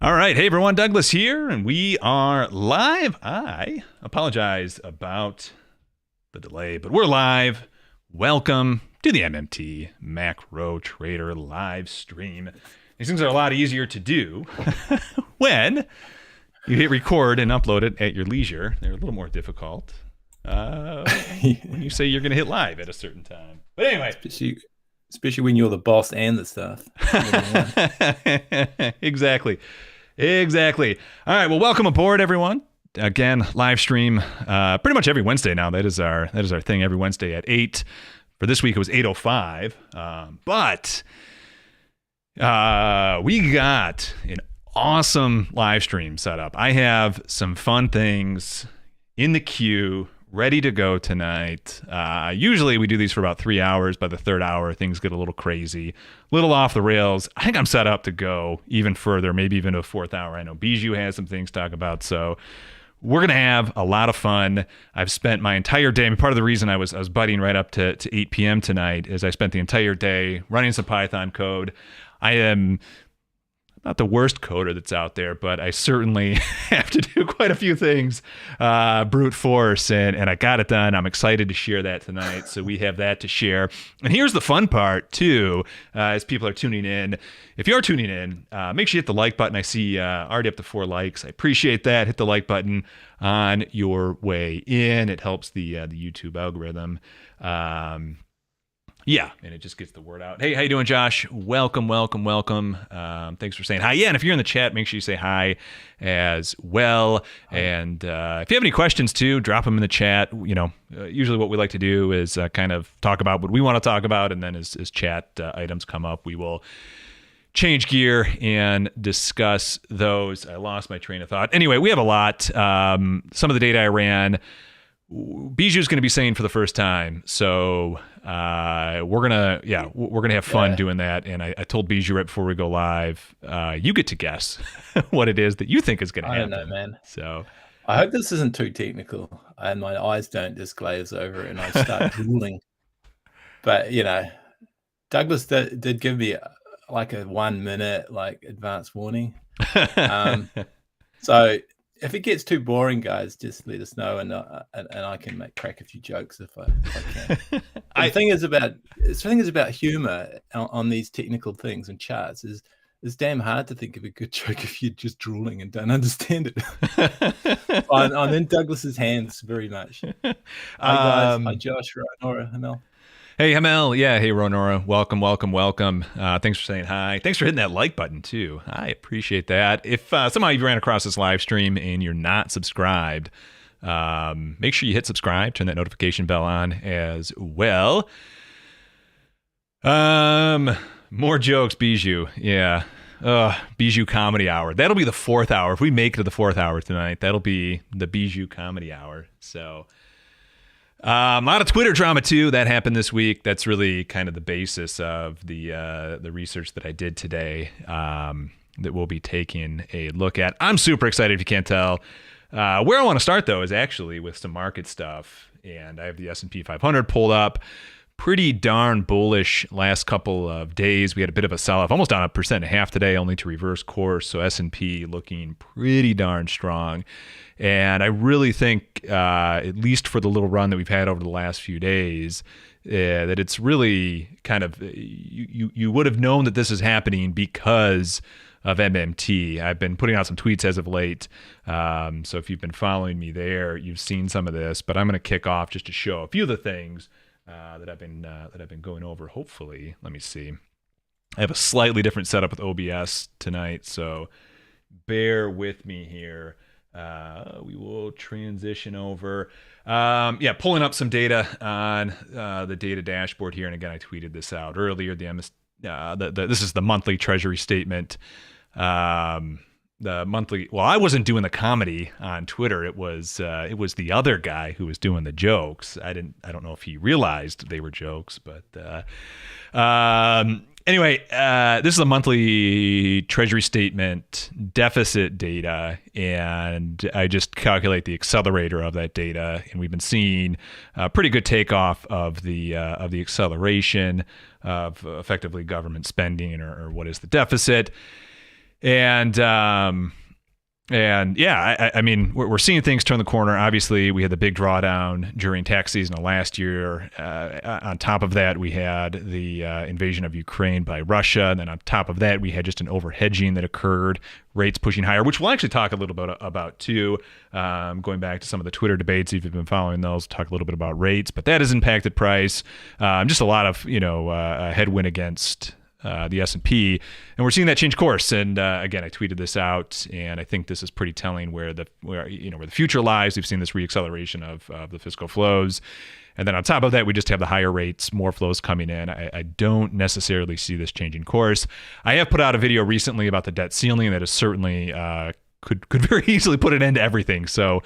All right. Hey, everyone. Douglas here, and we are live. I apologize about the delay, but we're live. Welcome to the MMT Macro Trader live stream. These things are a lot easier to do when you hit record and upload it at your leisure. They're a little more difficult when you say you're going to hit live at a certain time. But anyway. Especially when you're the boss and the stuff. Exactly. All right. Well, welcome aboard, everyone. Again, live stream pretty much every Wednesday now. That is our thing every Wednesday at 8. For this week, it was 8:05. But we got an awesome live stream set up. I have some fun things in the queue ready to go tonight. Usually we do these for about 3 hours. By the third hour, things get a little crazy, a little off the rails. I think I'm set up to go even further, maybe even to a fourth hour. I know Bijou has some things to talk about, so we're going to have a lot of fun. I've spent my entire day, part of the reason I was biting right up to 8 p.m. tonight is I spent the entire day running some Python code. I am not the worst coder that's out there, but I certainly have to do quite a few things brute force, and I got it done. I'm excited to share that tonight, so we have that to share. And here's the fun part, too, as people are tuning in. If you're tuning in, make sure you hit the like button. I see already up to 4 likes. I appreciate that. Hit the like button on your way in. It helps the YouTube algorithm. Yeah, and it just gets the word out. Hey, how you doing, Josh? Welcome. Thanks for saying hi. Yeah, and if you're in the chat, make sure you say hi as well. And if you have any questions, too, drop them in the chat. You know, usually what we like to do is kind of talk about what we want to talk about, and then as chat items come up, we will change gear and discuss those. I lost my train of thought. Anyway, we have a lot. Some of the data I ran, Bijou's going to be saying for the first time, so we're gonna have fun doing that. And I told Bijou right before we go live, you get to guess what it is that you think is going to happen. I don't know, man. So I hope this isn't too technical and my eyes don't just glaze over and I start drooling. But Douglas did give me like a 1 minute advance warning. So if it gets too boring, guys, just let us know, and I can crack a few jokes if I can. The thing is about humor on these technical things and charts is it's damn hard to think of a good joke if you're just drooling and don't understand it. I'm in Douglas's hands very much. Hi guys, hi Josh, Nora, Hamel. Hey, Hamel. Yeah, hey, Ronora. Welcome. Thanks for saying hi. Thanks for hitting that like button, too. I appreciate that. If somehow you ran across this live stream and you're not subscribed, make sure you hit subscribe, turn that notification bell on as well. More jokes, Bijou. Yeah. Bijou Comedy Hour. That'll be the 4th hour. If we make it to the 4th hour tonight, that'll be the Bijou Comedy Hour. So a lot of Twitter drama too that happened this week. That's really kind of the basis of the research that I did today that we'll be taking a look at. I'm super excited if you can't tell. Where I want to start though is actually with some market stuff, and I have the S&P 500 pulled up. Pretty darn bullish last couple of days. We had a bit of a sell-off, almost down 1.5% today, only to reverse course. So S&P looking pretty darn strong. And I really think, at least for the little run that we've had over the last few days, that it's really kind of, you would have known that this is happening because of MMT. I've been putting out some tweets as of late. So if you've been following me there, you've seen some of this. But I'm going to kick off just to show a few of the things that I've been going over. Hopefully, let me see. I have a slightly different setup with OBS tonight, so bear with me here. We will transition over. Pulling up some data on the data dashboard here, and again, I tweeted this out earlier. This is the monthly Treasury statement. The monthly. Well, I wasn't doing the comedy on Twitter. It was the other guy who was doing the jokes. I don't know if he realized they were jokes, but anyway, this is a monthly Treasury statement deficit data, and I just calculate the accelerator of that data, and we've been seeing a pretty good takeoff of the acceleration of effectively government spending, or what is the deficit. And yeah, I mean, we're seeing things turn the corner. Obviously, we had the big drawdown during tax season of last year. On top of that, we had the invasion of Ukraine by Russia. And then on top of that, we had just an over-hedging that occurred, rates pushing higher, which we'll actually talk a little bit about too. Going back to some of the Twitter debates, if you've been following those, talk a little bit about rates. But that has impacted price. Just a lot of, headwind against the S&P, and we're seeing that change course. And again, I tweeted this out, and I think this is pretty telling where the future lies. We've seen this reacceleration of the fiscal flows, and then on top of that, we just have the higher rates, more flows coming in. I don't necessarily see this changing course. I have put out a video recently about the debt ceiling that is certainly could very easily put an end to everything. So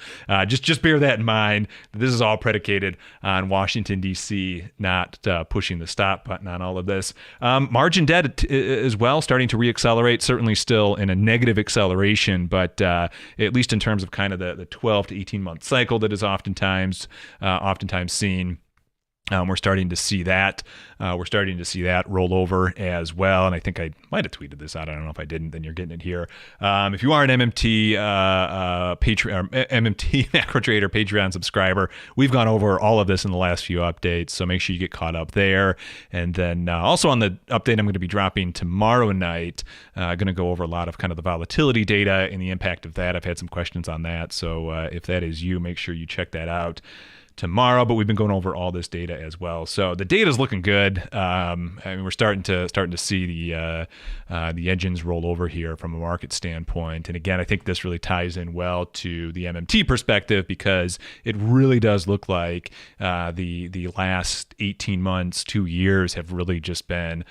just bear that in mind. This is all predicated on Washington, D.C. not pushing the stop button on all of this. Margin debt as well starting to reaccelerate, certainly still in a negative acceleration, but at least in terms of kind of the 12 to 18 month cycle that is oftentimes seen. We're starting to see that. Roll over as well. And I think I might have tweeted this out. I don't know if I didn't. Then you're getting it here. If you are an MMT MMT macro trader Patreon subscriber, we've gone over all of this in the last few updates. So make sure you get caught up there. And then also on the update I'm going to be dropping tomorrow night, going to go over a lot of kind of the volatility data and the impact of that. I've had some questions on that. So if that is you, make sure you check that out tomorrow. But we've been going over all this data as well, so the data is looking good. I mean, we're starting to see the engines roll over here from a market standpoint. And again, I think this really ties in well to the MMT perspective, because it really does look like the last 18 months, 2 years have really just been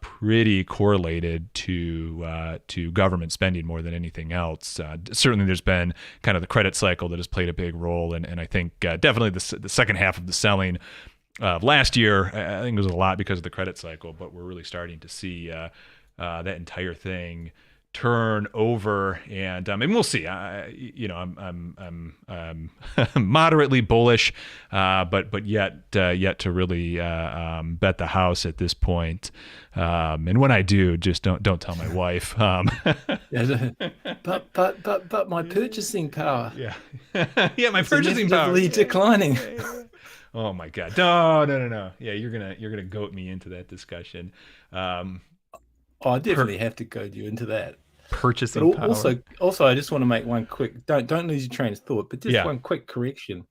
pretty correlated to government spending more than anything else. Certainly, there's been kind of the credit cycle that has played a big role, and I think definitely the second half of the selling of last year, I think it was a lot because of the credit cycle, but we're really starting to see that entire thing turn over, and we'll see. I'm moderately bullish, but yet to really bet the house at this point. And when I do, just don't tell my wife. But my purchasing power. Yeah, yeah, my purchasing power declining. Oh my God, no. Yeah, you're gonna goat me into that discussion. I definitely have to goad you into that. Purchasing power. Also, I just want to make one quick. Don't lose your train of thought, but just one quick correction.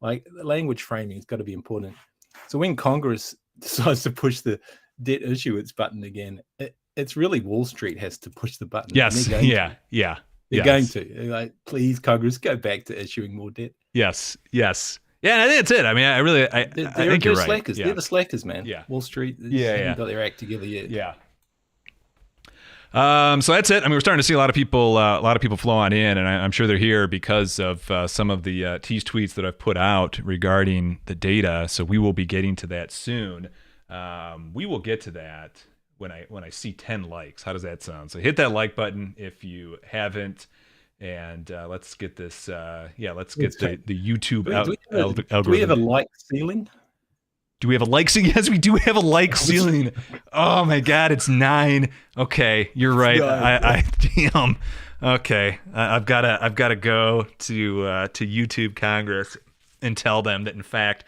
Like, language framing has got to be important. So when Congress decides to push the debt issuance button again, it's really Wall Street has to push the button. Yes. Yeah. They're going to. Like, please, Congress, go back to issuing more debt. Yes. Yeah, and I think that's it. I mean, I think you're right. Slackers. Yeah. They're the slackers, man. Yeah. Wall Street haven't got their act together yet. Yeah. So that's it. I mean, we're starting to see a lot of people flow on in, and I'm sure they're here because of some of the tease tweets that I've put out regarding the data. So we will be getting to that soon. We will get to that when I see 10 likes. How does that sound? So hit that like button if you haven't, and let's get this. Let's get the YouTube algorithm. Do we have a like ceiling? Do we have a like ceiling? Yes, we do have a like ceiling. Oh my God, it's 9. Okay, you're right. I damn. Okay, I've gotta go to YouTube Congress and tell them that in fact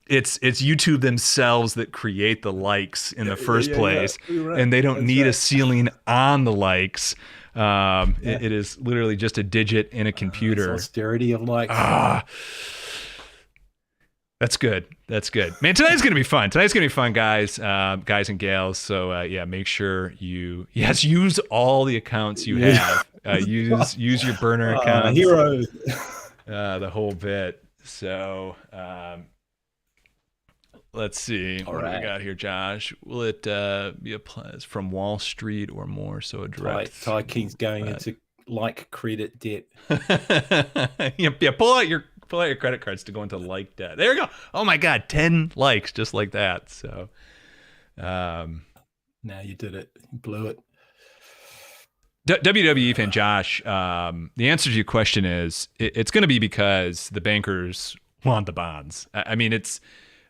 it's YouTube themselves that create the likes in the first place, right. And they don't need a ceiling on the likes. It is literally just a digit in a computer. Austerity of likes. That's good. Man, tonight's going to be fun. Guys and gals. So make sure you use all the accounts you have. Use your burner accounts. Heroes. The whole bit. So let's see. What do we got here, Josh? Will it be applied from Wall Street or more so a direct? Ty King's going into like credit debt. Pull out your credit cards to go into like debt. There you go. Oh my God, 10 likes just like that. So now you did it. You blew it. WWE fan Josh, the answer to your question is it's going to be because the bankers want the bonds. I mean, it's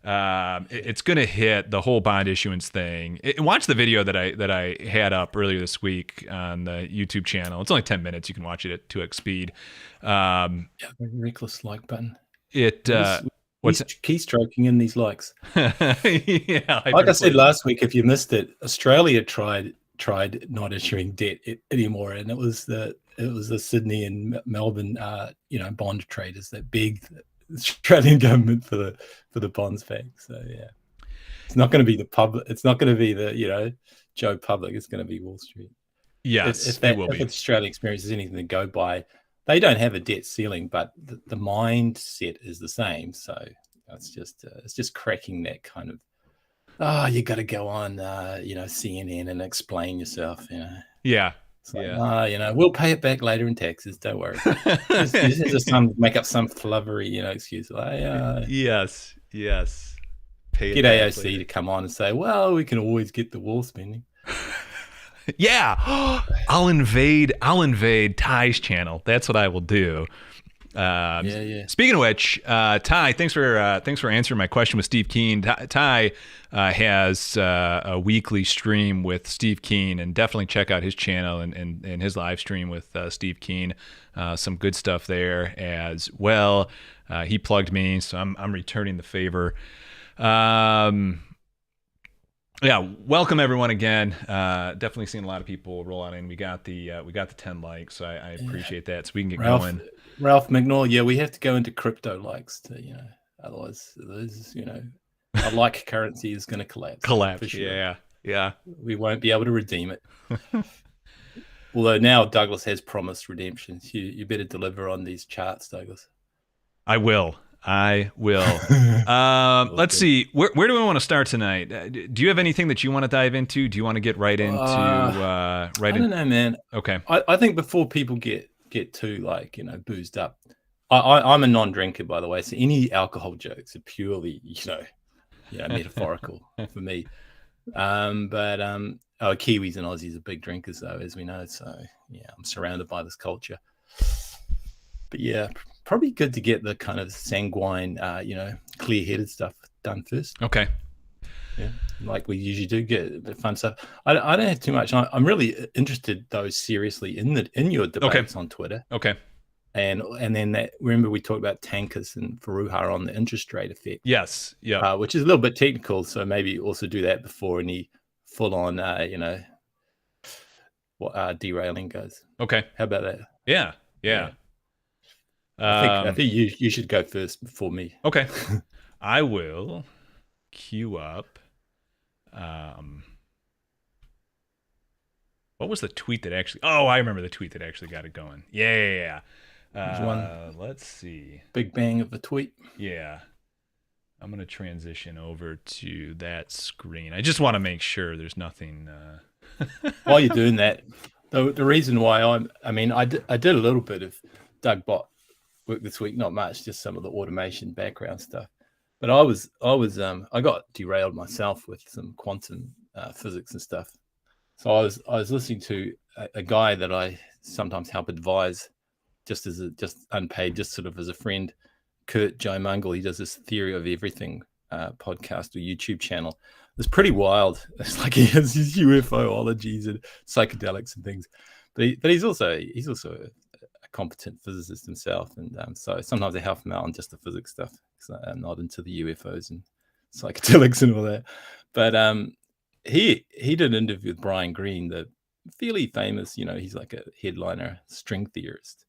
It's going to hit the whole bond issuance thing. Watch the video that I had up earlier this week on the YouTube channel. It's only 10 minutes. You can watch it at 2x speed. Reckless like button. It what's keystroking in these likes? Yeah, like I said last week, if you missed it, Australia tried not issuing debt anymore, and it was the Sydney and Melbourne bond traders that begged the Australian government for the bonds back. So yeah, it's not going to be the public. It's not going to be the Joe Public. It's going to be Wall Street. Yes, if Australian experience is anything to go by, they don't have a debt ceiling, but the mindset is the same. So it's just cracking that kind of, you got to go on, CNN and explain yourself. Yeah. Like, we'll pay it back later in taxes. Don't worry. just make up some flubbery, excuse. Like, yes. Get AOC to come on and say, well, we can always get the wall spending. Yeah, I'll invade Ty's channel. That's what I will do. Speaking of which, Ty, thanks for answering my question with Steve Keen. Ty has a weekly stream with Steve Keen, and definitely check out his channel and his live stream with Steve Keen. Some good stuff there as well. He plugged me, so I'm returning the favor. Yeah, welcome everyone again. Definitely seeing a lot of people roll on in. We got the 10 likes, so I appreciate that. So we can get going. Ralph McNall, yeah, we have to go into crypto likes to, otherwise those, our like currency is going to collapse. For sure. Yeah. We won't be able to redeem it. Although now Douglas has promised redemption. You better deliver on these charts, Douglas. I will. Let's see. Where do we want to start tonight? Do you have anything that you want to dive into? Do you want to get right into? I don't know, man. Okay. I think before people get too boozed up, I'm a non-drinker, by the way. So any alcohol jokes are purely metaphorical for me. But Kiwis and Aussies are big drinkers, though, as we know. So yeah, I'm surrounded by this culture. But yeah, probably good to get the kind of sanguine, clear-headed stuff done first. Okay. Yeah, like we usually do, get the fun stuff. I don't have too much. I'm really interested, though, seriously in your debates on Twitter. Okay. And then remember we talked about Tankus and Faruha on the interest rate effect. Yes. Yeah. Which is a little bit technical, so maybe also do that before any full-on, derailing goes. Okay. How about that? Yeah. I think you should go first before me. Okay. I will queue up. What was the tweet that actually? Oh, I remember the tweet that actually got it going. Yeah. Let's see. Big bang of a tweet. Yeah. I'm going to transition over to that screen. I just want to make sure there's nothing. While you're doing that, the reason why I did a little bit of Doug Bot work this week, not much, just some of the automation background stuff. But I got derailed myself with some quantum physics and stuff. So I was listening to a guy that I sometimes help advise, just unpaid, just sort of as a friend, Kurt Joe Mungle. He does this Theory of Everything podcast or YouTube channel. It's pretty wild. It's like he has his UFOologies and psychedelics and things. But he's also a competent physicist himself, and so sometimes I help him out on just the physics stuff because I'm not into the UFOs and psychedelics and all that. But he did an interview with Brian Greene, the fairly famous, he's like a headliner string theorist,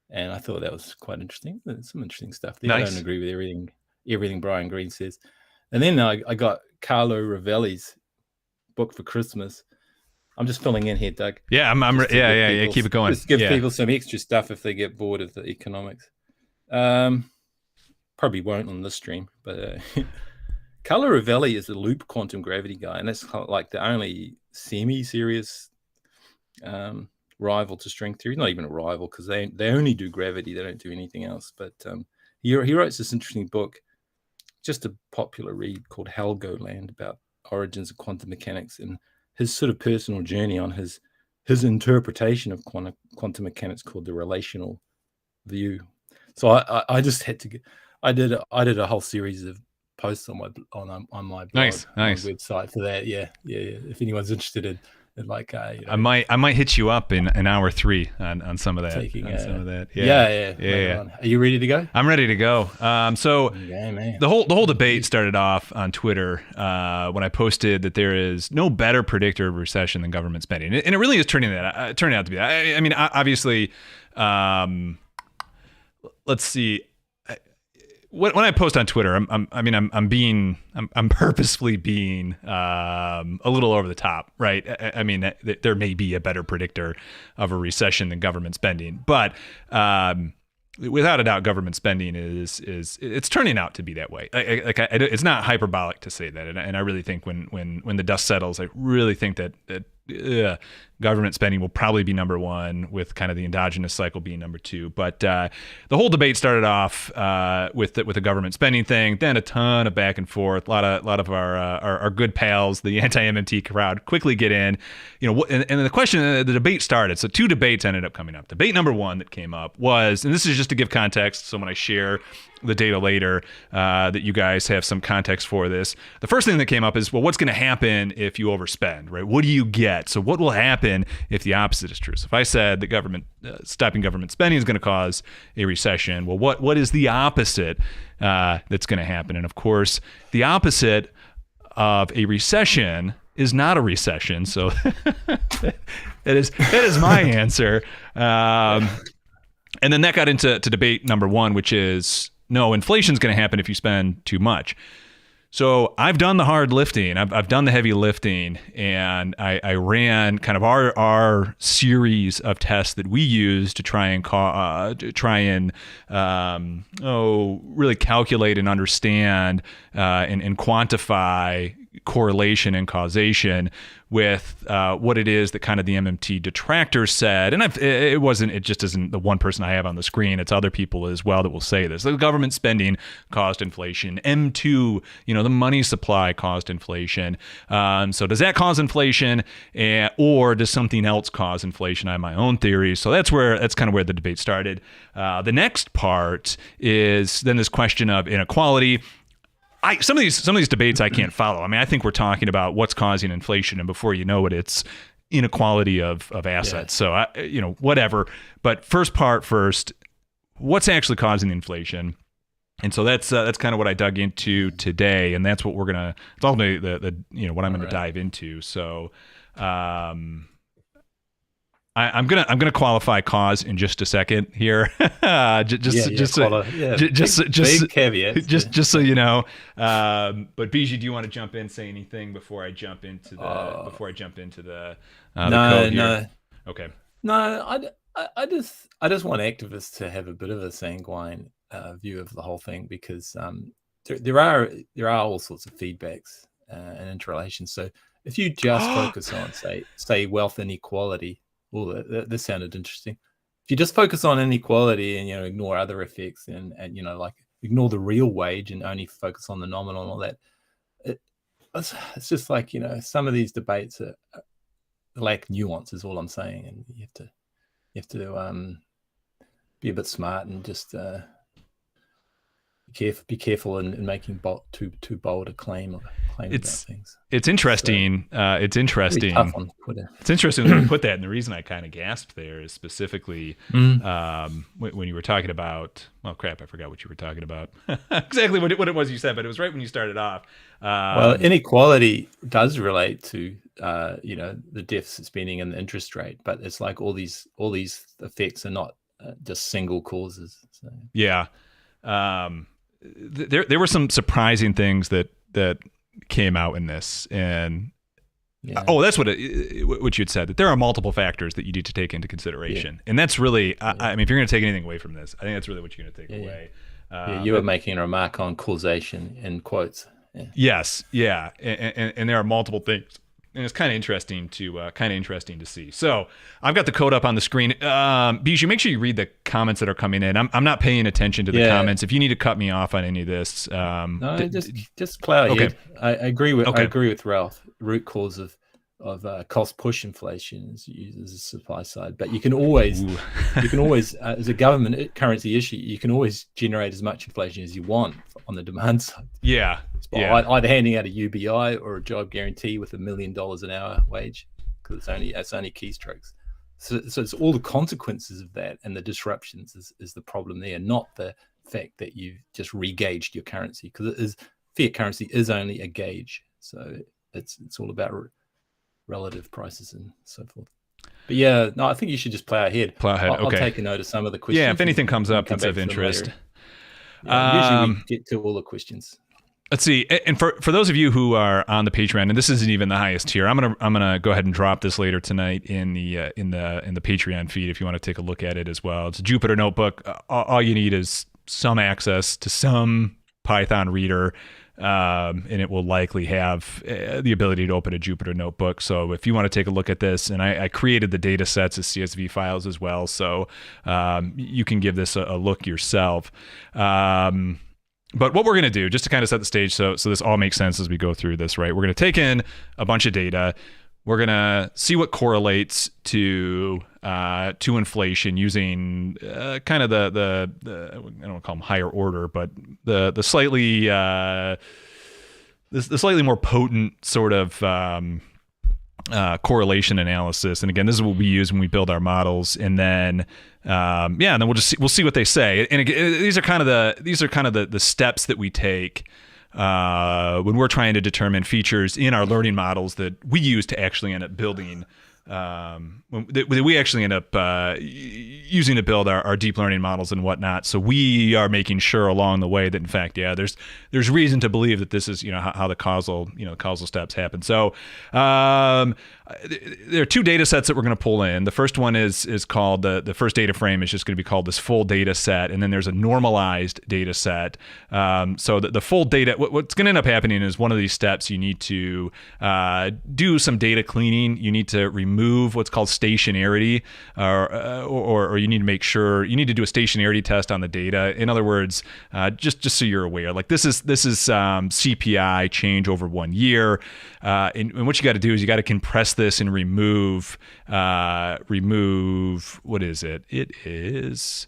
and I thought that was quite interesting. There's some interesting stuff there. Nice. I don't agree with everything Brian Greene says. And then I got Carlo Rovelli's book for Christmas. I'm just filling in here, Doug. Yeah, keep it going. Just give people some extra stuff if they get bored of the economics. Probably won't on this stream, but Carlo Rovelli is a loop quantum gravity guy, and that's kind of like the only semi-serious rival to string theory. Not even a rival, because they only do gravity; they don't do anything else. But he writes this interesting book, just a popular read called Helgoland, about origins of quantum mechanics and his sort of personal journey on his interpretation of quantum mechanics called the relational view. So I just had to I did a whole series of posts on my blog, Nice. on my website for that. Yeah. If anyone's interested in like, I might hit you up in hour 3 on some of that. Some of that. Yeah. Are you ready to go? I'm ready to go. So man. the whole debate started off on Twitter when I posted that there is no better predictor of recession than government spending, and it really is turning out to be that. I mean, obviously, let's see. When I post on Twitter, I'm purposefully being a little over the top, right? I mean, there may be a better predictor of a recession than government spending, but without a doubt, government spending is it's turning out to be that way. It's not hyperbolic to say that, and I really think when the dust settles, I really think that government spending will probably be number one, with kind of the endogenous cycle being number two. But the whole debate started off with the government spending thing, then a ton of back and forth. A lot of our good pals, the anti-MMT crowd, quickly get in. And the question, the debate started. So 2 debates ended up coming up. Debate number 1 that came up was, and this is just to give context, so when I share the data later, that you guys have some context for this. The first thing that came up is, well, what's going to happen if you overspend, right? What do you get? So what will happen if the opposite is true? So if I said that stopping government spending is going to cause a recession, well, what is the opposite that's going to happen? And of course, the opposite of a recession is not a recession. So that is my answer. And then that got into debate number 1, which is, no, inflation's going to happen if you spend too much. So I've done the hard lifting. I've done the heavy lifting, and I ran kind of our series of tests that we use to try and really calculate and understand and quantify correlation and causation with what it is that kind of the MMT detractors said. And it just isn't the one person I have on the screen. It's other people as well that will say this. The government spending caused inflation. M2, the money supply caused inflation. So does that cause inflation, or does something else cause inflation? I have my own theories. So that's kind of where the debate started. The next part is then this question of inequality. Some of these debates I can't follow. I mean, I think we're talking about what's causing inflation, and before you know it, it's inequality of assets. Yeah. So whatever. But first, what's actually causing the inflation? And so that's kind of what I dug into today, and that's what we're gonna. It's ultimately what I'm gonna dive into. So. I'm gonna qualify cause in just a second here, just big caveats, just so you know. But Bijou, do you want to jump in, say anything before I jump into the the code here? No. Okay. No, I just want activists to have a bit of a sanguine view of the whole thing, because there are all sorts of feedbacks and interrelations. So if you just focus on say wealth inequality. Oh, this sounded interesting. If you just focus on inequality and ignore other effects and like ignore the real wage and only focus on the nominal and all that, it's just like some of these debates lack nuance is all I'm saying, and you have to be a bit smart and just be careful in making too bold a claim about things. It's interesting. It's interesting. Tough on Twitter. It's interesting when you put that, and the reason I kind of gasped there is specifically when you were talking about. Well, crap! I forgot what you were talking about. Exactly what it was you said, but it was right when you started off. Well, inequality does relate to the deficit spending and the interest rate, but it's like all these effects are not just single causes. So. Yeah. There were some surprising things that came out in this, and that's what you had said, that there are multiple factors that you need to take into consideration, and that's really I mean, if you're going to take anything away from this, I think that's really what you're going to take away. You were making a remark on causation in quotes. Yes, and there are multiple things. And it's kind of interesting to see. So I've got the code up on the screen. Bijou, make sure you read the comments that are coming in. I'm not paying attention to the comments. If you need to cut me off on any of this, no, just plow ahead. Okay. I agree with Ralph. Root cause of cost push inflation is used as a supply side. But you can always as a government currency issue, you can always generate as much inflation as you want on the demand side. Yeah. By either handing out a UBI or a job guarantee with $1 million an hour wage, because it's only keystrokes. So it's all the consequences of that and the disruptions is the problem there, not the fact that you've just regauged your currency, because fiat currency is only a gauge. So it's all about relative prices and so forth. But yeah, no, I think you should just plow ahead. I'll take a note of some of the questions. Yeah, if anything comes up that's of interest. Usually we get to all the questions. Let's see. And for those of you who are on the Patreon, and this isn't even the highest tier, I'm gonna go ahead and drop this later tonight in the Patreon feed if you want to take a look at it as well. It's a Jupyter notebook. All you need is some access to some Python reader. And it will likely have the ability to open a Jupyter notebook. So if you want to take a look at this, and I created the data sets as CSV files as well, so you can give this a look yourself. But what we're going to do, just to kind of set the stage so this all makes sense as we go through this, right? We're going to take in a bunch of data. We're going to see what correlates to inflation using kind of the I don't want to call them higher order, but the slightly more potent sort of correlation analysis. And again, this is what we use when we build our models. And then and then we'll see what they say. And again, these are kind of the steps that we take when we're trying to determine features in our learning models that we use to actually end up building, that we actually end up using to build our deep learning models and whatnot. So we are making sure along the way that in fact, there's reason to believe that this is how the causal steps happen. So there are two data sets that we're going to pull in. The first one is called the first data frame is just going to be called this full data set, and then there's a normalized data set. So the full data, what's going to end up happening is one of these steps you need to do some data cleaning. You need to remove what's called stationarity, or you need to make sure you need to do a stationarity test on the data. In other words, just so you're aware, like this is CPI change over 1 year, and what you got to do is you got to compress this and remove what is it? It is.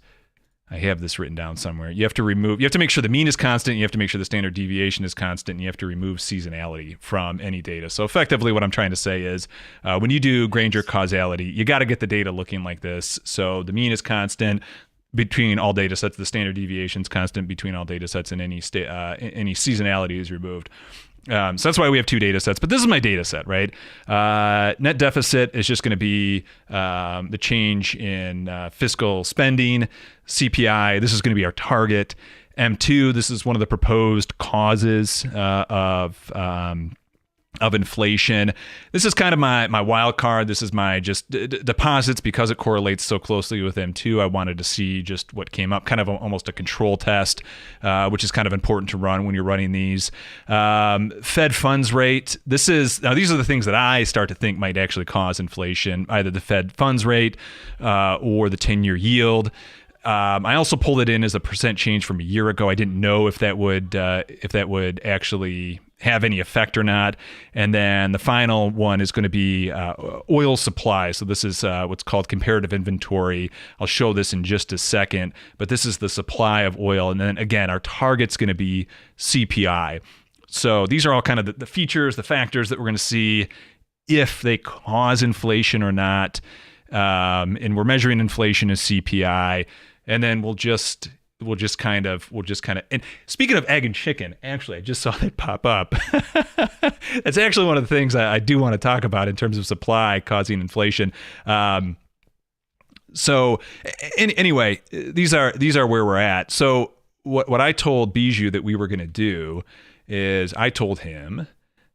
I have this written down somewhere. You have to make sure the mean is constant, you have to make sure the standard deviation is constant, and you have to remove seasonality from any data. So effectively what I'm trying to say is when you do Granger causality, you got to get the data looking like this. So the mean is constant between all data sets, the standard deviation is constant between all data sets, and any seasonality is removed. So that's why we have two data sets, but this is my data set, right? Net deficit is just going to be the change in fiscal spending. CPI, this is going to be our target. M2, this is one of the proposed causes of inflation. This is kind of my wild card. This is my just deposits, because it correlates so closely with M2. I wanted to see just what came up, kind of almost a control test, which is kind of important to run when you're running these. Fed funds rate. These are the things that I start to think might actually cause inflation, either the Fed funds rate or the 10-year yield. I also pulled it in as a percent change from a year ago. I didn't know if that would actually have any effect or not. And then the final one is going to be oil supply. So this is what's called comparative inventory. I'll show this in just a second, but this is the supply of oil. And then again, our target's going to be CPI. So these are all kind of the features, the factors that we're going to see if they cause inflation or not. And we're measuring inflation as CPI. And then we'll just kind of, and speaking of egg and chicken, actually, I just saw that pop up. That's actually one of the things I do want to talk about in terms of supply causing inflation. So anyway, these are where we're at. So what I told Bijou that we were going to do is I told him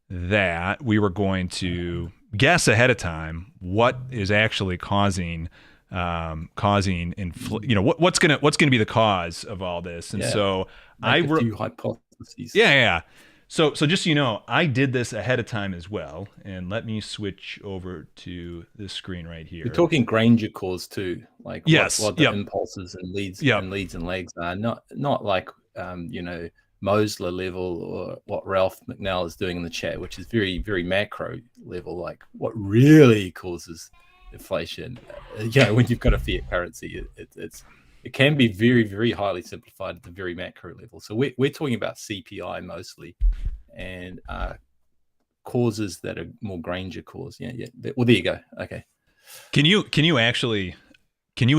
that we were going to guess ahead of time what is actually causing what's going to be the cause of all this. And so I wrote a few hypotheses. Yeah. So just so you know, I did this ahead of time as well. And let me switch over to this screen right here. You're talking Granger cause too, like what the impulses and leads and lags are, not like Mosler level, or what Ralph McNell is doing in the chat, which is very, very macro level, like what really causes inflation. When you've got a fiat currency, it can be very, very highly simplified at the very macro level. So we're talking about CPI mostly, and causes that are more Granger cause. Yeah. Well, there you go. Okay. Can you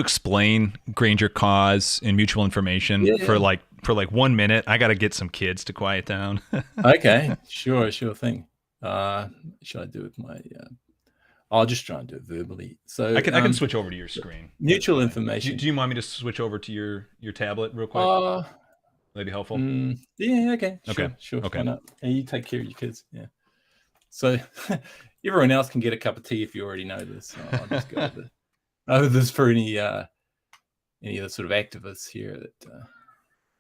explain Granger cause and mutual information for like 1 minute? I got to get some kids to quiet down. Okay, sure thing. Should I do it with my? I'll just try and do it verbally. So I can switch over to your screen. Mutual information. Do you want me to switch over to your tablet real quick? That'd be helpful. Yeah. Okay. Sure. Okay. Why not? And you take care of your kids. Yeah. So everyone else can get a cup of tea if you already know this. So I'll just go over this for any of the sort of activists here that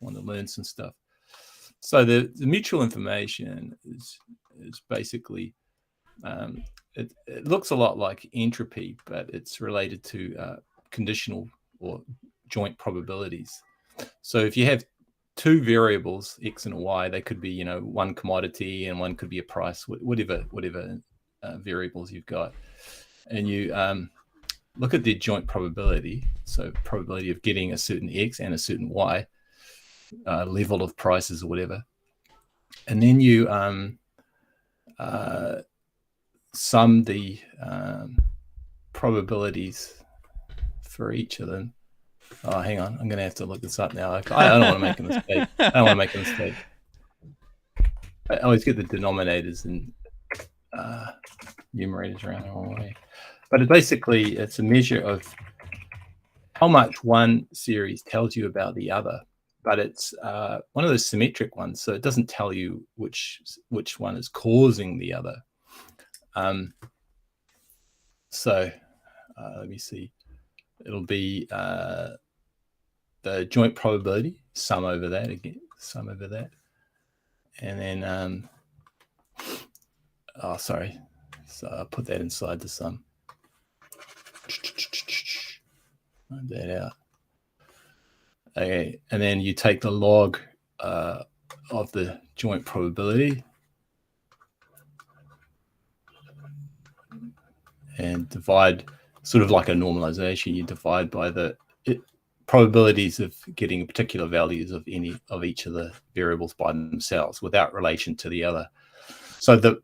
want to learn some stuff. So the mutual information is basically it looks a lot like entropy, but it's related to conditional or joint probabilities. So if you have two variables, X and Y, they could be, one commodity and one could be a price, whatever variables you've got. And you look at their joint probability. So probability of getting a certain X and a certain Y, level of prices or whatever. And then you sum the probabilities for each of them. Oh, hang on. I'm going to have to look this up now. I don't want to make a mistake. I always get the denominators and numerators around the wrong way. But it's a measure of how much one series tells you about the other. But it's one of those symmetric ones, so it doesn't tell you which one is causing the other. So let me see. It'll be the joint probability, sum over that, and then sorry. So I'll put that inside the sum. Find that out. Okay, and then you take the log of the joint probability and divide, sort of like a normalization, you divide by the probabilities of getting particular values of any of each of the variables by themselves without relation to the other. So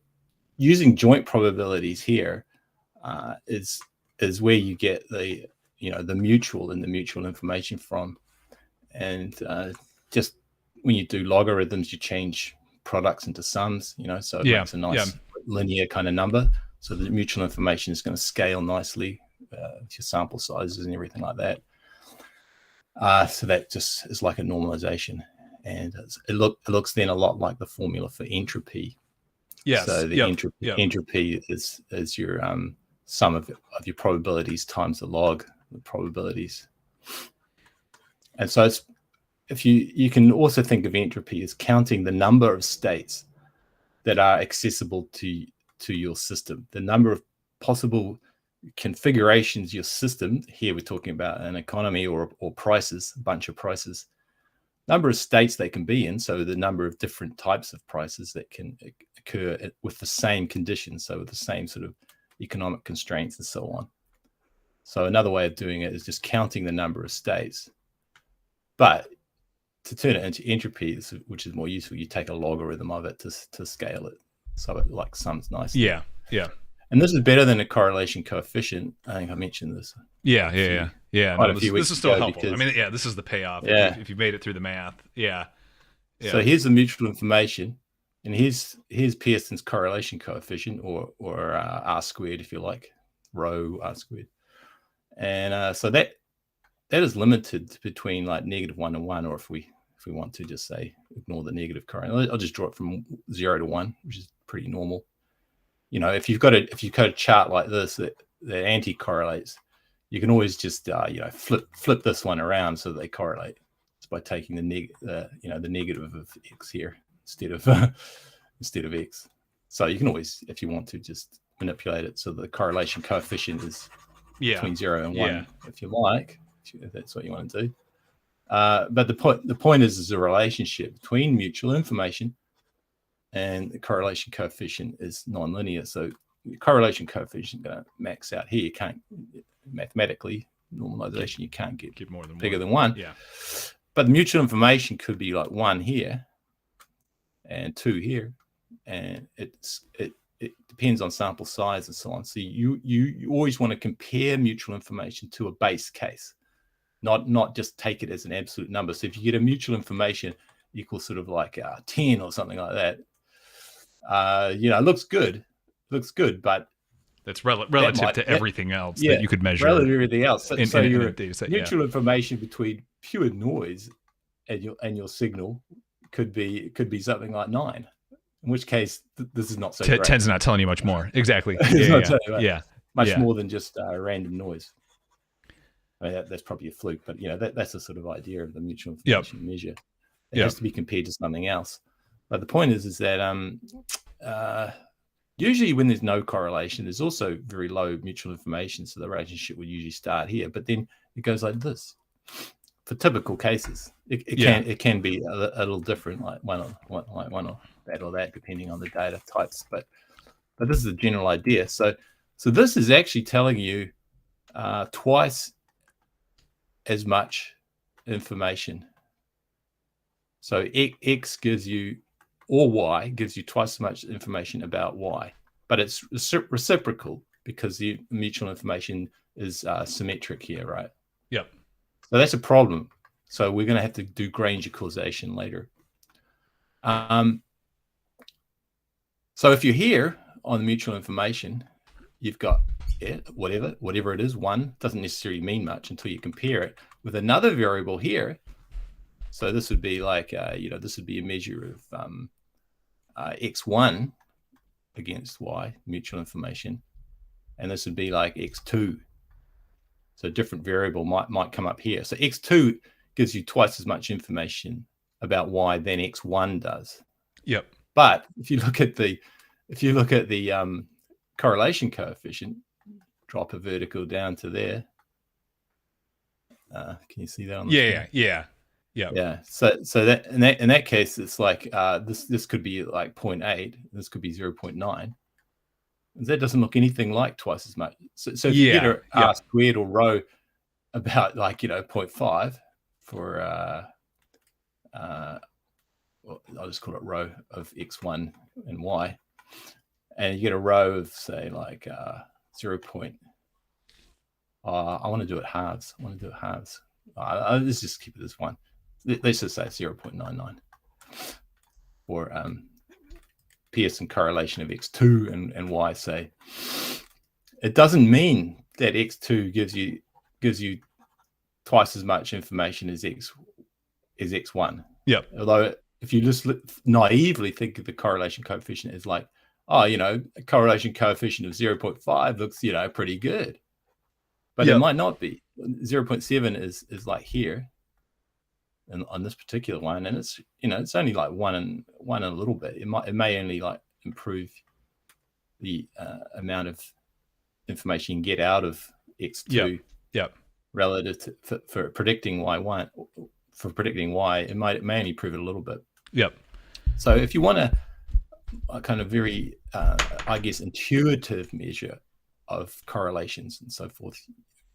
using joint probabilities here is where you get the mutual and the mutual information from. And just when you do logarithms, you change products into sums, so it makes a nice linear kind of number. So the mutual information is going to scale nicely with your sample sizes and everything like that. So that just is like a normalization, and it looks then a lot like the formula for entropy. Yes. So the entropy is your sum of your probabilities times the log of the probabilities. And so if you can also think of entropy as counting the number of states that are accessible to your system, the number of possible configurations your system. Here we're talking about an economy or prices, a bunch of prices, number of states they can be in. So the number of different types of prices that can occur with the same conditions, so with the same sort of economic constraints and so on. So another way of doing it is just counting the number of states. But to turn it into entropy, which is more useful, you take a logarithm of it to scale it, so it like sums nicely. Yeah. And this is better than a correlation coefficient. I think I mentioned this. Yeah. No, this is still helpful. Because, this is the payoff. Yeah. If you made it through the math. Yeah. So here's the mutual information, and here's Pearson's correlation coefficient, or R squared, if you like, rho R squared. And so that is limited between like -1 and 1, or if we want to just say ignore the negative correlation, I'll just draw it from 0 to 1, which is pretty normal. If you've got a chart like this that anti-correlates, you can always just flip this one around so that they correlate. It's by taking the negative of X here instead of X. So you can always, if you want to, just manipulate it so the correlation coefficient is between 0 and 1, if you like, if that's what you want to do. But the point is a relationship between mutual information and the correlation coefficient is nonlinear. So the correlation coefficient going to max out here. You can't mathematically normalization. You can't get more than bigger than 1. Yeah. But the mutual information could be like 1 here and 2 here, and it depends on sample size and so on. So you always want to compare mutual information to a base case, not just take it as an absolute number. So if you get a mutual information equals sort of like 10 or something like that, it looks good, but that's relative to everything else that you could measure. Relative to everything else. So your data set, mutual information between pure noise and your signal could be something like 9. In which case, this is not so great. 10's not telling you much more. Exactly. Much more than just random noise. I mean, that's probably a fluke, but that's the sort of idea of the mutual information measure. It has to be compared to something else. But the point is that usually when there's no correlation, there's also very low mutual information. So the relationship would usually start here, but then it goes like this. For typical cases, it can be a little different, like one or that, depending on the data types. But this is the general idea. So this is actually telling you twice as much information. So X gives you, or Y gives you twice as much information about Y, but it's reciprocal because the mutual information is symmetric here, right? Yep. So that's a problem. So we're going to have to do Granger causation later. So if you're here on the mutual information, you've got whatever it is, 1 doesn't necessarily mean much until you compare it with another variable here. So this would be like, this would be a measure of X1 against Y, mutual information. And this would be like X2. So a different variable might come up here. So X2 gives you twice as much information about Y than X1 does. Yep. But if you look at the correlation coefficient, drop a vertical down to there. Can you see that on the screen? Yeah. So that in that case, it's like this could be like 0.8. This could be 0.9. That doesn't look anything like twice as much. So if you get a R squared or rho about 0.5 for I'll just call it rho of X1 and Y, and you get a rho of say like 0. I want to do it halves. Let's just keep it as 1. Let's just say 0.99 for Pearson correlation of X2 and Y. Say it doesn't mean that X2 gives you twice as much information as X1. Yep. Although if you just naively think of the correlation coefficient as like, a correlation coefficient of 0.5 looks, pretty good. But it might not be. 0.7 is like here, and on this particular one, and it's it's only like one and a little bit. It may only like improve the amount of information you can get out of X2. Yep. Relative to for predicting Y1. For predicting Y, it may only improve it a little bit. Yep. So if you want a kind of very, intuitive measure of correlations and so forth,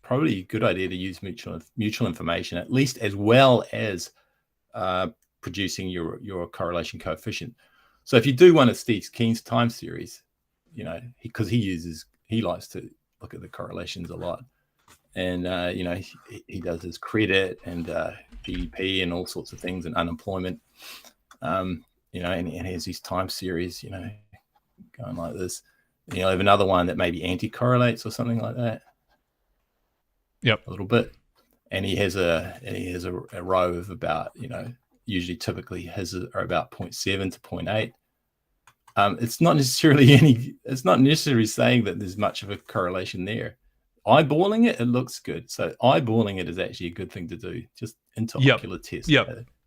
probably a good idea to use mutual information, at least as well as producing your correlation coefficient. So if you do one of Steve Keen's time series, because he likes to look at the correlations a lot. And, he does his credit and GDP and all sorts of things and unemployment, and he has these time series, going like this. And you'll have another one that maybe anti-correlates or something like that. Yep. A little bit. And he has a row of about, usually typically his are about 0.7 to 0.8. It's not necessarily saying that there's much of a correlation there. Eyeballing it looks good. So eyeballing it is actually a good thing to do, just intraocular test.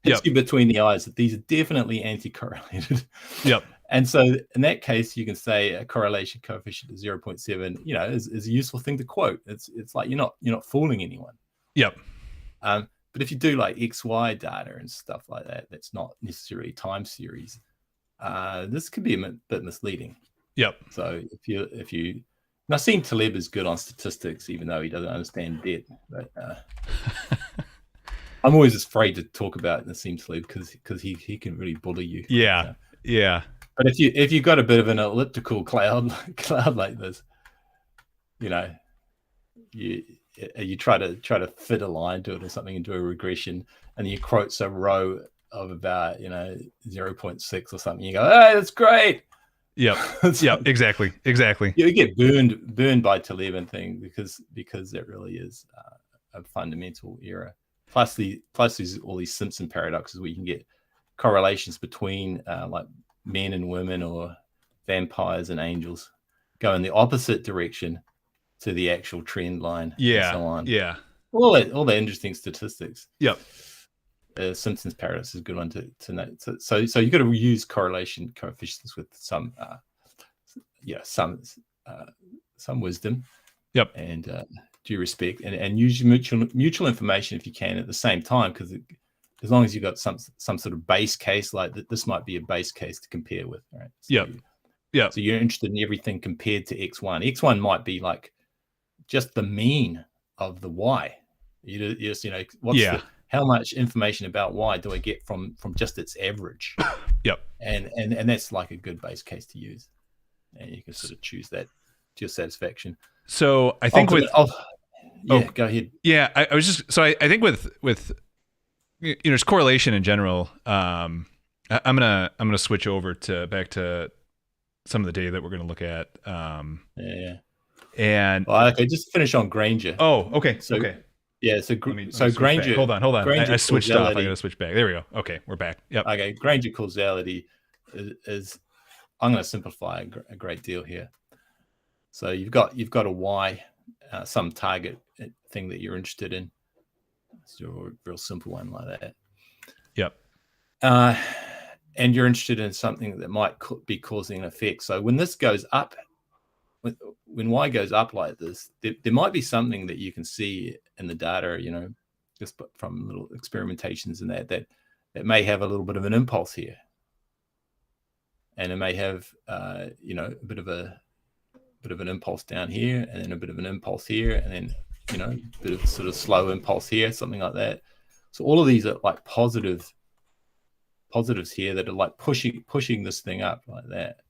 Hits you between the eyes that these are definitely anti-correlated. Yep. And so in that case, you can say a correlation coefficient of 0.7, is a useful thing to quote. It's like you're not fooling anyone. Yep. But But if you do like XY data and stuff like that, that's not necessarily time series. This could be a bit misleading. Yep. So if you Nassim Taleb is good on statistics, even though he doesn't understand debt. But I'm always afraid to talk about Nassim Taleb because he can really bully you. Yeah. Yeah. But if you've got a bit of an elliptical cloud like this, you know, you try to fit a line to it or something and do a regression, and you quote some row of about 0.6 or something. You go, hey, that's great. Yep. Yep. Exactly. You get burned by Taleb and thing because it really is a fundamental error. Plus there's all these Simpson paradoxes where you can get correlations between like men and women or vampires and angels go in the opposite direction to the actual trend line. Yeah. And so on. Yeah. All that interesting statistics. Yep. Simpson's paradox is a good one to note. So you've got to use correlation coefficients with some wisdom. Yep. And due respect, and use mutual information if you can at the same time, because as long as you've got some sort of base case, like this might be a base case to compare with, right? So So you're interested in everything compared to X1. X1 might be like just the mean of the Y. You just how much information about Y do I get from just its average? Yep. And that's like a good base case to use, and you can sort of choose that to your satisfaction. So I think go ahead. Yeah, I was just I think with it's correlation in general. I'm gonna switch over back to some of the data that we're gonna look at. And okay, just finish on Granger. Oh, okay. Okay. Yeah, so Granger. Hold on. Granger I switched off. I got to switch back. There we go. Okay, we're back. Yep. Okay, Granger causality is I'm going to simplify a great deal here. So you've got a Y, some target thing that you're interested in. It's a real simple one like that. Yep. And you're interested in something that might be causing an effect. So when this goes up, when Y goes up like this, there might be something that you can see in the data, just from little experimentations and that may have a little bit of an impulse here, and it may have a bit of an impulse down here, and then a bit of an impulse here, and then a bit of sort of slow impulse here, something like that. So all of these are like positives here that are like pushing this thing up like that.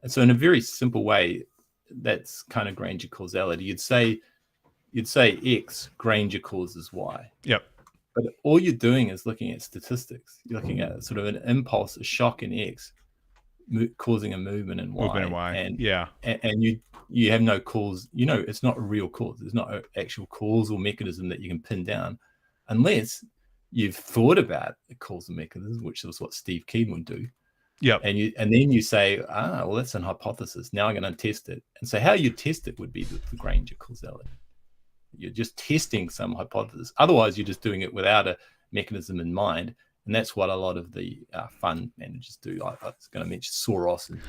And so in a very simple way, that's kind of Granger causality. You'd say X, Granger causes Y. Yep. But all you're doing is looking at statistics. You're looking at sort of an impulse, a shock in X, causing a movement in Y. And you have no cause. It's not a real cause. There's not an actual causal mechanism that you can pin down, unless you've thought about a causal mechanism, which is what Steve Keen would do. Yep. And then you say, well, that's an hypothesis. Now I'm going to test it. And so how you test it would be the Granger causality. You're just testing some hypothesis. Otherwise, you're just doing it without a mechanism in mind. And that's what a lot of the fund managers do. I was going to mention Soros and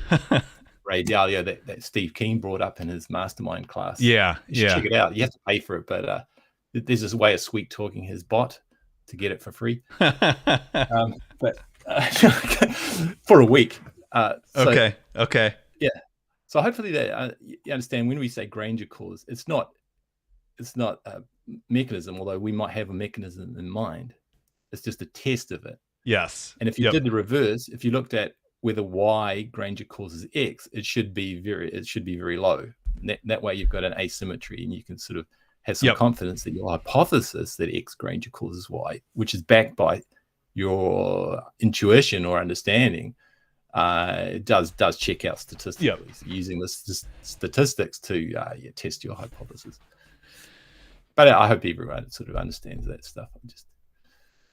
Ray Dalio that Steve Keen brought up in his mastermind class. Yeah. Check it out. You have to pay for it, but there's this way of sweet talking his bot to get it for free. But for a week. Okay. Yeah. So hopefully that you understand when we say Granger cause, it's not a mechanism, although we might have a mechanism in mind. It's just a test of it. Yes. And if you did the reverse, if you looked at whether Y Granger causes X, it should be very low. And that way you've got an asymmetry, and you can sort of have some confidence that your hypothesis that X Granger causes Y, which is backed by your intuition or understanding, does check out statistically. So using the statistics to test your hypothesis. But I hope everyone sort of understands that stuff. I'm just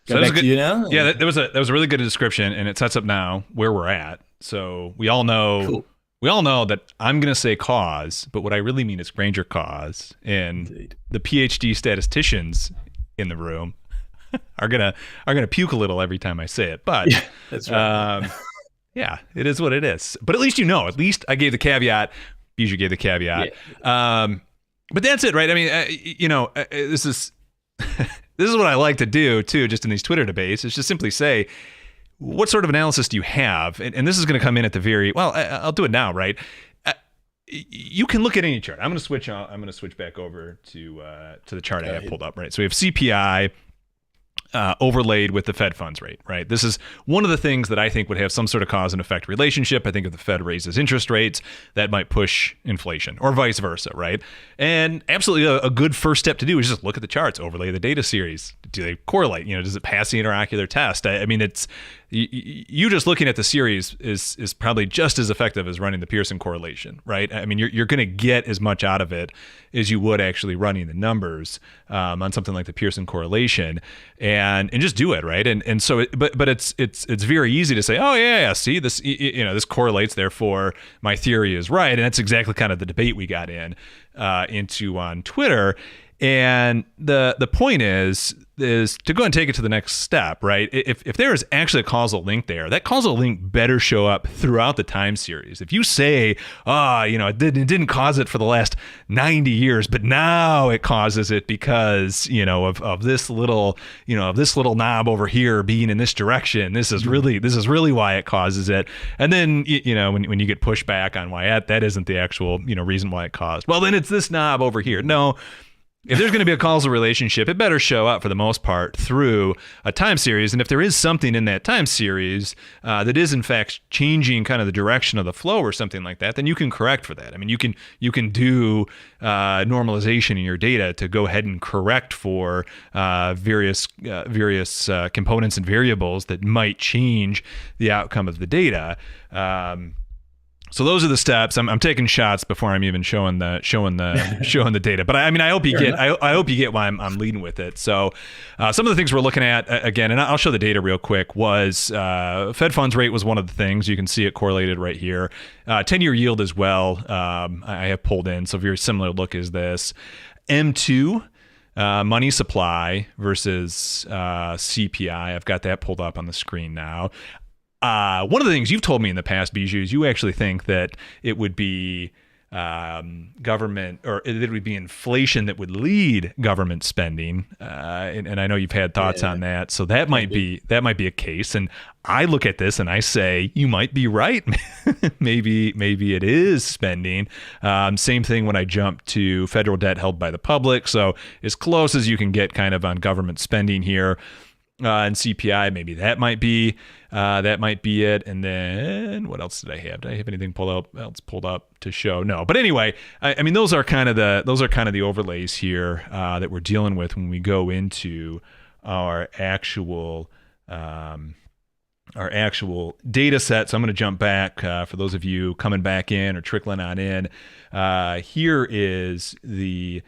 back to you now. Yeah, that was a really good description, and it sets up now where we're at. So we all know. Cool. We all know that I'm going to say cause, but what I really mean is Granger cause. And Indeed. The PhD statisticians in the room are gonna puke a little every time I say it. But yeah, that's right. Yeah, it is what it is. But at least At least I gave the caveat. Bijou gave the caveat. Yeah. But that's it, right? I mean, this is this is what I like to do too, just in these Twitter debates, is just simply say, what sort of analysis do you have? And this is going to come in at the very, well, I'll do it now, right? You can look at any chart. I'm going to switch back over to the chart I have pulled up, right? So we have CPI overlaid with the Fed funds rate, right? This is one of the things that I think would have some sort of cause and effect relationship. I think if the Fed raises interest rates, that might push inflation, or vice versa, right? And absolutely a good first step to do is just look at the charts, overlay the data series. Do they correlate? Does it pass the interocular test? I mean, it's you just looking at the series is probably just as effective as running the Pearson correlation, right? I mean, you're going to get as much out of it as you would actually running the numbers on something like the Pearson correlation, and just do it, right? And so, but it's very easy to say, oh yeah, see this, this correlates, therefore my theory is right, and that's exactly kind of the debate we got into on Twitter. And the point is to go and take it to the next step, right? If there is actually a causal link there, that causal link better show up throughout the time series. If you say, it didn't cause it for the last 90 years, but now it causes it because, of this little knob over here being in this direction, this is really why it causes it. And then, when you get pushed back on why that isn't the actual, reason why it caused, well, then it's this knob over here. No. If there's going to be a causal relationship, it better show up for the most part through a time series. And if there is something in that time series that is in fact changing kind of the direction of the flow or something like that, then you can correct for that. I mean, you can do normalization in your data to go ahead and correct for various components and variables that might change the outcome of the data. So those are the steps. I'm taking shots before I'm even showing the data. But I mean, I hope you get why I'm leading with it. So some of the things we're looking at again, and I'll show the data real quick, was Fed funds rate was one of the things. You can see it correlated right here. 10-year yield as well. I have pulled in, so very similar look is this. M2. Money supply versus CPI. I've got that pulled up on the screen now. One of the things you've told me in the past, Bijou, is you actually think that it would be government, or it would be inflation that would lead government spending, and I know you've had thoughts on that. So that might be a case. And I look at this and I say you might be right. maybe it is spending. Same thing when I jump to federal debt held by the public. So as close as you can get kind of on government spending here. And CPI, maybe that might be it. And then what else did I have? Did I have anything pulled up to show? No. But anyway, I mean, those are kind of the overlays here that we're dealing with when we go into our actual data set. So I'm going to jump back for those of you coming back in or trickling on in. Here is the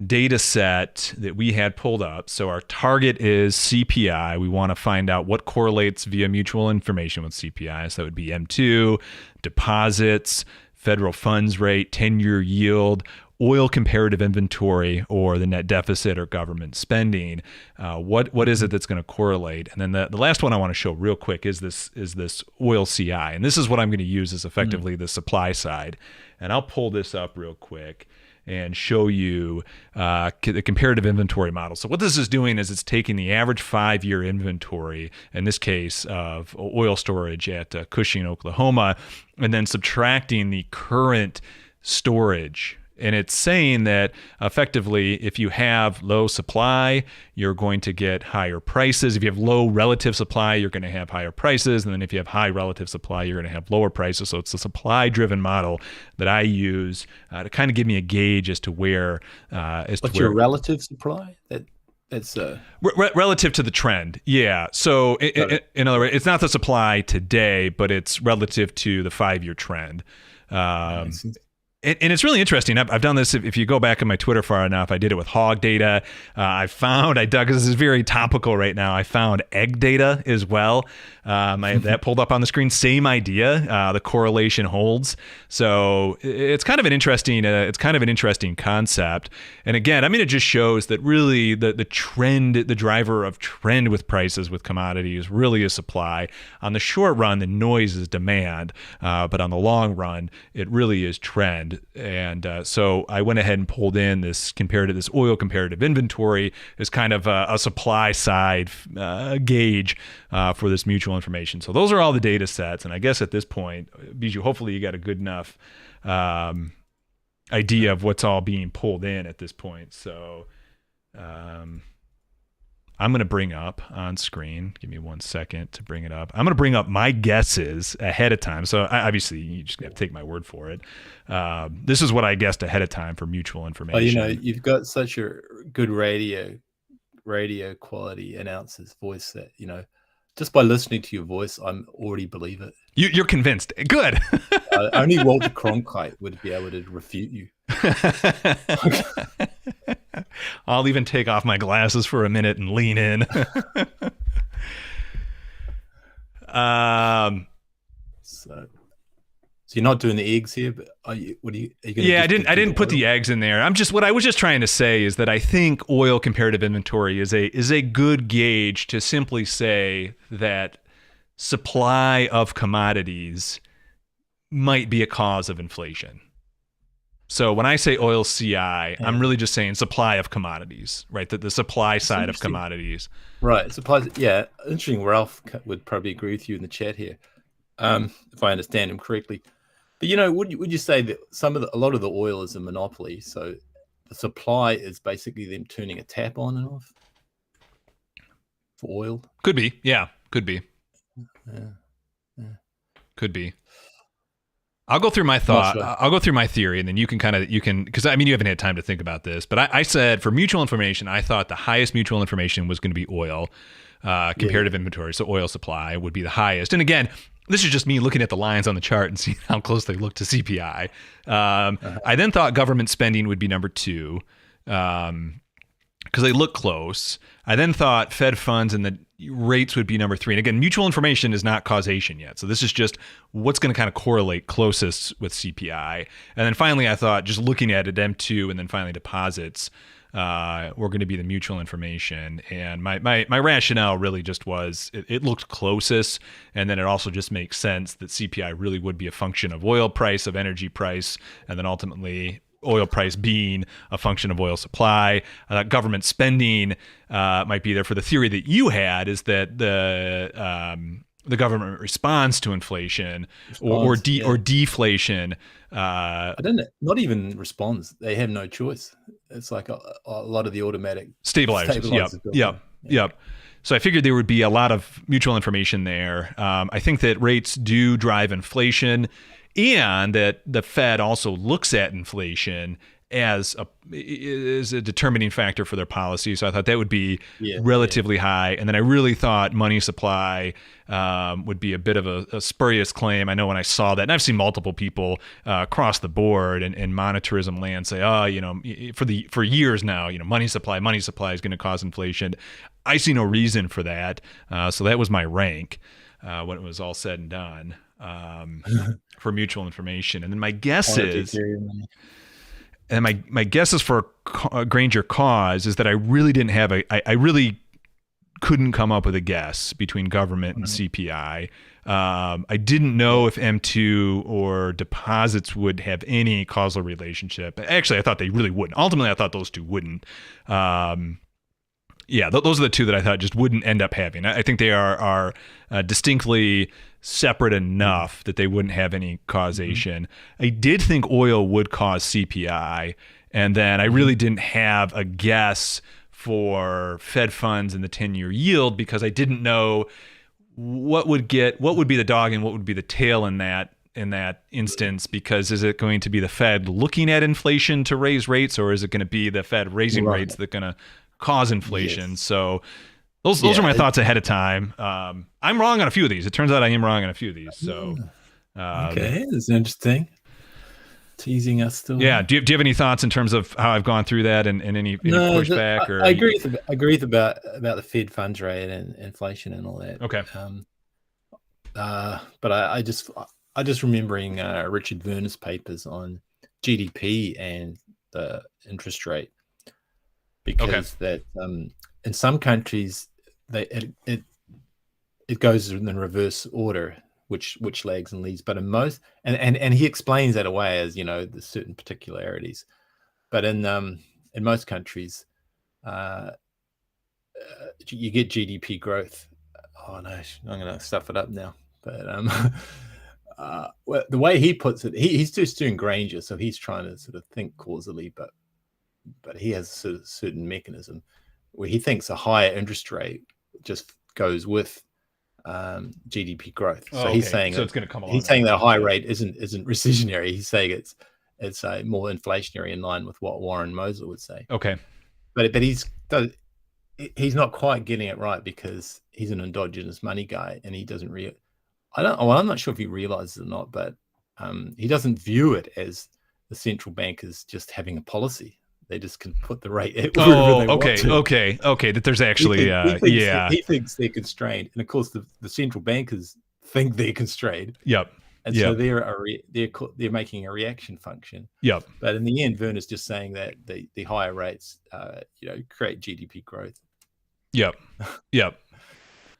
data set that we had pulled up. So our target is CPI. We want to find out what correlates via mutual information with CPI. So that would be M2, deposits, federal funds rate, 10-year yield, oil comparative inventory, or the net deficit or government spending. What is it that's going to correlate? And then the last one I want to show real quick is this oil CI. And this is what I'm going to use as effectively the supply side. And I'll pull this up real quick and show you the comparative inventory model. So what this is doing is it's taking the average 5-year inventory, in this case of oil storage at Cushing, Oklahoma, and then subtracting the current storage. And it's saying that effectively, if you have low supply, you're going to get higher prices. If you have low relative supply, you're going to have higher prices. And then if you have high relative supply, you're going to have lower prices. So it's a supply-driven model that I use to kind of give me a gauge as to where. What's your relative supply? That's relative to the trend. Yeah. So in other words, it's not the supply today, but it's relative to the 5-year trend. And it's really interesting. I've done this. If you go back on my Twitter far enough, I did it with hog data. I dug, this is very topical right now. I found egg data as well. I have that pulled up on the screen. Same idea. The correlation holds. So it's kind of an interesting concept. And again, I mean, it just shows that really the trend, the driver of trend with prices with commodities really is supply. On the short run, the noise is demand. But on the long run, it really is trend. so I went ahead and pulled in this oil comparative inventory as kind of a supply side gauge for this mutual information. So those are all the data sets, and I guess at this point, Bijou, hopefully you got a good enough idea of what's all being pulled in at this point. So I'm going to bring up on screen. Give me 1 second to bring it up. I'm going to bring up my guesses ahead of time. So obviously, you just have to take my word for it. This is what I guessed ahead of time for mutual information. Well, you've got such a good radio quality announcer's voice that, just by listening to your voice, I'm already believe it. You're convinced. Good. Only Walter Cronkite would be able to refute you. I'll even take off my glasses for a minute and lean in. So you're not doing the eggs here, but are you going to? Yeah, I didn't put the eggs in there. What I was just trying to say is that I think oil comparative inventory is a good gauge to simply say that supply of commodities might be a cause of inflation. So when I say oil CI, I'm really just saying supply of commodities, right? The supply side of commodities. Right. Supply. Yeah. Interesting. Ralph would probably agree with you in the chat here, if I understand him correctly. But would you say that a lot of the oil is a monopoly? So the supply is basically them turning a tap on and off for oil. Could be. Yeah. Could be. Yeah. Could be. I'll go through my thought. Sure. I'll go through my theory, and then you can because you haven't had time to think about this, but I said for mutual information, I thought the highest mutual information was going to be oil, comparative inventory. So oil supply would be the highest. And again, this is just me looking at the lines on the chart and seeing how close they look to CPI. I then thought government spending would be number 2. Because they look close. I then thought Fed funds and the rates would be number 3. And again, mutual information is not causation yet. So this is just what's going to kind of correlate closest with CPI. And then finally, I thought just looking at it, M2, and then finally deposits were going to be the mutual information. And my rationale really just was it looked closest. And then it also just makes sense that CPI really would be a function of oil price, of energy price, and then ultimately oil price being a function of oil supply. Government spending might be there for the theory that you had, is that the government responds to inflation or deflation. I don't know. Not even responds. They have no choice. It's like a lot of the automatic stabilizers. Yep. So I figured there would be a lot of mutual information there. I think that rates do drive inflation, and that the Fed also looks at inflation as a determining factor for their policy. So I thought that would be relatively high. And then I really thought money supply would be a bit of a spurious claim. I know when I saw that, and I've seen multiple people across the board in monetarism land say, for years now, money supply is going to cause inflation. I see no reason for that. So that was my rank when it was all said and done. For mutual information. And then my guess is, my guess is for Granger cause is that I really didn't have I really couldn't come up with a guess between government and CPI. I didn't know if M2 or deposits would have any causal relationship. Actually, I thought they really wouldn't. Ultimately, I thought those two wouldn't. Those are the two that I thought just wouldn't end up having. I think they are distinctly separate enough that they wouldn't have any causation. I did think oil would cause CPI, and then I really didn't have a guess for Fed funds and the 10-year yield because I didn't know what would be the dog and what would be the tail in that instance, because is it going to be the Fed looking at inflation to raise rates, or is it going to be the Fed raising rates that are going to cause inflation? Yes. So those are my thoughts ahead of time. I'm wrong on a few of these. It turns out I am wrong on a few of these. So okay, that's interesting. Teasing us still. Yeah. Do you have any thoughts in terms of how I've gone through that and any pushback? I agree about the Fed funds rate and inflation and all that. Okay. But I just remembering Richard Werner's papers on GDP and the interest rate, because that in some countries it goes in the reverse order. which lags and leads. But in most, and he explains that away as, there's certain particularities. But in most countries, you get GDP growth. Oh no, I'm going to stuff it up now. But well, the way he puts it, he's just doing Granger, so he's trying to sort of think causally, but he has a certain mechanism where he thinks a higher interest rate just goes with GDP growth. So he's saying so it's going to come along. He's saying that a high rate isn't recessionary. He's saying it's more inflationary, in line with what Warren Moser would say. Okay, but he's not quite getting it right, because he's an endogenous money guy, and he doesn't I'm not sure if he realizes it or not, but he doesn't view it as the central bank is just having a policy. They just can put the rate at wherever they want to. Okay. That there's actually, he thinks they're constrained, and of course the central bankers think they're constrained. Yep. And so they're making a reaction function. Yep. But in the end, Werner's just saying that the higher rates, create GDP growth. Yep.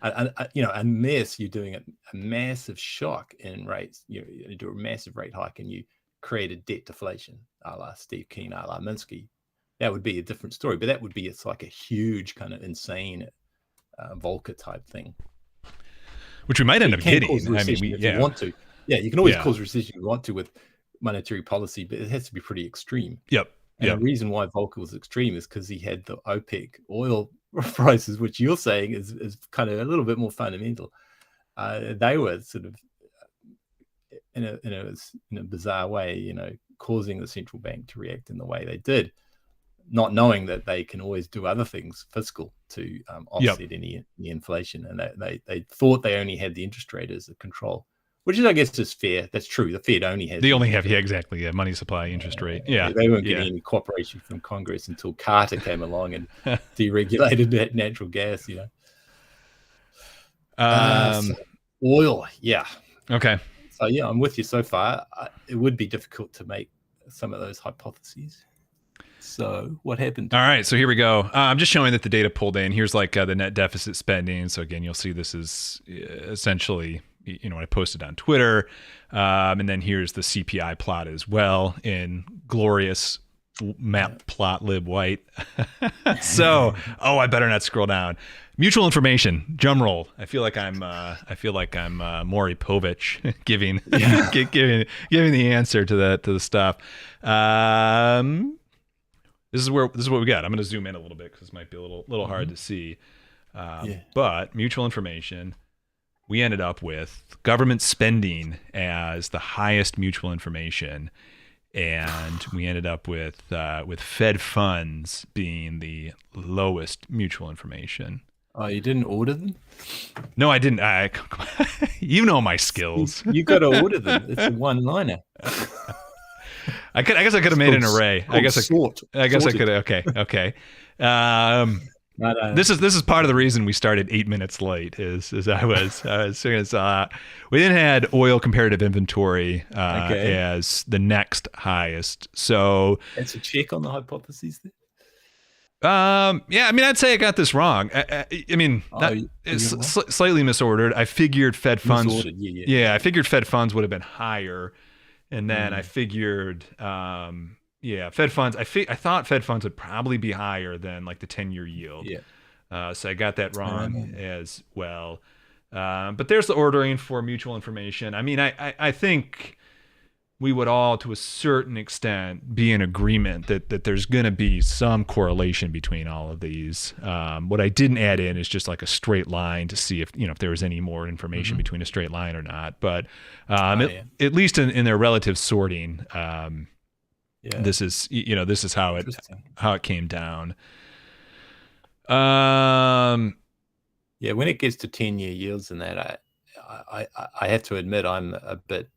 Unless you're doing a massive shock in rates, you do a massive rate hike and you create a debt deflation, a la Steve Keen, a la Minsky, that would be a different story. But that would be, it's like a huge kind of insane Volcker type thing, which we might end up getting. If you want to. Yeah, you can always cause recession if you want to with monetary policy, but it has to be pretty extreme. Yep. And the reason why Volcker was extreme is because he had the OPEC oil prices, which you're saying is kind of a little bit more fundamental. They were sort of in a bizarre way, causing the central bank to react in the way they did, not knowing that they can always do other things fiscal to offset any inflation, and they thought they only had the interest rate as a control. Which is, I guess, is fair. That's true. The Fed only has. They only have, exactly. Money supply, interest rate. Yeah. They weren't getting any cooperation from Congress until Carter came along and deregulated that natural gas. Oil, yeah. Okay. So I'm with you so far. It would be difficult to make some of those hypotheses. So what happened? All right, so here we go. I'm just showing that the data pulled in. Here's like the net deficit spending. So again, you'll see this is essentially, what I posted on Twitter. And then here's the CPI plot as well in glorious map plot lib white. So, I better not scroll down. Mutual information, drum roll. I feel like I'm Maury Povich giving the answer to the stuff. This is what we got. I'm going to zoom in a little bit because this might be a little hard to see. But mutual information, we ended up with government spending as the highest mutual information, and we ended up with Fed funds being the lowest mutual information. Oh, you didn't order them? No, I didn't. You know my skills. You got to order them. It's a one-liner. I guess I could have made an array. I guess I could. Okay. This is part of the reason we started 8 minutes late. Is I was we then had oil comparative inventory as the next highest. So that's a check on the hypotheses there. I'd say I got this wrong. It's slightly misordered. I figured Fed funds. I figured Fed funds would have been higher. And then I figured, Fed funds. I thought Fed funds would probably be higher than like the 10-year yield. Yeah. So I got that wrong as well. But there's the ordering for mutual information. I think we would all, to a certain extent, be in agreement that there's going to be some correlation between all of these. What I didn't add in is just like a straight line to see if there was any more information between a straight line or not. But at least in their relative sorting, this is how it came down. When it gets to 10-year yields and that, I have to admit I'm a bit.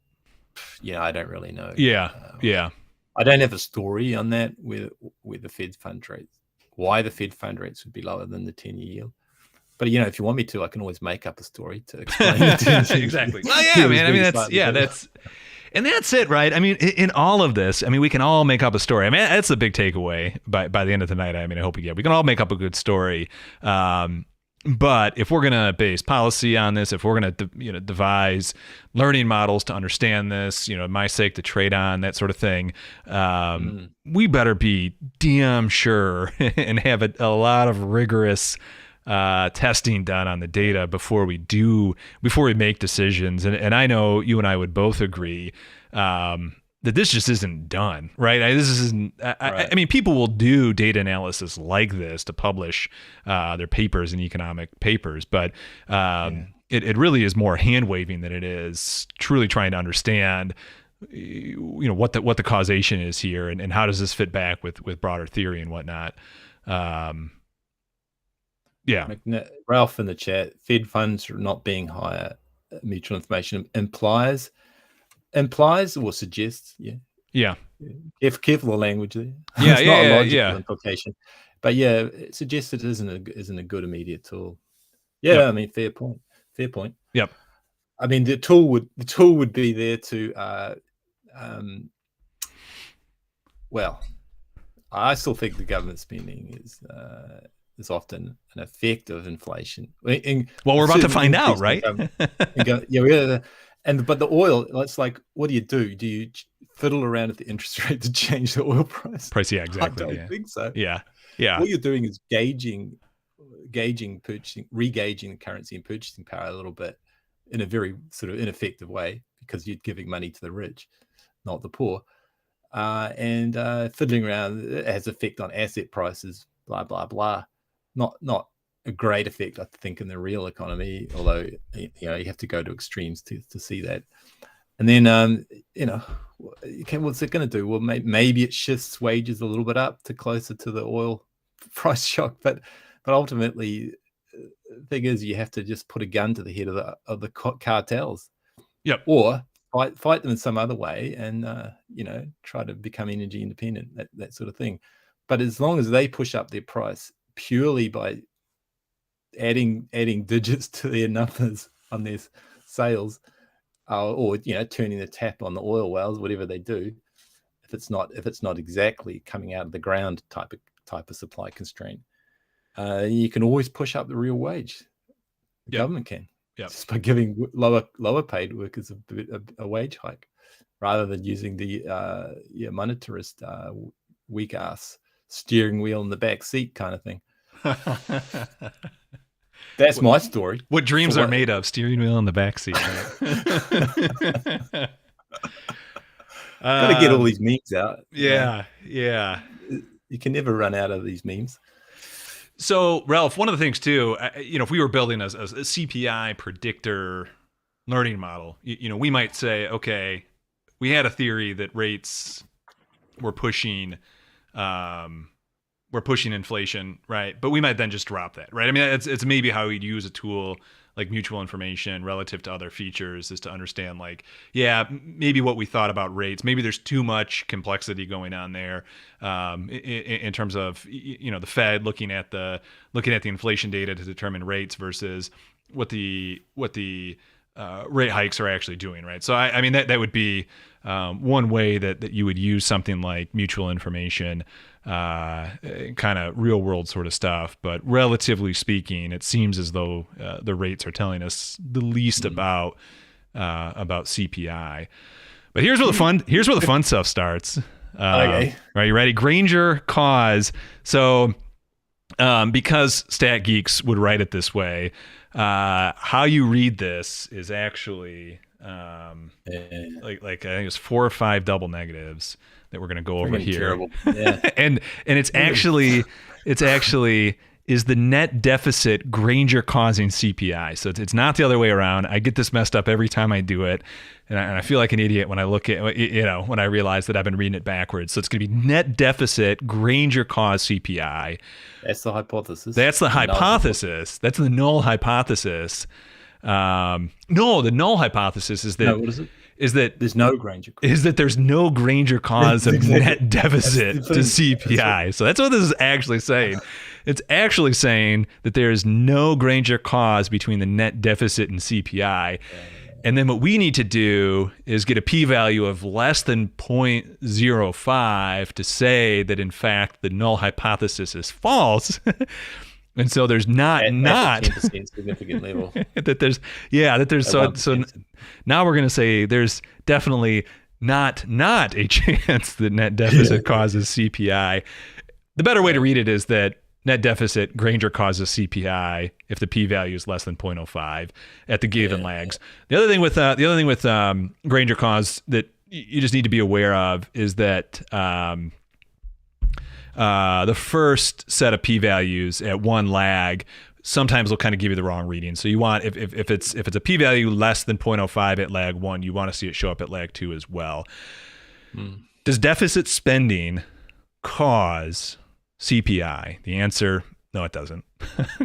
I don't really know. I don't have a story on that where the Fed fund rates, why the Fed fund rates would be lower than the 10-year yield. But if you want me to, I can always make up a story to explain it. Exactly. Well, yeah, man. That's it, right? In all of this, we can all make up a story. That's the big takeaway by the end of the night. I hope we can all make up a good story. But if we're going to base policy on this, if we're going to devise learning models to understand this, my sake to trade on, that sort of thing, we better be damn sure and have a lot of rigorous testing done on the data before we make decisions. And I know you and I would both agree that this just isn't done, right? This isn't. I mean, people will do data analysis like this to publish their papers in economic papers, but it really is more hand waving than it is truly trying to understand, what the causation is here, and how does this fit back with broader theory and whatnot. Ralph in the chat, Fed funds not being higher, mutual information implies or suggests, careful the language there. It's not a logical implication, but it suggests it isn't a good immediate tool. I mean, fair point. Yep. I mean, the tool would be there to I still think the government spending is often an effect of inflation. Well, we're about to find out, right? But the oil, it's like, what do? Do you fiddle around at the interest rate to change the oil price? Yeah, exactly. I don't think so. Yeah. All you're doing is regaging the currency and purchasing power a little bit in a very sort of ineffective way, because you're giving money to the rich, not the poor. And fiddling around, it has effect on asset prices, blah, blah, blah. Not a great effect, I think, in the real economy, although you have to go to extremes to see that. And then what's it going to do? Well, maybe it shifts wages a little bit up to closer to the oil price shock, but ultimately the thing is, you have to just put a gun to the head of the cartels, or fight them in some other way, and try to become energy independent, that sort of thing. But as long as they push up their price purely by adding digits to their numbers on their sales, or turning the tap on the oil wells, whatever they do, if it's not exactly coming out of the ground type of supply constraint, you can always push up the real wage. The government can, just by giving lower paid workers a wage hike, rather than using the monetarist weak ass steering wheel in the back seat kind of thing. That's my story. What dreams are made of? Steering wheel in the backseat. Right? Gotta get all these memes out. Yeah. You can never run out of these memes. So, Ralph, one of the things too, if we were building a CPI predictor learning model, we might say, okay, we had a theory that rates were pushing inflation, right? But we might then just drop that, right? I mean, it's maybe how we'd use a tool like mutual information relative to other features, is to understand, like, maybe what we thought about rates, maybe there's too much complexity going on there, in terms of the Fed looking at the inflation data to determine rates versus what the rate hikes are actually doing, right? So I mean that would be one way that you would use something like mutual information, kind of real world sort of stuff. But relatively speaking, it seems as though the rates are telling us the least about CPI. But here's where the fun stuff starts. Okay. Are you ready? Granger cause. So because stat geeks would write it this way, how you read this is actually like I think it's 4 or 5 double negatives that we're going to go over here. Terrible. Yeah. and it's actually is the net deficit Granger causing CPI. So it's not the other way around. I get this messed up every time I do it. And I feel like an idiot when I look at, when I realize that I've been reading it backwards. So it's going to be net deficit Granger cause CPI. That's the hypothesis. That's the hypothesis. That's the null hypothesis. No, the null hypothesis is that. No, what is it? Is that there's no Granger cause. Is that there's no Granger cause of net deficit to CPI. So that's what this is actually saying. It's actually saying that there is no Granger cause between the net deficit and CPI. And then what we need to do is get a p-value of less than 0.05 to say that, in fact, the null hypothesis is false. And so there's not at the 10% significant level. so now we're going to say there's definitely not a chance that net deficit causes CPI. The better way to read it is that net deficit Granger causes CPI if the p-value is less than 0.05 at the given lags. The other thing with Granger cause that you just need to be aware of is that the first set of p-values at one lag sometimes will kind of give you the wrong reading. So you want, if it's a p-value less than 0.05 at lag 1, you want to see it show up at lag 2 as well. Does deficit spending cause CPI? The answer, no, it doesn't.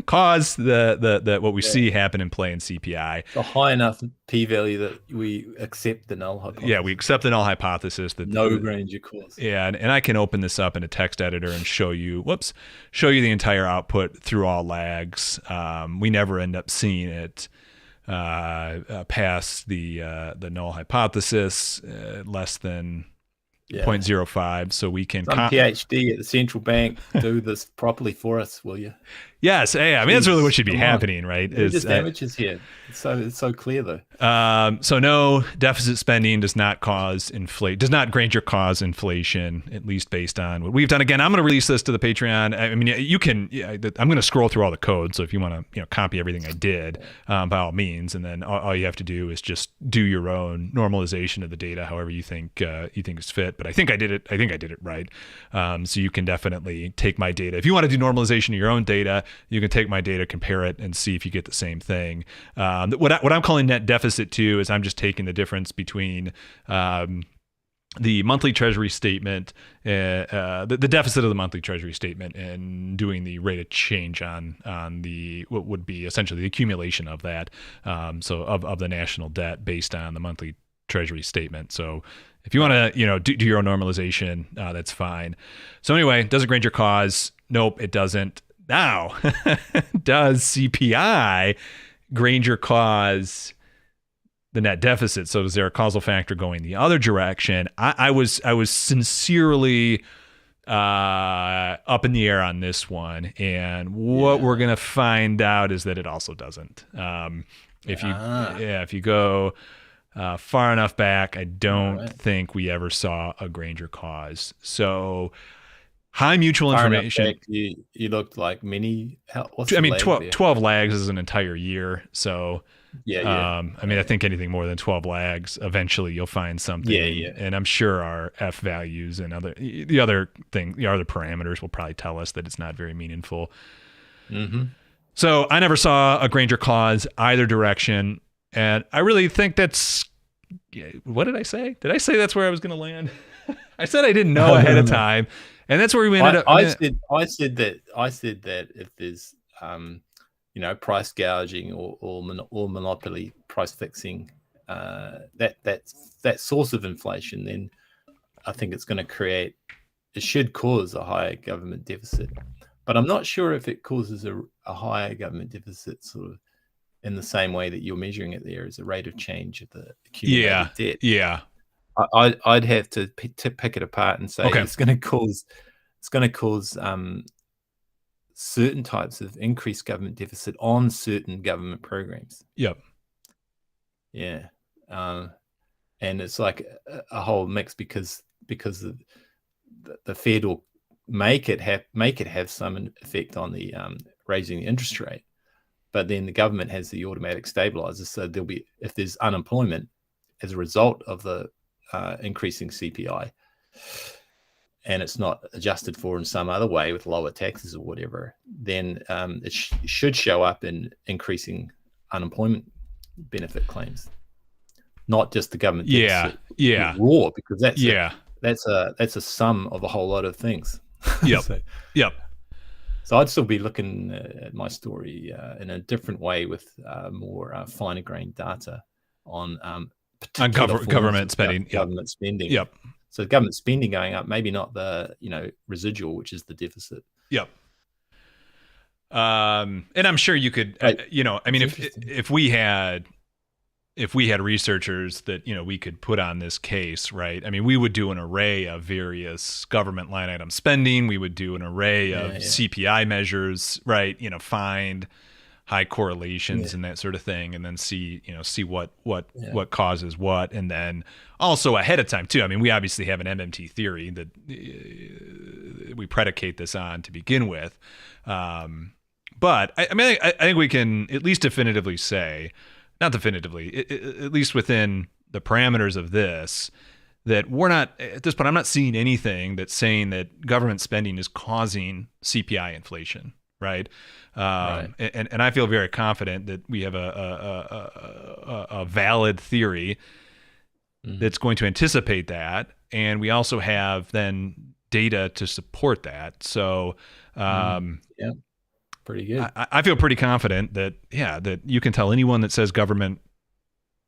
Cause the what we see happen in play in CPI. It's a high enough p-value that we accept the null hypothesis. Yeah, we accept the null hypothesis that no Granger cause. Yeah, and I can open this up in a text editor and show you the entire output through all lags. We never end up seeing it past the null hypothesis less than 0.05, so we can PhD at the central bank do this properly for us, will you? Yes, hey, I mean that's really what should be happening, right? It's just amateurs here. It's so clear though. So no, deficit spending does not Granger cause inflation, at least based on what we've done. Again, I'm going to release this to the Patreon. I mean, you can. I'm going to scroll through all the code, so if you want to, copy everything I did, by all means, and then all you have to do is just do your own normalization of the data, however you think is fit. But I think I did it right. So you can definitely take my data. If you want to do normalization of your own data, you can take my data, compare it, and see if you get the same thing. What I'm calling net deficit too is I'm just taking the difference between the monthly treasury statement, the deficit of the monthly treasury statement, and doing the rate of change on the what would be essentially the accumulation of that, so of the national debt based on the monthly treasury statement. So if you want to do your own normalization, that's fine. So anyway, does it Granger cause? Nope, it doesn't. Now, does CPI Granger cause the net deficit? So is there a causal factor going the other direction? I was sincerely up in the air on this one, and what we're gonna find out is that it also doesn't. If you go far enough back, I don't think we ever saw a Granger cause. So high mutual information. You looked like mini. 12 lags is an entire year. So I think anything more than 12 lags, eventually you'll find something. And I'm sure our F values and the other parameters will probably tell us that it's not very meaningful. So I never saw a Granger cause either direction, and I really think that's. What did I say? Did I say that's where I was going to land? I said I didn't know ahead of time. And that's where we ended up. I said that if there's price gouging or monopoly price fixing, that source of inflation, then I think it should cause a higher government deficit. But I'm not sure if it causes a higher government deficit sort of in the same way that you're measuring it there as a rate of change of the accumulated debt. Yeah. I'd have to pick it apart and say it's going to cause certain types of increased government deficit on certain government programs. Yep. Yeah. And it's like a whole mix because the Fed will make it have some effect on the raising the interest rate, but then the government has the automatic stabilizer. So there'll be, if there's unemployment as a result of the increasing CPI, and it's not adjusted for in some other way with lower taxes or whatever, then it should show up in increasing unemployment benefit claims, not just the government deficit. Raw, because that's a sum of a whole lot of things. So I'd still be looking at my story in a different way with more finer grained data on government spending. Government spending. Yep. So government spending going up, maybe not the residual, which is the deficit. Yep. And I'm sure you could, if we had if we had researchers that, we could put on this case, right? I mean, we would do an array of various government line item spending. We would do an array of CPI measures, right? Find high correlations and that sort of thing, and then see what causes what, and then also ahead of time too. I mean, we obviously have an MMT theory that we predicate this on to begin with, but I think we can at least definitively say. Not definitively, at least within the parameters of this, that we're not, at this point, I'm not seeing anything that's saying that government spending is causing CPI inflation, right? And I feel very confident that we have a valid theory that's going to anticipate that. And we also have then data to support that. So, pretty good. I feel pretty confident that you can tell anyone that says government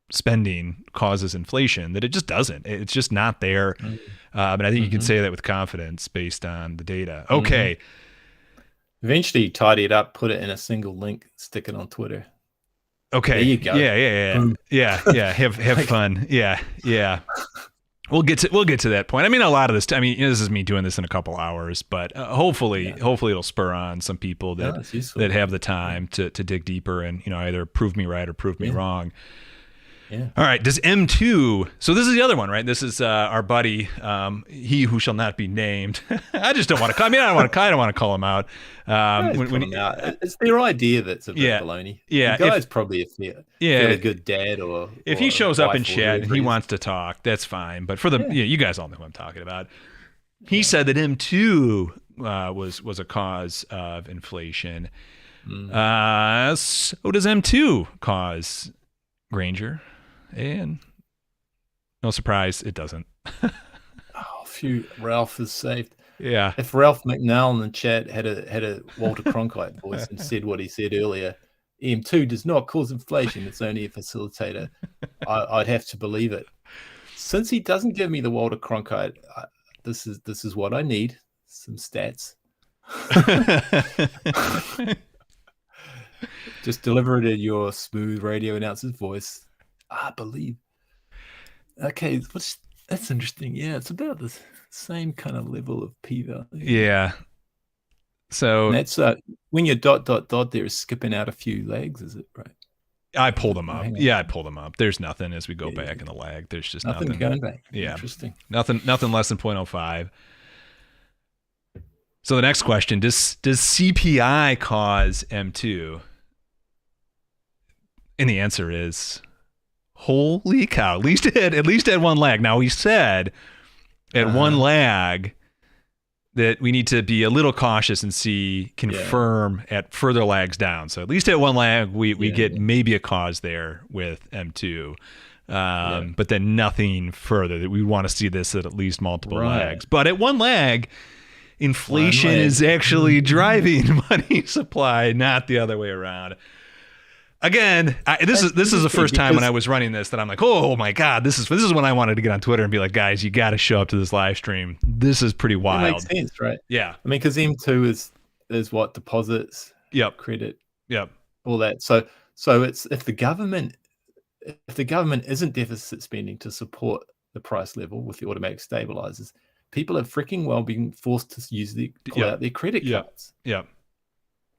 spending causes inflation that it just doesn't. It's just not there. But I think you can say that with confidence based on the data. Okay. Eventually tidy it up, put it in a single link, stick it on Twitter. Okay. There you go. Yeah. Have fun. Yeah. We'll get to that point. I mean, a lot of this. This is me doing this in a couple hours, but hopefully it'll spur on some people that have the time to dig deeper and either prove me right or prove me wrong. Yeah. All right. Does M2? So this is the other one, right? This is our buddy, he who shall not be named. I just don't want to. I don't want to call him out. It's their idea that's a bit baloney. Yeah. The guy's probably a fairly good dad, or if he shows up in chat and he wants to talk, that's fine. But for you guys all know who I'm talking about. He said that M2 was a cause of inflation. So does M2 cause Granger? And no surprise, it doesn't. Phew, Ralph is saved. Yeah. If Ralph McNall in the chat had a Walter Cronkite voice and said what he said earlier, M2 does not cause inflation, it's only a facilitator, I'd have to believe it. Since he doesn't give me the Walter Cronkite, this is what I need, some stats. Just deliver it in your smooth radio announcer's voice. I believe. Okay, that's interesting. Yeah, it's about the same kind of level of p-value. Yeah. So and that's when your ... there is skipping out a few legs, is it right? I pulled them up. Yeah, I pulled them up. There's nothing as we go back in the lag. There's just nothing going back. Yeah. Interesting. Nothing less than 0.05. So the next question, does CPI cause M2? And the answer is, holy cow! At least at one lag. Now he said at one lag that we need to be a little cautious and confirm at further lags down. So at least at one lag, we get maybe a cause there with M2, but then nothing further. That we want to see this at least multiple lags. But at one lag, inflation is actually driving money supply, not the other way around. Again, this is the first time when I was running this that I'm like, oh my God, this is when I wanted to get on Twitter and be like, guys, you got to show up to this live stream. This is pretty wild. It makes sense, right? Yeah. I mean, because M2 is what deposits, credit, all that. So it's if the government isn't deficit spending to support the price level with the automatic stabilizers, people are freaking well being forced to pull out their credit cards.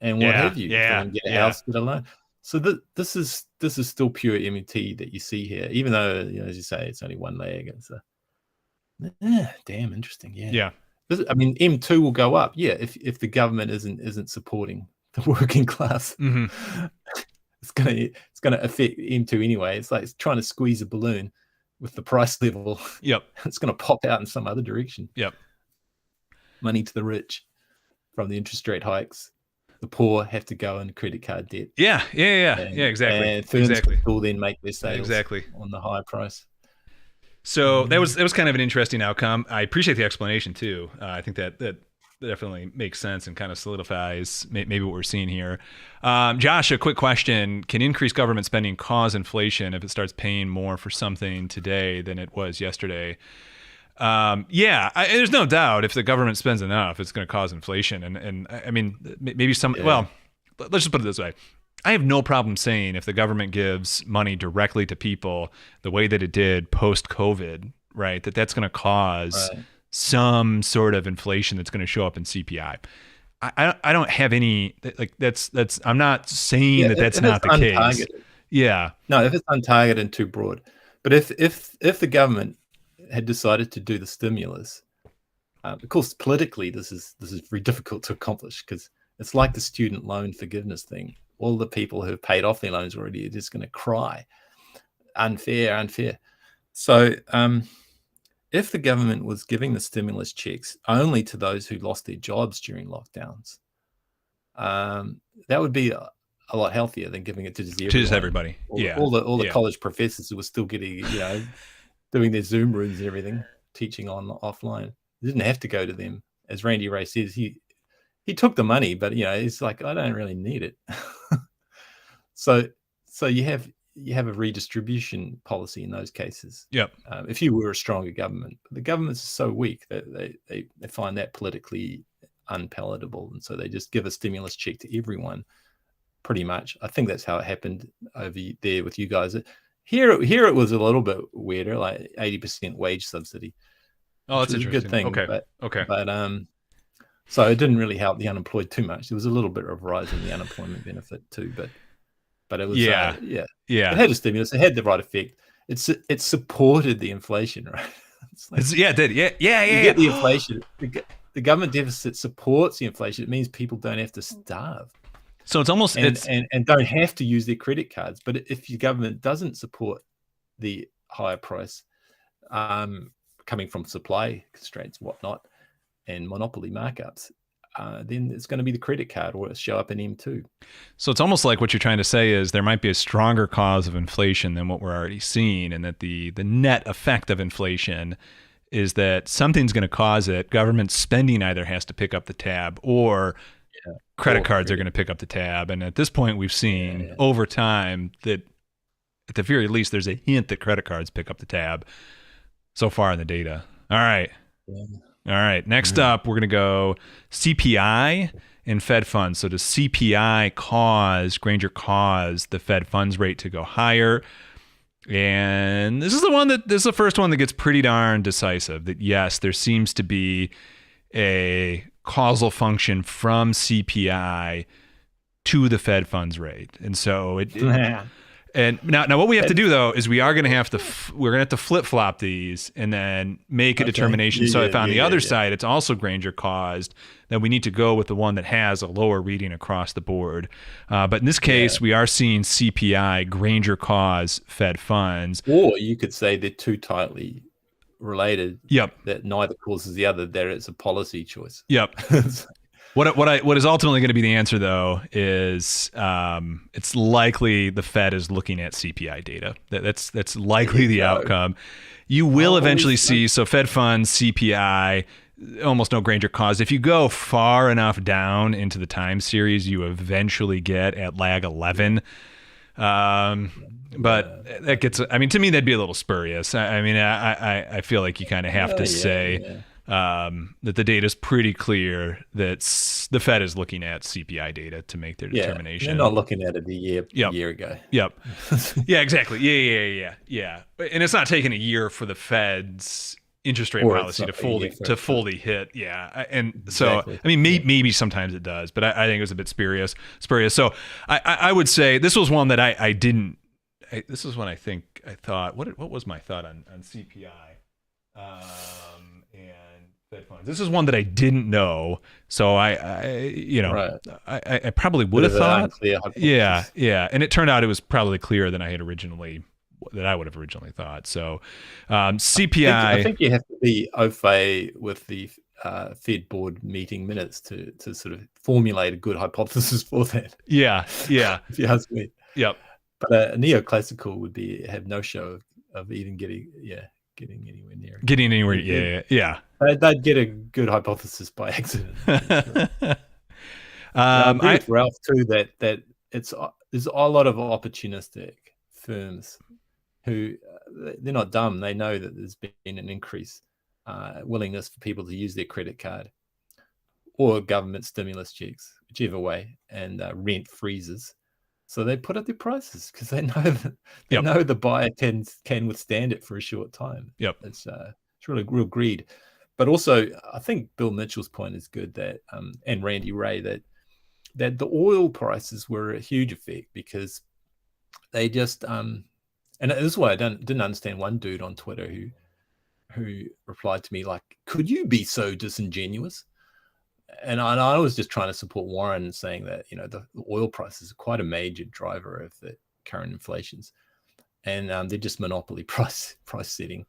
And what have you? And get a house, get a loan. So this is still pure MMT that you see here, even though, as you say, it's only one leg. It's damn interesting. Yeah. I mean, M2 will go up. Yeah, if the government isn't supporting the working class, it's gonna affect M2 anyway. It's like it's trying to squeeze a balloon with the price level. It's gonna pop out in some other direction. Money to the rich from the interest rate hikes. The poor have to go in credit card debt. Exactly. And firms will then make their sales on the higher price. So that was kind of an interesting outcome. I appreciate the explanation too. I think that definitely makes sense and kind of solidifies maybe what we're seeing here. Josh, a quick question: can increased government spending cause inflation if it starts paying more for something today than it was yesterday? There's no doubt if the government spends enough, it's going to cause inflation. And I mean, maybe let's just put it this way. I have no problem saying if the government gives money directly to people the way that it did post COVID, right, that's going to cause Right. some sort of inflation that's going to show up in CPI. I don't have any like that's I'm not saying Yeah, that that's if it's not the case. untargeted. Yeah. No, if it's untargeted and too broad. But if the government had decided to do the stimulus, of course, politically, this is very difficult to accomplish because it's like the student loan forgiveness thing. All the people who have paid off their loans already are just going to cry, unfair, unfair. So, if the government was giving the stimulus checks only to those who lost their jobs during lockdowns, that would be a lot healthier than giving it to just everyone. To just everybody. All the college professors who were still getting, doing their Zoom rooms and everything, teaching offline. It didn't have to go to them. As Randy Ray says, he took the money, but it's like, I don't really need it. So you have a redistribution policy in those cases. Yep. If you were a stronger government, but the governments are so weak that they find that politically unpalatable, and so they just give a stimulus check to everyone. Pretty much, I think that's how it happened over there with you guys. Here it was a little bit weirder, like 80% wage subsidy. Oh, that's a interesting. good thing. Okay. But so it didn't really help the unemployed too much. There was a little bit of rise in the unemployment benefit too, but it was it had a stimulus. It had the right effect. It supported the inflation, right? It did. Yeah. You get the inflation. The government deficit supports the inflation. It means people don't have to starve. So it's almost and don't have to use their credit cards. But if your government doesn't support the higher price coming from supply constraints, whatnot, and monopoly markups, then it's going to be the credit card, or it'll show up in M2. So it's almost like what you're trying to say is there might be a stronger cause of inflation than what we're already seeing, and that the net effect of inflation is that something's going to cause it. Government spending either has to pick up the tab, or credit cards are going to pick up the tab. And at this point, we've seen over time that at the very least, there's a hint that credit cards pick up the tab so far in the data. All right. All right. Next up, we're going to go CPI and Fed funds. So does CPI Granger cause the Fed funds rate to go higher? And this is the first one that gets pretty darn decisive, that yes, there seems to be a causal function from CPI to the Fed funds rate. And so and now what we have to do though is we're going to have to flip-flop these and then make a determination. So if on the other side it's also Granger caused, then we need to go with the one that has a lower reading across the board. But in this case, we are seeing CPI Granger cause Fed funds. Or you could say they're too tightly related. Yep. That neither causes the other. That it's a policy choice. Yep. What is ultimately going to be the answer though is it's likely the Fed is looking at CPI data. That's likely the outcome. You will eventually see Fed funds, CPI, almost no Granger cause. If you go far enough down into the time series, you eventually get at lag 11. But that gets, I mean, to me, that'd be a little spurious. I feel like you kind of have to say that the data is pretty clear that the Fed is looking at CPI data to make their determination. They're not looking at it a year ago. Yep. Yeah, exactly. Yeah. And it's not taking a year for the Fed's interest rate policy to fully hit. Yeah. And so, I mean, maybe sometimes it does, but I think it was a bit spurious. So I would say this was one that I didn't, this is when I thought, what was my thought on CPI and Fed funds? This is one that I didn't know. So I probably would have thought. Yeah. And it turned out it was probably clearer than I would have originally thought. So CPI. I think you have to be au fait with the Fed board meeting minutes to sort of formulate a good hypothesis for that. Yeah. If you ask me. Yep. But a neoclassical would have no show of even getting anywhere near it. Getting anywhere. Yeah. They'd get a good hypothesis by accident. I agree with Ralph too that there's a lot of opportunistic firms who they're not dumb. They know that there's been an increase willingness for people to use their credit card or government stimulus checks, whichever way, and rent freezes. So they put up their prices because they know that they Yep. know the buyer can withstand it for a short time. Yep. It's really real greed. But also, I think Bill Mitchell's point is good that and Randy Ray that the oil prices were a huge effect because they just and this is why I didn't understand one dude on Twitter who replied to me like, "Could you be so disingenuous?" And I was just trying to support Warren, saying that the oil prices are quite a major driver of the current inflations, and they're just monopoly price setting.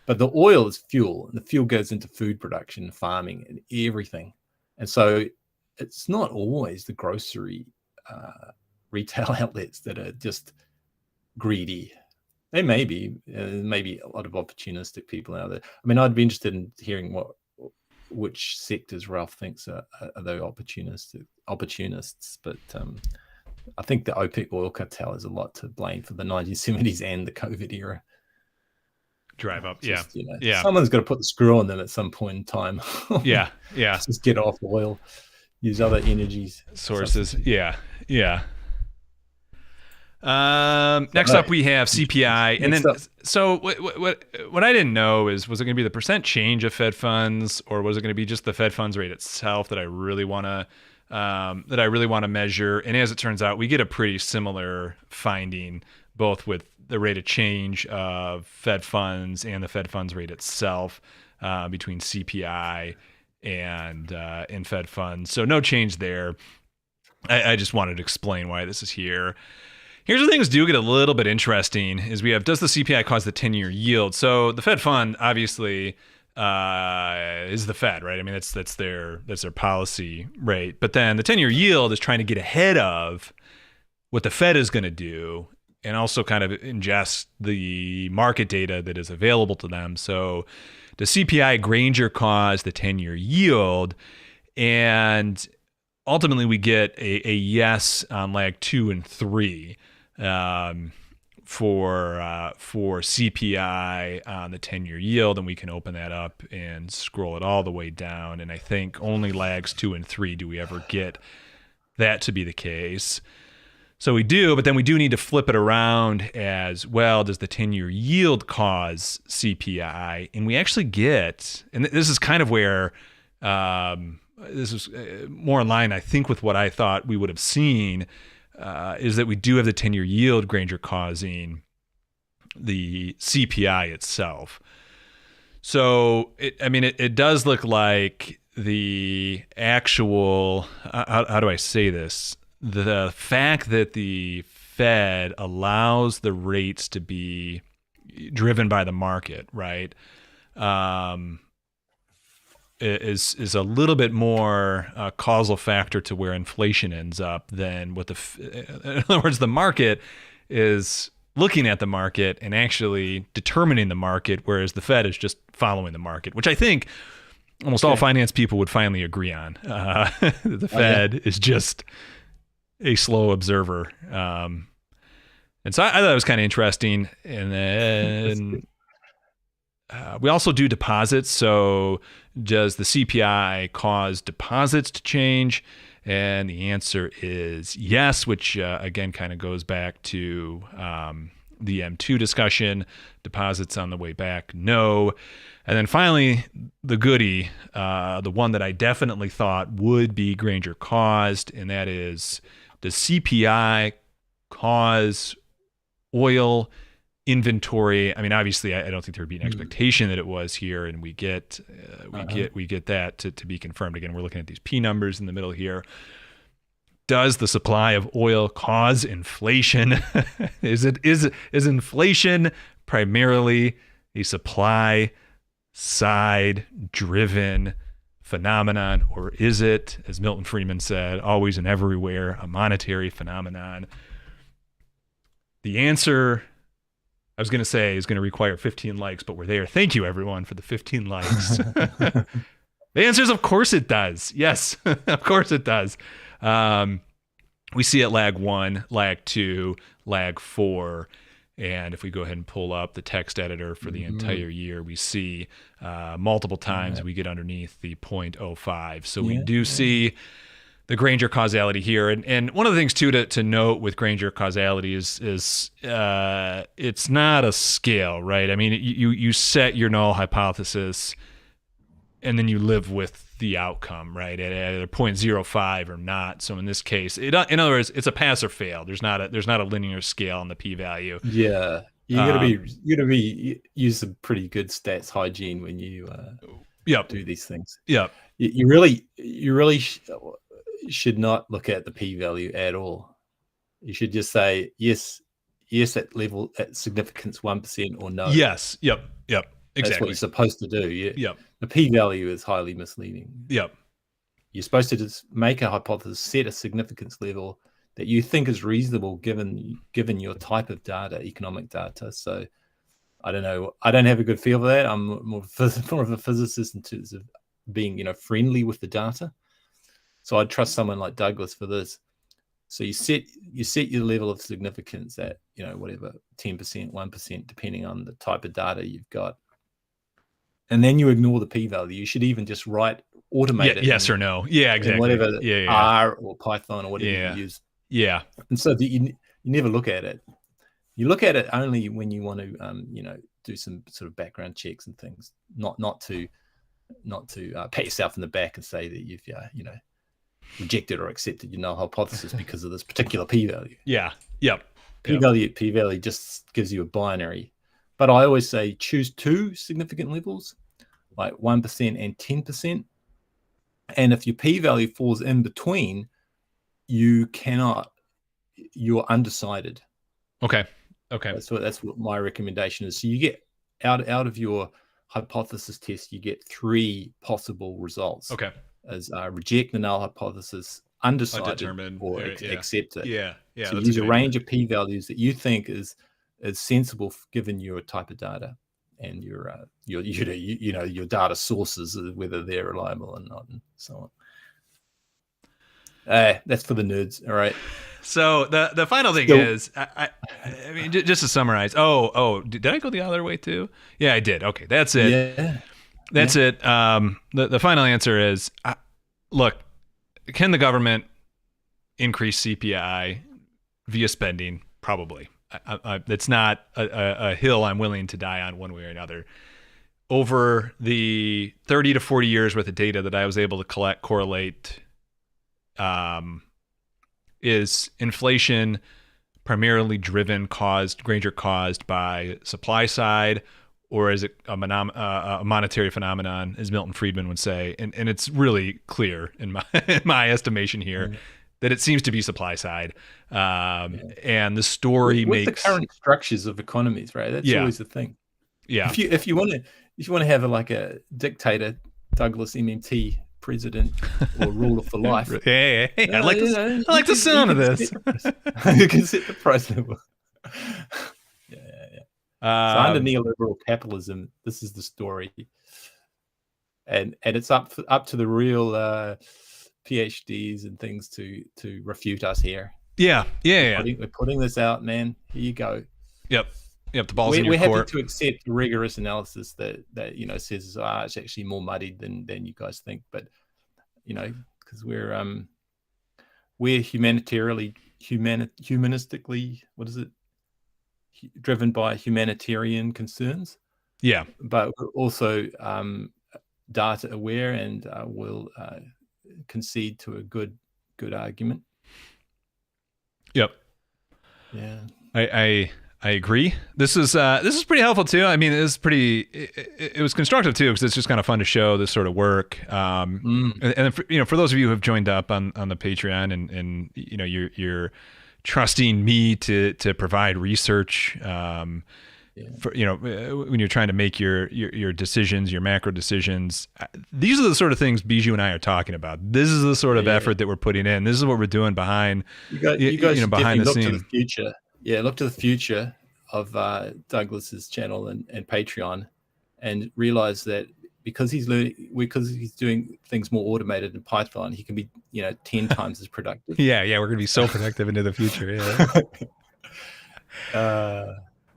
But the oil is fuel, and the fuel goes into food production, farming, and everything. And so it's not always the grocery retail outlets that are just greedy. They may be, maybe a lot of opportunistic people out there. I mean, I'd be interested in hearing which sectors Ralph thinks are they opportunists. But I think the OPEC oil cartel is a lot to blame for the 1970s and the COVID era. Drive up, Just, yeah. Someone's got to put the screw on them at some point in time. Yeah. Just get off oil, use other energies sources. Yeah. Next up we have CPI, and then so what I didn't know was it going to be the percent change of Fed funds, or was it going to be just the Fed funds rate itself that I really want to measure? And as it turns out, we get a pretty similar finding both with the rate of change of Fed funds and the Fed funds rate itself between CPI and Fed funds. So no change there. I just wanted to explain why this is here. Here's where things do get a little bit interesting is we have, does the CPI cause the 10-year yield? So the Fed fund obviously is the Fed, right? I mean, that's their policy rate. But then the 10-year yield is trying to get ahead of what the Fed is going to do and also kind of ingest the market data that is available to them. So the CPI Granger cause the 10-year yield, and ultimately we get a yes on lag 2 and 3. For CPI on the 10-year yield, and we can open that up and scroll it all the way down. And I think only lags 2 and 3 do we ever get that to be the case. So we do, but then we do need to flip it around as well. Does the 10-year yield cause CPI? And we actually get, and this is kind of where this is more in line, I think, with what I thought we would have seen. Is that we do have the 10-year yield Granger causing the CPI itself. So, it does look like the actual, how do I say this? The fact that the Fed allows the rates to be driven by the market, right? Is a little bit more causal factor to where inflation ends up than what in other words, the market is looking at the market and actually determining the market, whereas the Fed is just following the market, which I think almost all finance people would finally agree on. The Fed is just a slow observer. And so I thought it was kind of interesting. And then we also do deposits. So does the CPI cause deposits to change? And the answer is yes, which again kind of goes back to the M2 discussion. Deposits on the way back, no. And then finally, the goodie, the one that I definitely thought would be Granger caused, and that is, does CPI cause oil inventory? I mean, obviously, I don't think there would be an expectation that it was here, and we get that to be confirmed. Again, we're looking at these P numbers in the middle here. Does the supply of oil cause inflation? Is inflation primarily a supply side driven phenomenon, or is it, as Milton Friedman said, always and everywhere a monetary phenomenon? The answer, I was going to say, is going to require 15 likes, but we're there. Thank you, everyone, for the 15 likes. The answer is, of course it does. Yes, of course it does. We see it lag 1, lag 2, lag 4. And if we go ahead and pull up the text editor for the entire year, we see multiple times we get underneath the 0.05. So we do see Granger causality here. And one of the things too to note with Granger causality is it's not a scale, right? I mean, you set your null hypothesis and then you live with the outcome, right? At either 0.05 or not. So in this case, in other words, it's a pass or fail. There's not a linear scale on the p-value. Yeah. You gotta use some pretty good stats hygiene when you do these things. Yep. You really should not look at the p-value at all. You should just say yes at level at significance 1% or no. Yes. Yep. Exactly. That's what you're supposed to do. Yep. The p-value is highly misleading. Yep. You're supposed to just make a hypothesis, set a significance level that you think is reasonable given your type of data, economic data. So I don't know. I don't have a good feel for that. I'm more of a physicist in terms of being, friendly with the data. So I'd trust someone like Douglas for this. So you set your level of significance at, whatever, 10%, 1%, depending on the type of data you've got. And then you ignore the p-value. You should even just automate it. Yes or no. Yeah, exactly. Whatever R or Python or whatever you use. Yeah. And so you never look at it. You look at it only when you want to, do some sort of background checks and things, not to pat yourself in the back and say that you've, rejected or accepted your null hypothesis because of this particular p-value. Yeah. Yep. P-value just gives you a binary. But I always say choose two significant levels, like 1% and 10%. And if your p-value falls in between, you're undecided. Okay. That's what my recommendation is. So you get out of your hypothesis test, you get three possible results. Okay. As reject the null hypothesis, undecided, or accept it. Yeah. So use a range of p-values that you think is sensible given your type of data and your data sources, whether they're reliable or not, and so on. That's for the nerds. All right. So the final thing is, I mean, just to summarize. Oh, did I go the other way too? Yeah, I did. Okay, that's it. Yeah. That's it. The final answer is, look, can the government increase CPI via spending? Probably. It's not a hill I'm willing to die on one way or another. Over the 30 to 40 years worth of data that I was able to correlate, is inflation primarily Granger caused by supply side, or is it a monetary phenomenon, as Milton Friedman would say? And it's really clear in my estimation here that it seems to be supply side. And the story with makes the current structures of economies, right? That's always the thing. Yeah. If you want to have a dictator, Douglas MMT president or ruler for life. Hey, I like the sound of this. You can set the price level. So under neoliberal capitalism, this is the story, and it's up to the real PhDs and things to refute us here. Yeah. We're putting this out, man. Here you go. Yep. The ball's in your court. We're happy to accept rigorous analysis that says it's actually more muddied than you guys think, but because we're humanistically, what is it? Driven by humanitarian concerns. Yeah. But we're also data aware and will concede to a good argument. Yep. Yeah. I agree. This is pretty helpful too. I mean, it was constructive too, because it's just kind of fun to show this sort of work. And for those of you who have joined up on the Patreon and you're trusting me to provide research, when you're trying to make your decisions, your macro decisions, these are the sort of things Bijou and I are talking about. This is the sort of effort that we're putting in. This is what we're doing behind you guys behind the look scenes. To the future. Yeah, look to the future of Douglas's channel and Patreon, and realize that because he's doing things more automated in Python, he can be 10 times as productive. Yeah, we're gonna be so productive into the future. Yeah.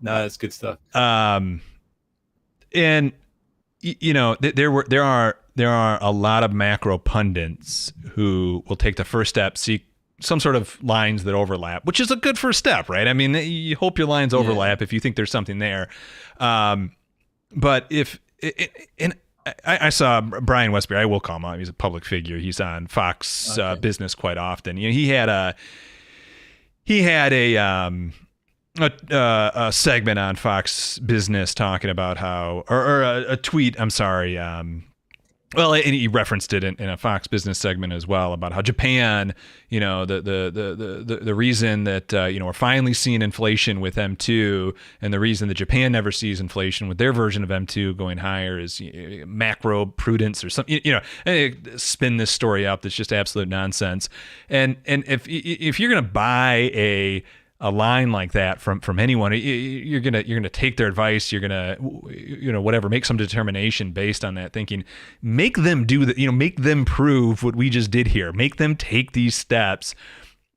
No, it's good stuff. And there are a lot of macro pundits who will take the first step, seek some sort of lines that overlap, which is a good first step, right? I mean, you hope your lines overlap if you think there's something there. But and I saw Brian Westbury, I will call him out. He's a public figure. He's on Fox Business quite often. He had a segment on Fox Business talking about how, or a tweet, I'm sorry. Well, and he referenced it in a Fox Business segment as well about how Japan, the reason that we're finally seeing inflation with M2, and the reason that Japan never sees inflation with their version of M2 going higher is macro prudence or something. Spin this story up that's just absolute nonsense. And if you're gonna buy a line like that from anyone, you're gonna take their advice. You're gonna whatever, make some determination based on that thinking. Make them do that. Make them prove what we just did here. Make them take these steps.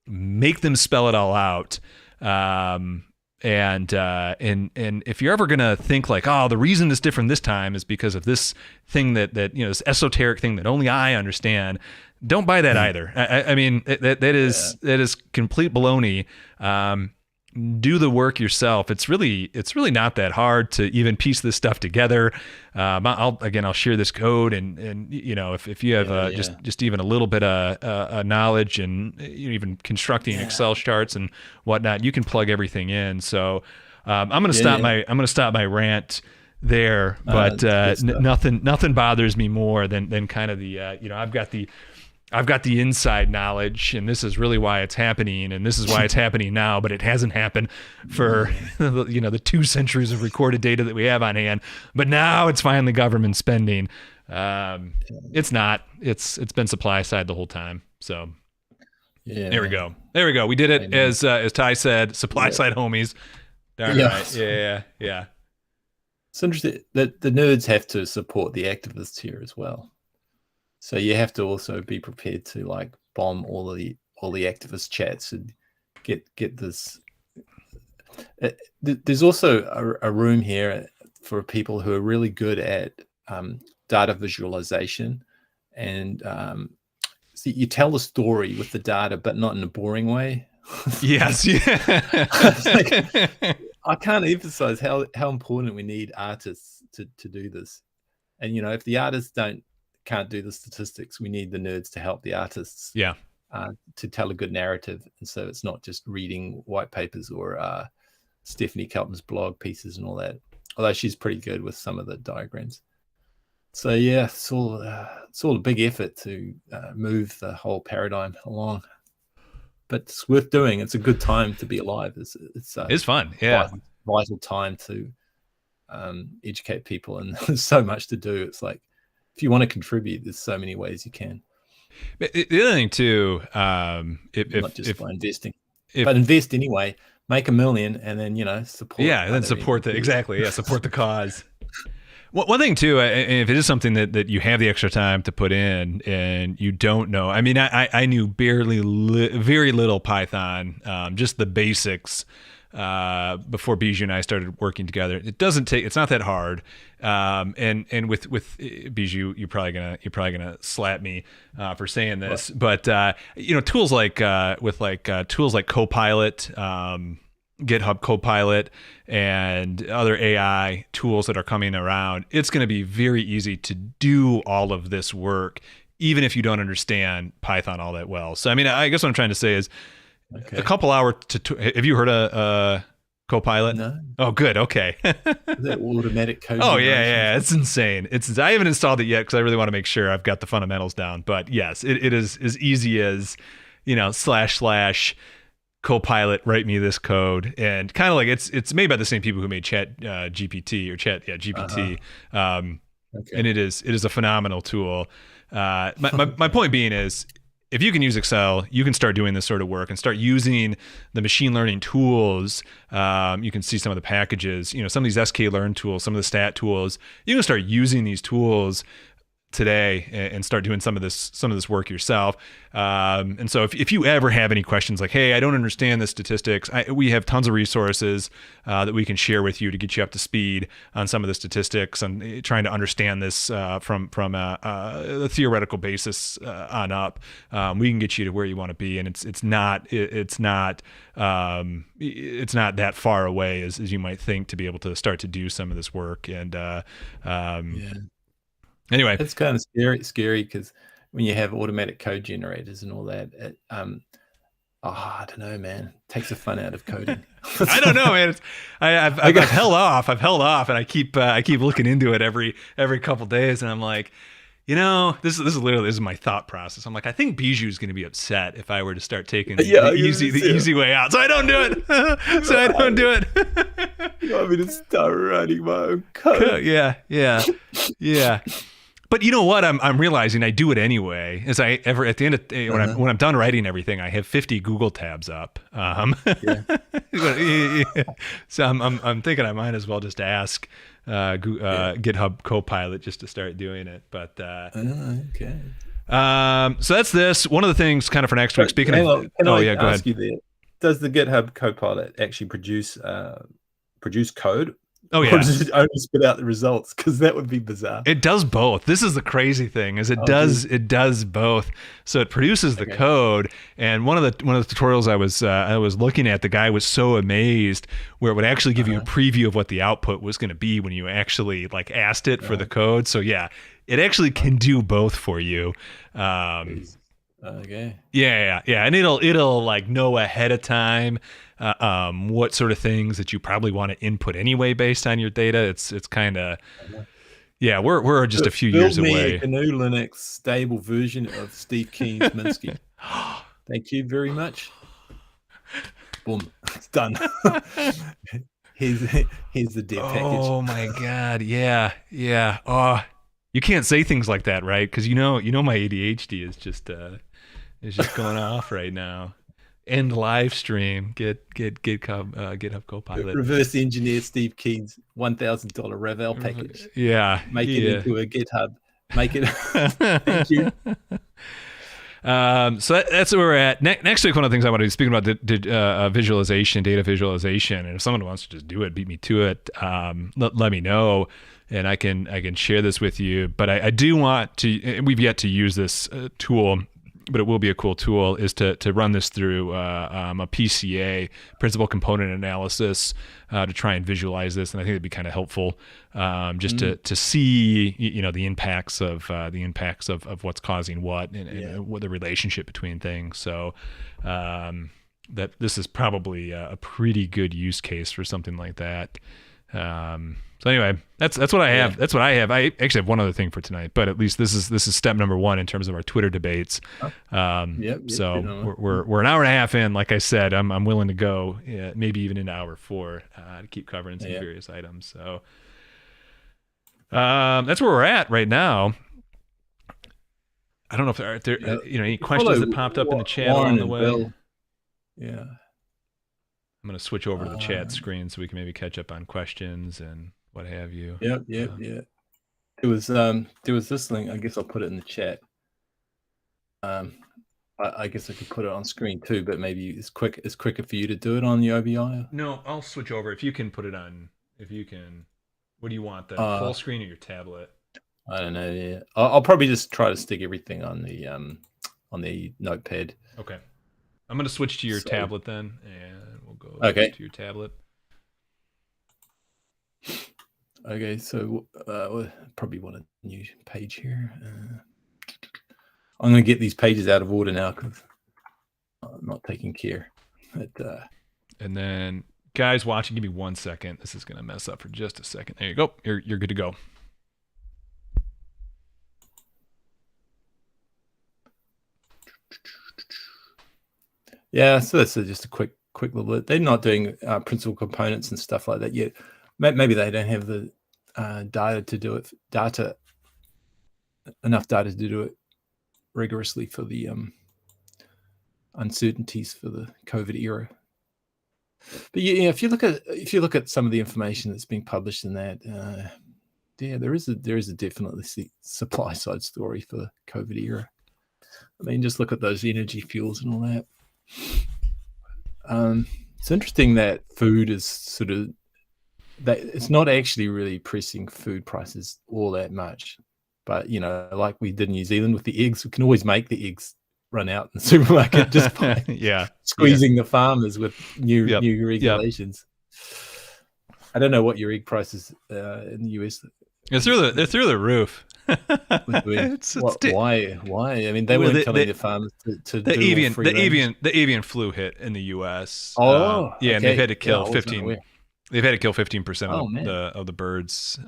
Make them spell it all out. And if you're ever gonna think like, oh, the reason it's different this time is because of this thing that this esoteric thing that only I understand. Don't buy that either. I mean, that is complete baloney. Do the work yourself. It's really not that hard to even piece this stuff together. I'll share this code, and if you have just even a little bit of knowledge and even constructing Excel charts and whatnot, you can plug everything in. So I'm gonna stop my rant there, but nothing bothers me more than kind of the I've got the inside knowledge, and this is really why it's happening, and this is why it's happening now, but it hasn't happened for the 2 centuries of recorded data that we have on hand. But now it's finally government spending. It's not. It's been supply side the whole time. So there we go. We did it as Ty said, supply side homies. Darn right. Yeah. It's interesting that the nerds have to support the activists here as well. So you have to also be prepared to like bomb all the activist chats and get this. There's also a room here for people who are really good at data visualization, and so you tell the story with the data, but not in a boring way. Yes, yeah. I can't emphasize how important we need artists to do this. And if the artists can't do the statistics, we need the nerds to help the artists to tell a good narrative. And so it's not just reading white papers or Stephanie Kelton's blog pieces and all that, although she's pretty good with some of the diagrams. So it's all a big effort to move the whole paradigm along, but it's worth doing. It's a good time to be alive. It's fun. Vital time to educate people, and there's so much to do. It's like, if you want to contribute, there's so many ways you can. But the other thing too, not just by investing, but invest anyway. Make $1 million, and then support. Yeah, and then support support the cause. One thing too, if it is something that you have the extra time to put in, and you don't know, I mean, I knew very little Python, just the basics. Before Bijou and I started working together. It's not that hard. And with Bijou, you're probably gonna slap me for saying this, but tools like tools like Copilot, GitHub Copilot, and other AI tools that are coming around, it's going to be very easy to do all of this work, even if you don't understand Python all that well. So I mean, I guess what I'm trying to say is, a couple hour have you heard of Copilot? No. Oh, good. Okay. That automatic code. Oh yeah. It's insane. I haven't installed it yet because I really want to make sure I've got the fundamentals down. But yes, it is as easy as / Copilot, write me this code, and kind of like it's made by the same people who made GPT. And it is a phenomenal tool. My point being is, if you can use Excel, you can start doing this sort of work and start using the machine learning tools. You can see some of the packages, some of these sklearn tools, some of the stat tools. You can start using these tools today and start doing some of this work yourself. And so if you ever have any questions like, hey, I don't understand the statistics, we have tons of resources that we can share with you to get you up to speed on some of the statistics and trying to understand this from a theoretical basis on up. We can get you to where you want to be, and it's not that far away as you might think to be able to start to do some of this work. And anyway, it's kind of scary because when you have automatic code generators and all that, I don't know, man. It takes the fun out of coding. I don't know, man. I've held off, and I keep looking into it every couple days, and I'm like, this is my thought process. I'm like, I think Bijou is going to be upset if I were to start taking the easy way out. So I don't do it. You want me to start writing my own code? Yeah. But you know what? I'm realizing I do it anyway. At the end of when I'm done writing everything, I have 50 Google tabs up. So I'm thinking I might as well just ask GitHub Copilot just to start doing it. But okay. So that's this. One of the things kind of for next week. Speaking of, go ahead. You there, does the GitHub Copilot actually produce code? Oh yeah. Or does it only spit out the results? Because that would be bizarre. It does both. This is the crazy thing, is it does both. So it produces the code, and one of the tutorials I was looking at, the guy was so amazed where it would actually give you a preview of what the output was going to be when you actually like asked it for the code. So yeah, it actually can do both for you. Okay. Yeah, and it'll like know ahead of time what sort of things that you probably want to input anyway based on your data. It's kind of we're just a few years away. A GNU Linux stable version of Steve Keen's Minsky. Thank you very much. Boom, it's done. here's the dev package. Oh my god, yeah. Oh, you can't say things like that, right? Because you know my ADHD is just going off right now. End live stream. Get GitHub Copilot. Reverse engineer Steve Keen's $1,000 Ravel package. Yeah. Make it into a GitHub. Make it. Thank you. So that's where we're at. Next week, one of the things I want to be speaking about visualization, data visualization, and if someone wants to just do it, beat me to it, let me know, and I can share this with you. But I do want to. We've yet to use this tool, but it will be a cool tool, is to run this through a PCA, principal component analysis, to try and visualize this. And I think it'd be kind of helpful just to see the impacts of what's causing what and what the relationship between things. So that this is probably a pretty good use case for something like that. So anyway, that's what I have. That's what I have. I actually have one other thing for tonight, but at least this is step number one in terms of our Twitter debates. So we're an hour and a half in. Like I said, I'm willing to go maybe even into hour 4 to keep covering some various items. So that's where we're at right now. I don't know if there any questions that popped up in the chat along the way. Bill. Yeah. I'm going to switch over to the chat screen so we can maybe catch up on questions and what have you. Yep. There was this link. I guess I'll put it in the chat. I guess I could put it on screen too, but maybe it's quicker for you to do it on the OBI. No, I'll switch over. If you can put it on, what do you want, the full screen or your tablet? I don't know. Yeah, I'll probably just try to stick everything on the notepad. Okay. I'm going to switch to your tablet then, and we'll go to your tablet. Okay, so we'll probably want a new page here. I'm going to get these pages out of order now because I'm not taking care. But, and then, guys watching, give me 1 second. This is going to mess up for just a second. There you go. You're good to go. Yeah, so that's just a quick little bit. They're not doing principal components and stuff like that yet. Maybe they don't have the enough data to do it rigorously for the uncertainties for the COVID era. But if you look at some of the information that's being published in that, Yeah, there is a definitely supply side story for the COVID era. I mean, just look at those energy fuels and all that. It's interesting that food is sort of that it's not actually really pressing food prices all that much. But like we did in New Zealand with the eggs, we can always make the eggs run out in the supermarket just by squeezing the farmers with new regulations. I don't know what your egg prices in the US. They're through the roof. Why? I mean, they weren't telling the farmers to the avian flu hit in the U.S. And they've had to kill 15. They've had to kill 15% of the birds.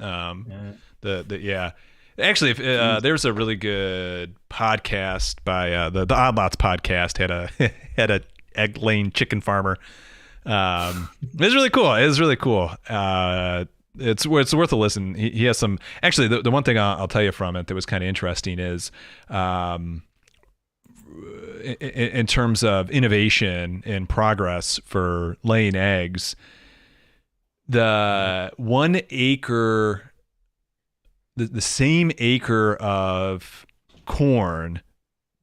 Actually, there's a really good podcast by the Odd Lots podcast had a egg-laying chicken farmer. It was really cool. It's worth a listen. He has some. Actually, the one thing I'll tell you from it that was kind of interesting is, in terms of innovation and progress for laying eggs, the 1 acre, the same acre of corn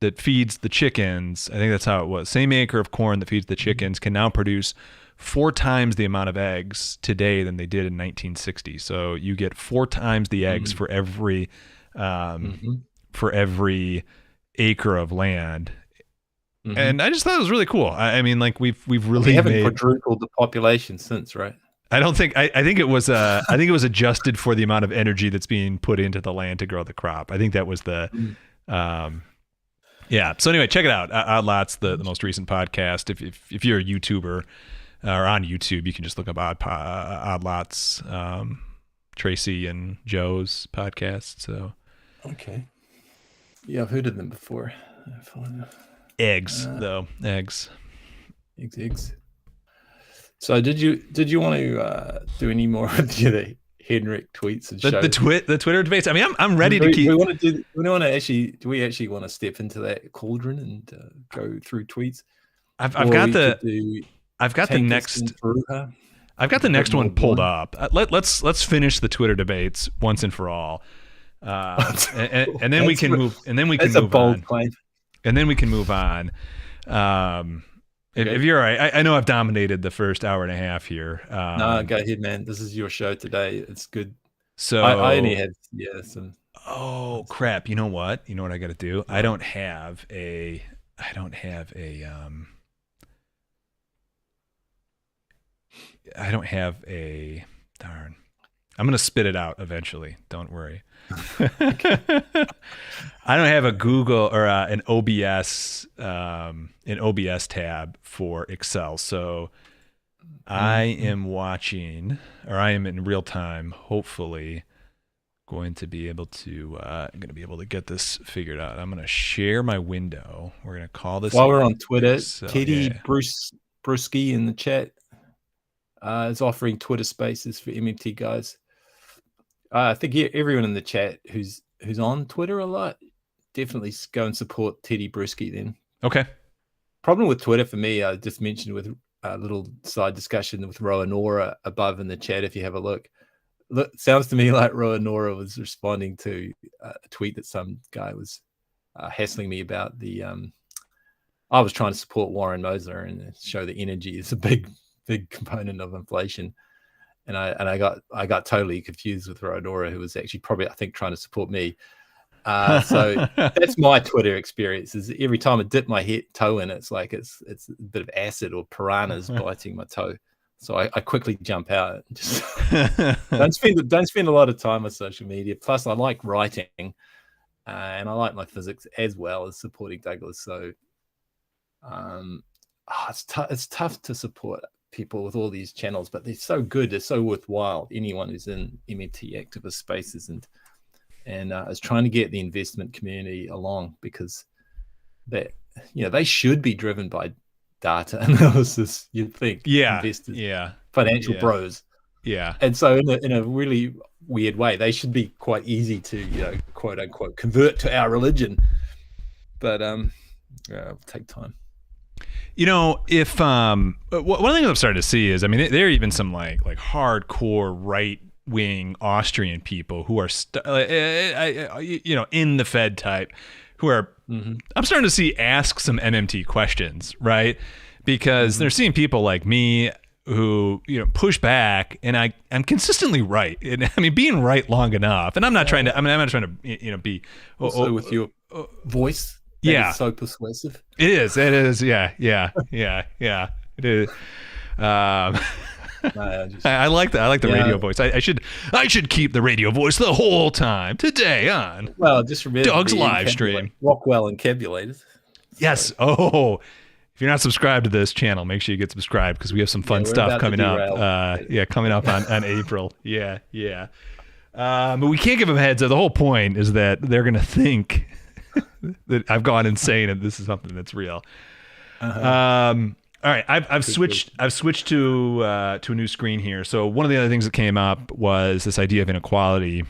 that feeds the chickens, I think that's how it was. Same acre of corn that feeds the chickens can now produce 4 times the amount of eggs today than they did in 1960. So you get 4 times the eggs for every acre of land. And I just thought it was really cool. I mean, like we haven't quadrupled the population since, right? I don't think. I think it was. I think it was adjusted for the amount of energy that's being put into the land to grow the crop. I think that was the. Yeah. So anyway, check it out. Odd Lots, the most recent podcast. If you're a YouTuber or on YouTube, you can just look up Odd Lots, Tracy and Joe's podcast. So. Okay. Yeah, I've heard of them before. Eggs. Eggs. So did you want to do any more of the Henrik tweets and show the Twitter debates? I mean, I'm ready to keep. Do we actually want to step into that cauldron and go through tweets? I've got the next one pulled up. Let's finish the Twitter debates once and for all, and then we can move. And then we can move on. Claim. And then we can move on. If you're all right, I know I've dominated the first hour and a half here. No, go ahead, man. This is your show today. It's good. So I only had some. Oh crap! You know what? I got to do? I don't have a. Darn. I'm gonna spit it out eventually. Don't worry. I don't have a Google or an OBS tab for Excel, so I am watching, or I am in real time. Hopefully, going to be able to get this figured out. I'm gonna share my window. We're gonna call this while we're on Twitter. Teddy Brusky in the chat is offering Twitter Spaces for MMT guys. I think everyone in the chat who's on Twitter a lot, definitely go and support Teddy Brusky then. Okay. Problem with Twitter for me, I just mentioned with a little side discussion with Roa Nora above in the chat, if you have a look. Sounds to me like Roa Nora was responding to a tweet that some guy was hassling me about I was trying to support Warren Mosler and show that energy is a big component of inflation. And I got totally confused with Rodora, who was actually probably, I think, trying to support me. So that's my Twitter experience. Is every time I dip my toe in, it's like it's a bit of acid or piranhas biting my toe. So I quickly jump out. And just don't spend a lot of time on social media. Plus, I like writing, and I like my physics as well as supporting Douglas. So it's tough to support people with all these channels, but they're so good, they're so worthwhile. Anyone who's in MMT activist spaces and is trying to get the investment community along, because they should be driven by data analysis, you'd think. Investors, financial bros. And so in a really weird way, they should be quite easy to quote unquote convert to our religion, but it'll take time. If one thing I'm starting to see is, I mean, there are even some like hardcore right wing Austrian people who are, in the Fed type, who are, I'm starting to see ask some MMT questions, right? Because they're seeing people like me who, push back, and I'm consistently right. And I mean, being right long enough, and I'm not trying to, be also with your voice. Yeah, is so persuasive. It is. Yeah. It is. I like that. I like the radio voice. I should keep the radio voice the whole time today on. Well, just remember Doug's live stream. Rockwell encabulated. Yes. Oh, if you're not subscribed to this channel, make sure you get subscribed, because we have some fun stuff coming up. Coming up on April. Yeah. But we can't give them heads up. The whole point is that they're going to think that I've gone insane and this is something that's real. All right, I've switched to a new screen here. So one of the other things that came up was this idea of inequality,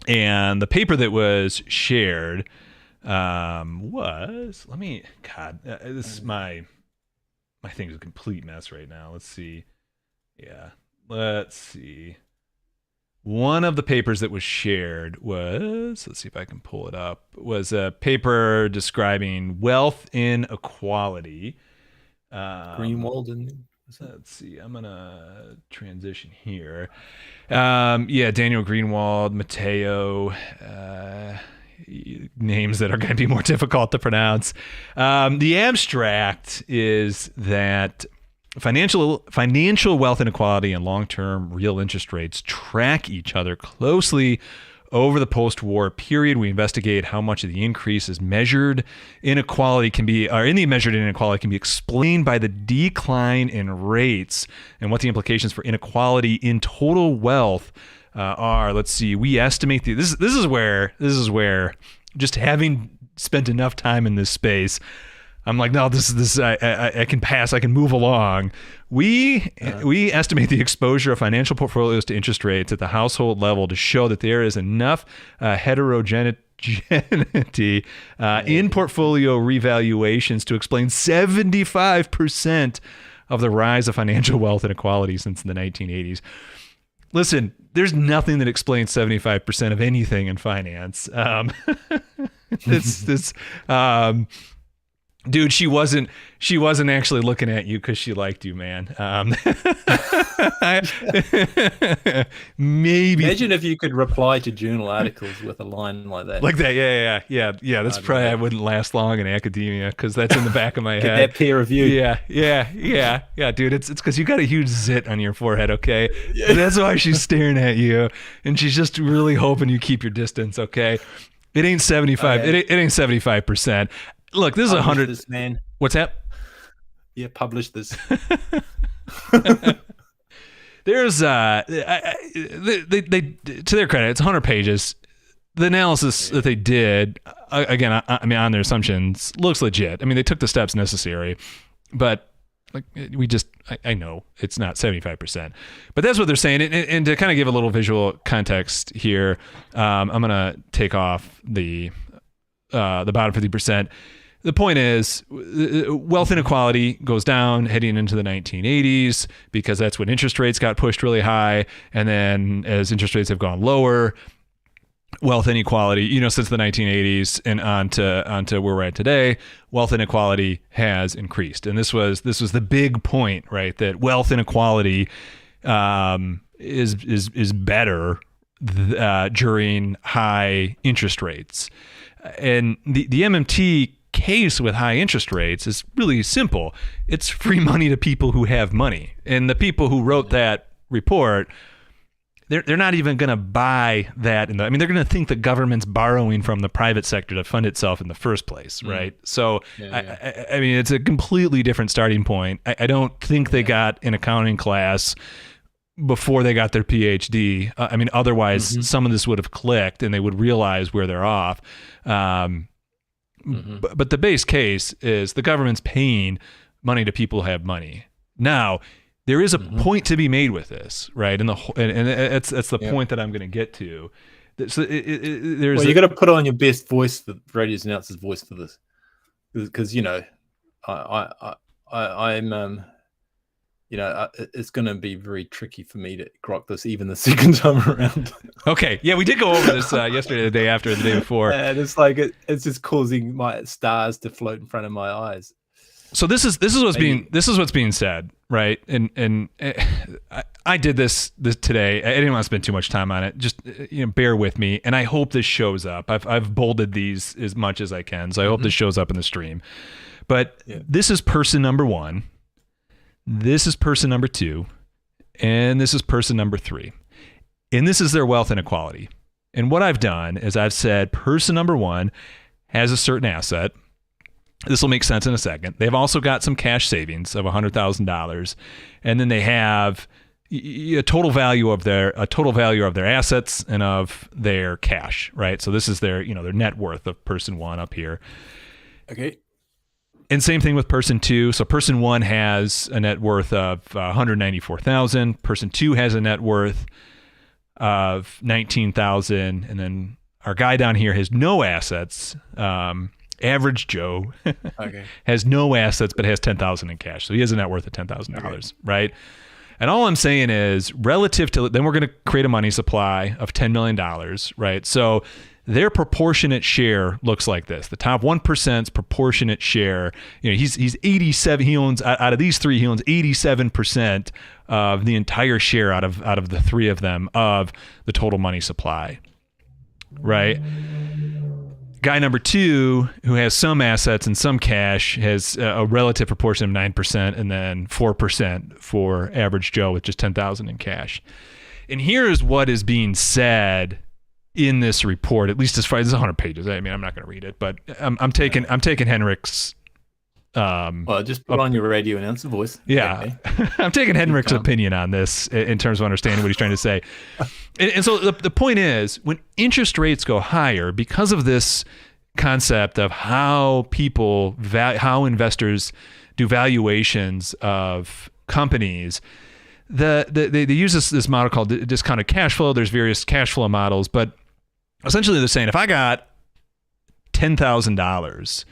and the paper that was shared was this is my thing's a complete mess right now. Let's see. One of the papers that was shared was, let's see if I can pull it up, was a paper describing wealth inequality. Greenwald and let's see, I'm gonna transition here. Daniel Greenwald, Matteo, names that are going to be more difficult to pronounce. The abstract is that financial wealth inequality and long-term real interest rates track each other closely over the post-war period. We investigate how much of the increase is measured inequality can be explained by the decline in rates, and what the implications for inequality in total wealth are. Let's see. We estimate this is where just having spent enough time in this space, I'm like, no, this I can pass. I can move along. We estimate the exposure of financial portfolios to interest rates at the household level to show that there is enough heterogeneity in portfolio revaluations to explain 75% of the rise of financial wealth inequality since the 1980s. Listen, there's nothing that explains 75% of anything in finance. Dude, she wasn't actually looking at you because she liked you, man. Maybe. Imagine if you could reply to journal articles with a line like that. Like that, yeah. That's probably, I wouldn't last long in academia, because that's in the back of my head. That peer review. Yeah, dude. It's because you got a huge zit on your forehead, okay? Yeah. That's why she's staring at you, and she's just really hoping you keep your distance, okay? It ain't 75. Okay. It ain't 75%. Look, this is 100. This, man. What's that? Yeah, publish this. There's they to their credit, it's 100 pages. The analysis that they did, again, I mean, on their assumptions, looks legit. I mean, they took the steps necessary, but like I know it's not 75%, but that's what they're saying. And to kind of give a little visual context here, I'm gonna take off the bottom 50%. The point is, wealth inequality goes down heading into the 1980s, because that's when interest rates got pushed really high. And then as interest rates have gone lower, wealth inequality, since the 1980s and on to where we're at today, wealth inequality has increased. And this was the big point, right? That wealth inequality is better during high interest rates. And the MMT case with high interest rates is really simple. It's free money to people who have money. And the people who wrote that report, they're not even going to buy that. They're going to think the government's borrowing from the private sector to fund itself in the first place, right? So, I mean, it's a completely different starting point. I don't think they got an accounting class before they got their PhD. Otherwise, some of this would have clicked and they would realize where they're off. But the base case is the government's paying money to people who have money. Now, there is a point to be made with this, right? And that's the point that I'm going to get to. So you got to put on your best voice, the radio announcer's voice for this, because I'm it's going to be very tricky for me to grok this even the second time around. Okay. Yeah, we did go over this yesterday, the day after, the day before. And it's like it's just causing my stars to float in front of my eyes. So this is what's being said, right? And I did this today. I didn't want to spend too much time on it. Just bear with me, and I hope this shows up. I've bolded these as much as I can, so I hope this shows up in the stream. But this is person number 1. This is person number 2, and this is person number 3. And this is their wealth inequality. And what I've done is I've said person number 1 has a certain asset. This will make sense in a second. They've also got some cash savings of $100,000, and then they have a total value of their assets and of their cash, right? So this is their net worth of person 1 up here. Okay. And same thing with person 2. So person 1 has a net worth of $194,000. Person 2 has a net worth of $19,000, and then our guy down here has no assets. Average Joe has no assets but has $10,000 in cash. So he has a net worth of $10,000, right? And all I'm saying is relative to, then we're going to create a money supply of $10 million, right? So their proportionate share looks like this. The top 1%'s proportionate share, he's 87. He owns, out of these 3, he owns 87% of the entire share out of the 3 of them of the total money supply, right? Guy number 2, who has some assets and some cash, has a relative proportion of 9% and then 4% for average Joe with just $10,000 in cash. And here's what is being said in this report, at least as far as it's 100 pages. I mean, I'm not going to read it, but I'm taking Henrik's. Well, just put on your radio announcer voice. Yeah, okay. I'm taking Henrik's opinion on this in terms of understanding what he's trying to say. And so the point is, when interest rates go higher, because of this concept of how how investors do valuations of companies, they use this model called discounted cash flow. There's various cash flow models, but essentially they're saying if I got $10,000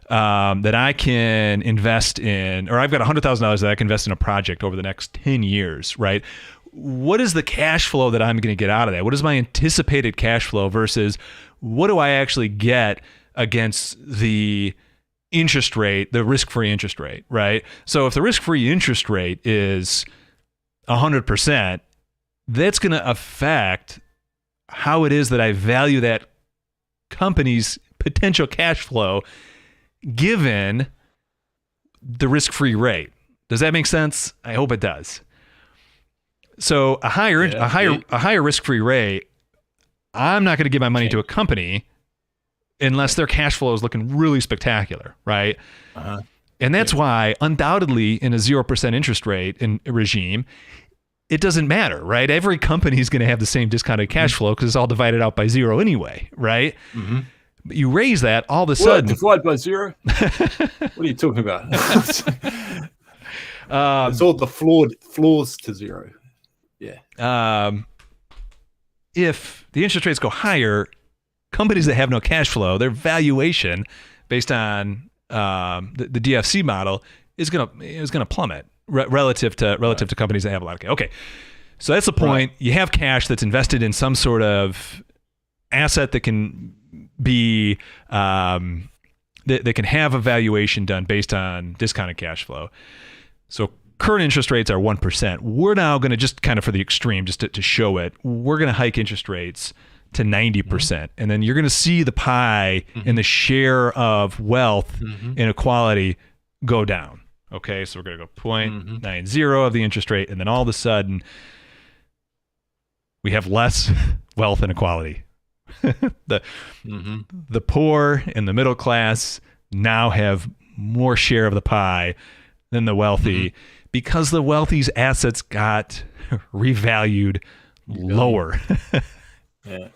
that I can invest in, or I've got $100,000 that I can invest in a project over the next 10 years, right? What is the cash flow that I'm going to get out of that? What is my anticipated cash flow versus what do I actually get against the interest rate, the risk-free interest rate, right? So if the risk-free interest rate is 100%, that's going to affect how it is that I value that company's potential cash flow given the risk-free rate. Does that make sense? I hope it does. So a higher risk-free rate, I'm not going to give my money to a company unless their cash flow is looking really spectacular, right? Uh-huh. And that's why undoubtedly in a 0% interest rate in a regime, it doesn't matter, right? Every company is going to have the same discounted cash flow because it's all divided out by 0 anyway, right? Mm-hmm. But you raise that, all of a sudden... Divided by 0? What are you talking about? It's all the floors to 0. Yeah. If the interest rates go higher, companies that have no cash flow, their valuation based on the DFC model is gonna plummet relative to companies that have a lot of cash. Okay, so that's the point. Right. You have cash that's invested in some sort of asset that can be that can have a valuation done based on discounted cash flow. So current interest rates are 1%. We're now going to just kind of for the extreme, just to show it, we're going to hike interest rates to 90%. Mm-hmm. And then you're going to see the pie and the share of wealth inequality go down. Okay, so we're going to go 0.90 of the interest rate. And then all of a sudden, we have less wealth inequality. The poor and the middle class now have more share of the pie than the wealthy because the wealthy's assets got revalued lower. Yeah.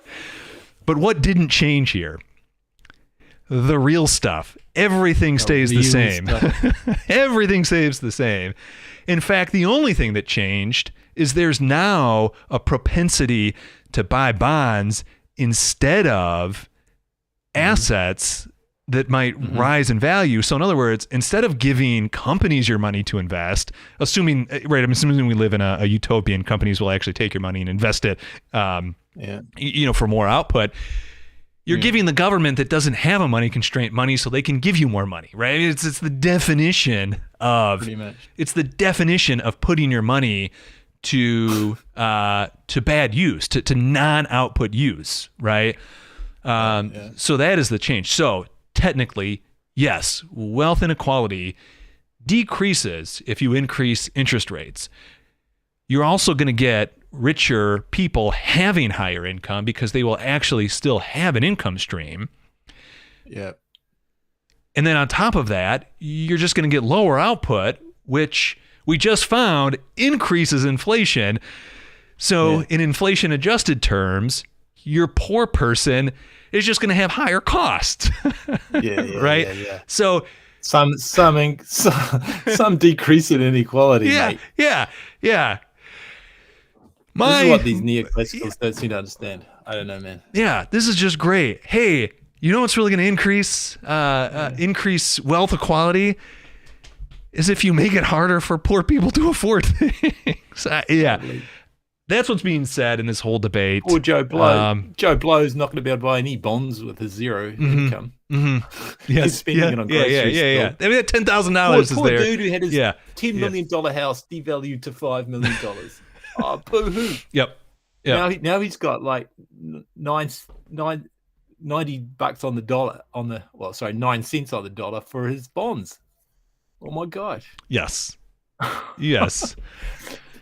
But what didn't change here? The real stuff. Everything stays the same. Everything stays the same. In fact, the only thing that changed is there's now a propensity to buy bonds instead of assets that might rise in value. So in other words, instead of giving companies your money to invest, assuming we live in a utopian, companies will actually take your money and invest it, for more output. You're giving the government that doesn't have a money constraint money so they can give you more money, right? It's the definition of putting your money to bad use, to non-output use, right? So that is the change. So technically, yes, wealth inequality decreases if you increase interest rates. You're also going to get richer people having higher income because they will actually still have an income stream. Yeah. And then on top of that, you're just going to get lower output, which we just found increases inflation. So in inflation adjusted terms, your poor person is just going to have higher costs. Right? Yeah. So some decrease in inequality. Yeah. This is what these neoclassicals don't seem to understand. I don't know, man. Yeah, this is just great. Hey, you know what's really going to increase wealth equality is if you make it harder for poor people to afford things. That's what's being said in this whole debate. Poor Joe Blow. Joe Blow's not going to be able to buy any bonds with his zero income. Yes. He's spending it on groceries. Yeah. I mean, that $10,000 is poor there. Poor dude who had his $10 million house devalued to $5 million. Oh, boo-hoo. Yep. Now he's got like 90 bucks on the dollar 9 cents on the dollar for his bonds. Oh my gosh. Yes.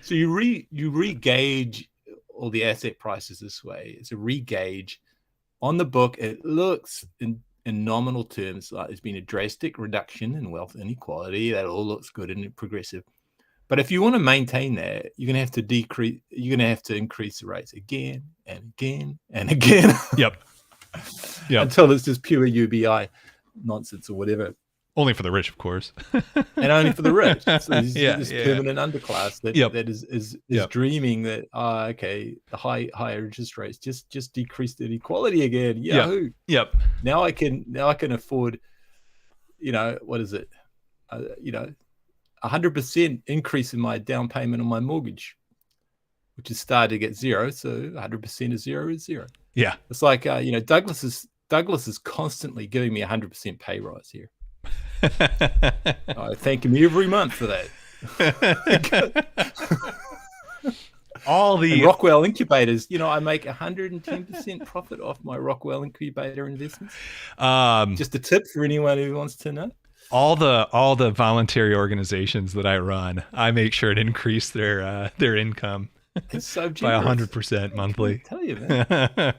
So you re-gauge all the asset prices this way. It's a re-gauge. On the book, it looks in nominal terms like there's been a drastic reduction in wealth inequality. That all looks good and progressive. But if you want to maintain that, you're going to have to decrease. You're going to have to increase the rates again and again and again. Yep. Until it's just pure UBI nonsense or whatever. Only for the rich, of course. And only for the rich. So there's this permanent underclass that is dreaming that the higher interest rates just decrease the inequality again. Yahoo! Yep. Now I can afford. What is it? 100% increase in my down payment on my mortgage, which is started to get zero. So 100% of zero is zero. Yeah. It's like, Douglas is constantly giving me 100% pay rise here. I thank him every month for that. And Rockwell incubators, I make 110% profit off my Rockwell incubator investments. Just a tip for anyone who wants to know. All the voluntary organizations that I run, I make sure to increase their income it's so by 100% monthly. I tell you, man.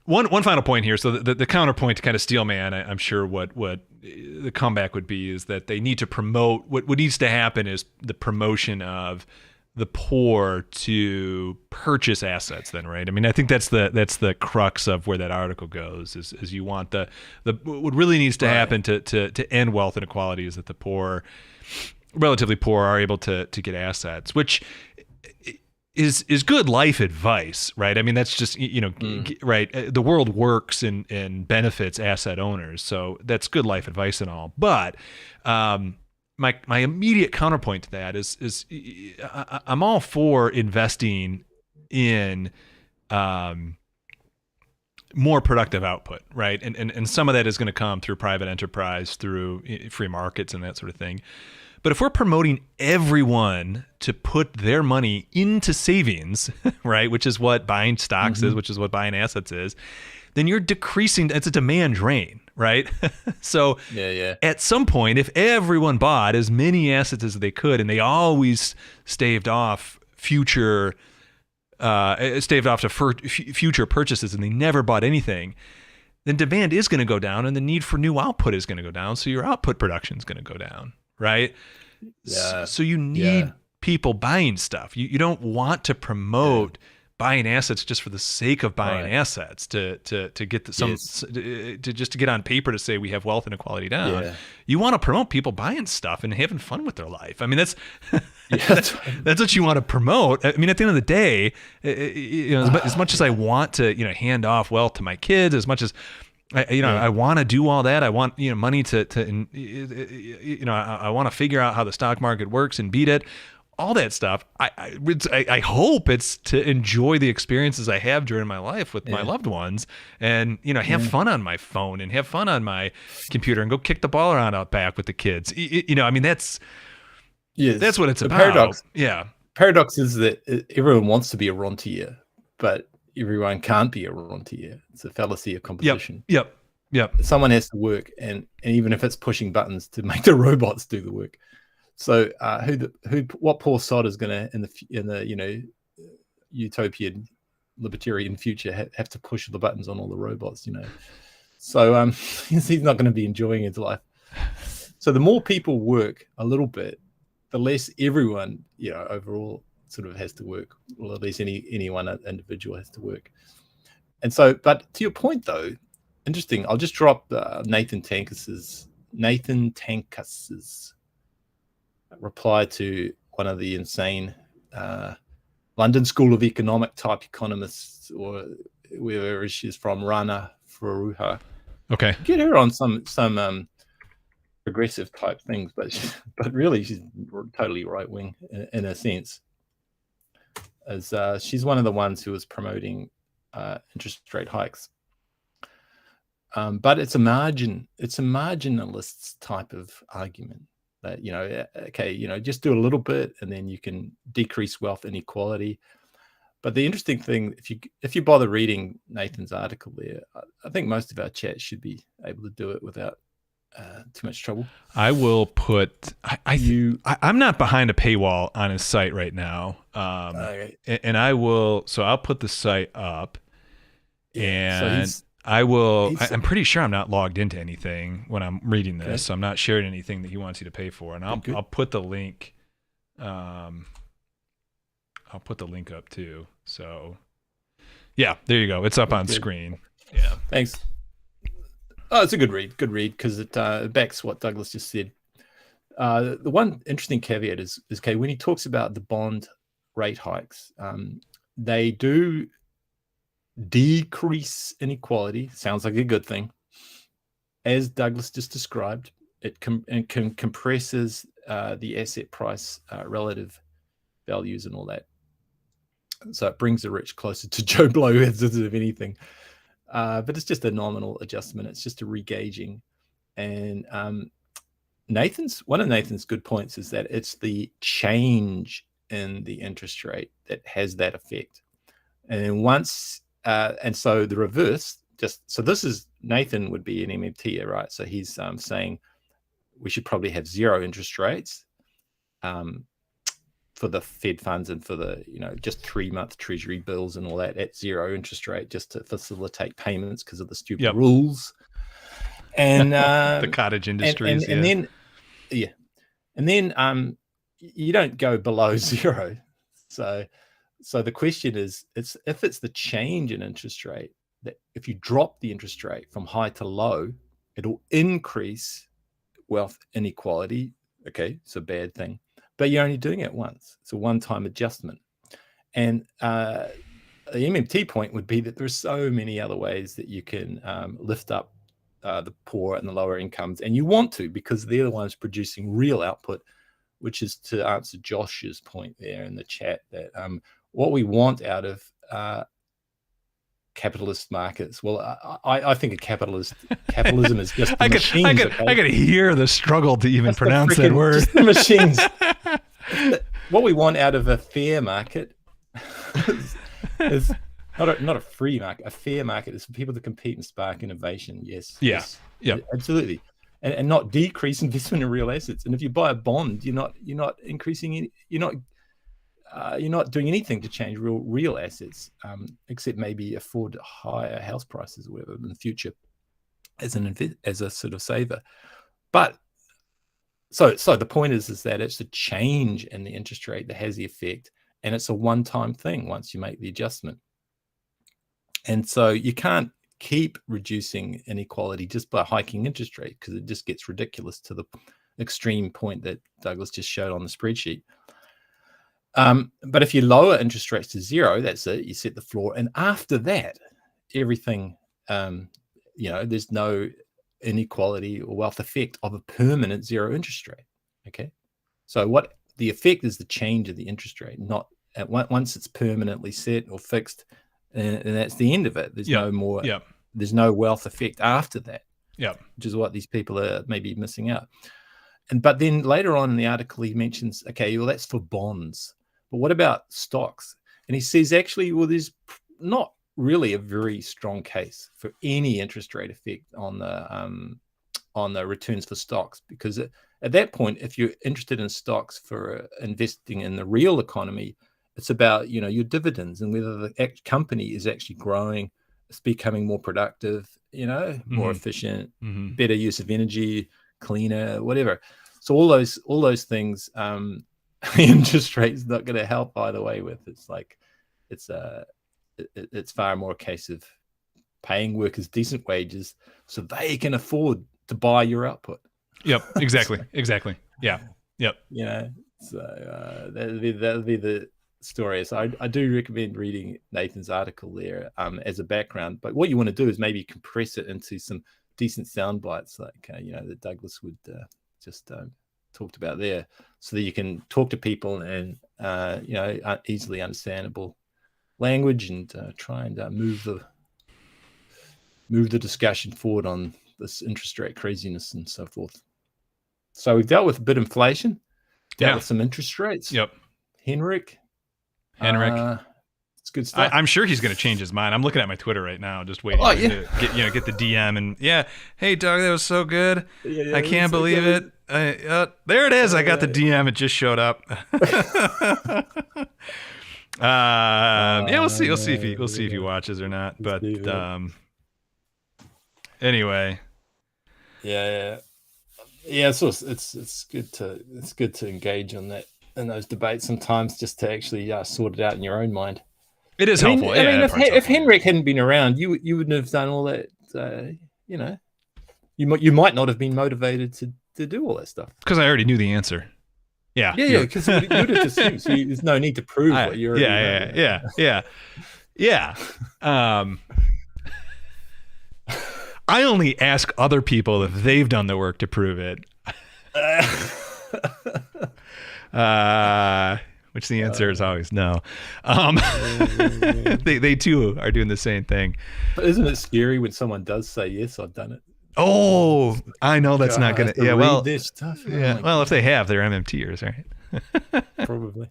One final point here. So the counterpoint to kind of Steelman, I'm sure what the comeback would be is that they need to promote what needs to happen is the promotion of the poor to purchase assets then, right? I mean, I think that's the crux of where that article goes is you want the what really needs to happen to end wealth inequality is that the poor, relatively poor, are able to get assets, which is good life advice, right? I mean, that's just, right. The world works and benefits asset owners. So that's good life advice and all. But, my immediate counterpoint to that is I'm all for investing in more productive output, right? And some of that is going to come through private enterprise, through free markets and that sort of thing. But if we're promoting everyone to put their money into savings, right, which is what buying stocks is, which is what buying assets is, then you're decreasing. It's a demand drain, right? So at some point, if everyone bought as many assets as they could, and they always staved off future purchases, and they never bought anything, then demand is going to go down, and the need for new output is going to go down. So your output production is going to go down, right? Yeah. So you need people buying stuff. You don't want to promote buying assets just for the sake of buying Right. assets to get Yes. to just to get on paper to say we have wealth inequality down. Yeah. You want to promote people buying stuff and having fun with their life. I mean, that's Yeah. that's what you want to promote. I mean, at the end of the day, as much as I want to, hand off wealth to my kids, as much as I want to do all that. I want, money to I want to figure out how the stock market works and beat it. All that stuff. I hope it's to enjoy the experiences I have during my life with my loved ones, and have fun on my phone and have fun on my computer and go kick the ball around out back with the kids. I mean, that's what it's about. Paradox. Yeah. Paradox is that everyone wants to be a rentier, but everyone can't be a rentier. It's a fallacy of composition. Yep. Someone has to work, and even if it's pushing buttons to make the robots do the work. So what poor sod is going to in the utopian libertarian future have to push the buttons on all the robots? So he's not going to be enjoying his life. So the more people work a little bit, the less everyone overall sort of has to work, or at least any one individual has to work. And so, but to your point though, interesting. I'll just drop Nathan Tankas's reply to one of the insane London School of Economic type economists, or wherever she's from, Rana Faruha. Okay. Get her on some progressive type things, but really she's totally right wing in a sense, as she's one of the ones who was promoting interest rate hikes. But it's a marginalist type of argument that, just do a little bit and then you can decrease wealth inequality. But the interesting thing, if you bother reading Nathan's article there, I think most of our chat should be able to do it without too much trouble. I will put. I'm not behind a paywall on his site right now, Okay. and I will. So I'll put the site up, and So I will. I'm pretty sure I'm not logged into anything when I'm reading this, Okay. so I'm not sharing anything that he wants you to pay for. And I'll put the link. I'll put the link up too. So, yeah, there you go. It's up on screen. Yeah. Thanks. Oh, it's a good read. Good read, because it backs what Douglas just said. The one interesting caveat is okay, when he talks about the bond rate hikes, they do decrease inequality. Sounds like a good thing. As Douglas just described, it compresses the asset price relative values and all that. So it brings the rich closer to Joe Blow, as of anything. But it's just a nominal adjustment. It's just a regaging. And one of Nathan's good points is that it's the change in the interest rate that has that effect. And and so the reverse, so this is, Nathan would be an MMT, right? So he's saying we should probably have zero interest rates for the Fed funds and for the, just 3-month treasury bills and all that at zero interest rate, just to facilitate payments because of the stupid rules. And the cottage industries. And then you don't go below zero. So the question is, if it's the change in interest rate, that if you drop the interest rate from high to low, it'll increase wealth inequality. Okay, it's a bad thing. But you're only doing it once. It's a one-time adjustment. And the MMT point would be that there's so many other ways that you can lift up the poor and the lower incomes. And you want to, because they're the ones producing real output, which is to answer Josh's point there in the chat, that what we want out of capitalist markets. Well, I think capitalism is just the machines. I could hear the struggle to even pronounce that word. Just the machines. What we want out of a fair market is not a free market. A fair market is for people to compete and spark innovation. Yes. Yeah. Yeah. Absolutely. And not decrease investment in real assets. And if you buy a bond, you're not increasing any. You're not doing anything to change real assets, except maybe afford higher house prices or whatever in the future as a sort of saver. But so the point is that it's the change in the interest rate that has the effect, and it's a one-time thing once you make the adjustment. And so you can't keep reducing inequality just by hiking interest rate, because it just gets ridiculous to the extreme point that Douglas just showed on the spreadsheet. But if you lower interest rates to zero, that's it. You set the floor, and after that, everything, there's no inequality or wealth effect of a permanent zero interest rate. Okay, so what the effect is the change of the interest rate, not once it's permanently set or fixed, and that's the end of it. There's no more. There's no wealth effect after that. Which is what these people are maybe missing out. But then later on in the article, he mentions, okay, well, that's for bonds. But what about stocks? And he says, actually, well, there's not really a very strong case for any interest rate effect on the returns for stocks, because at that point, if you're interested in stocks for investing in the real economy, it's about your dividends and whether the company is actually growing, it's becoming more productive, more efficient, better use of energy, cleaner, whatever. So all those things, interest rate's not going to help either way with. It's far more a case of paying workers decent wages so they can afford to buy your output. Exactly. Yeah. So that'll be the story. So I do recommend reading Nathan's article there as a background. But what you want to do is maybe compress it into some decent sound bites, like that Douglas would just talked about there, so that you can talk to people and easily understandable language, and try and move the discussion forward on this interest rate craziness and so forth. So we've dealt with a bit of inflation, dealt with some interest rates. Henrik, it's good stuff. I'm sure he's going to change his mind. I'm looking at my Twitter right now, just waiting to get the DM and hey Doug, that was so good. I can't believe it. There it is. I got the DM. It just showed up. We'll see if he watches or not. But anyway, So it's good to engage on that in those debates sometimes, just to actually sort it out in your own mind. It is helpful. If Henrik hadn't been around, you wouldn't have done all that. You might not have been motivated to do all that stuff, because I already knew the answer. Because you would have just assumed. So there's no need to prove what you're. I only ask other people if they've done the work to prove it. Which the answer is always no. They too are doing the same thing. But isn't it scary when someone does say, yes, I've done it? Oh, I know that's not going to. Well, this stuff. Well, if they have, they're MMTers, right? Probably.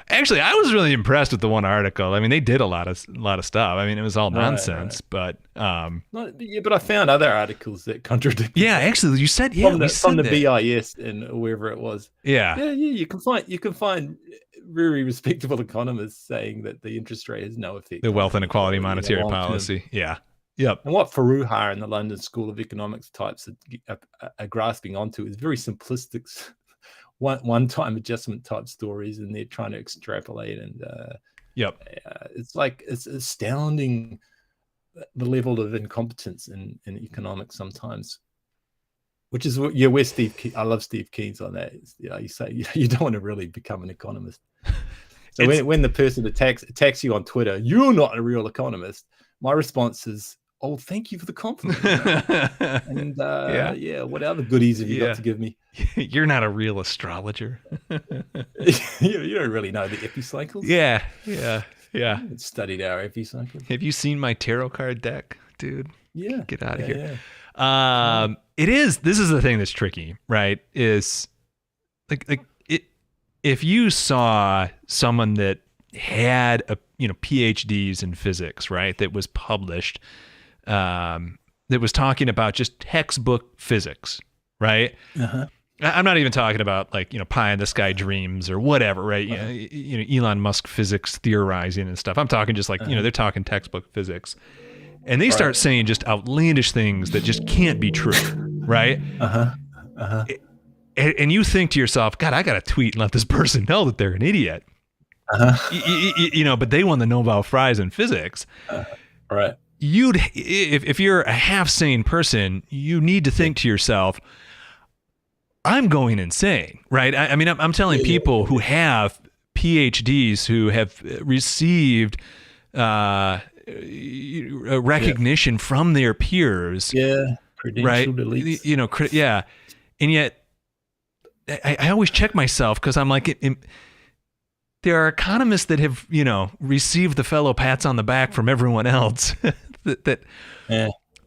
Actually, I was really impressed with the one article. I mean, they did a lot of stuff. I mean, it was all nonsense, but but I found other articles that contradict. Actually, you said from the BIS and wherever it was. You can find very respectable economists saying that the interest rate has no effect. The wealth inequality monetary policy. And what Faruha and the London School of Economics types are grasping onto is very simplistic one-time adjustment type stories, and they're trying to extrapolate, and it's astounding the level of incompetence in economics sometimes, which is where I love Steve Keen's on that. You say you don't want to really become an economist. So when the person attacks you on Twitter, you're not a real economist, my response is, oh, thank you for the compliment. And what other goodies have you got to give me? You're not a real astrologer. You don't really know the epicycles. Yeah. Studied our epicycles. Have you seen my tarot card deck, dude? Yeah. Get out of here. Yeah. This is the thing that's tricky, right? Is if you saw someone that had a PhDs in physics, right, that was published, that was talking about just textbook physics, right? I'm not even talking about pie in the sky dreams or whatever, right? Elon Musk physics theorizing and stuff. I'm talking just they're talking textbook physics, and they start saying just outlandish things that just can't be true, right? and you think to yourself, God, I got to tweet and let this person know that they're an idiot. But they won the Nobel Prize in physics. Right. If you're a half sane person, you need to think to yourself, I'm going insane, right? I mean, I'm telling people who have PhDs who have received recognition from their peers. Yeah. Credentialed elites. And yet I always check myself because I'm like, there are economists that have, received the fellow pats on the back from everyone else that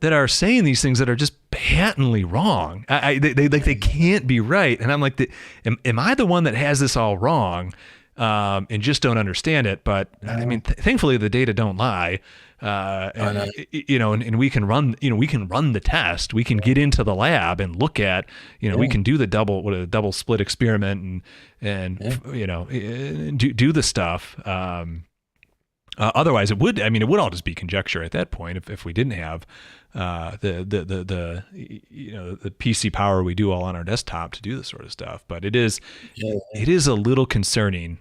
are saying these things that are just patently wrong. They can't be right. And I'm like, am I the one that has this all wrong and just don't understand it? But I mean, thankfully the data don't lie. And we can run the test. We can get into the lab and look at, we can do the double split experiment and do the stuff. Otherwise, it would all just be conjecture at that point if we didn't have the PC power we do all on our desktop to do this sort of stuff. But it is a little concerning.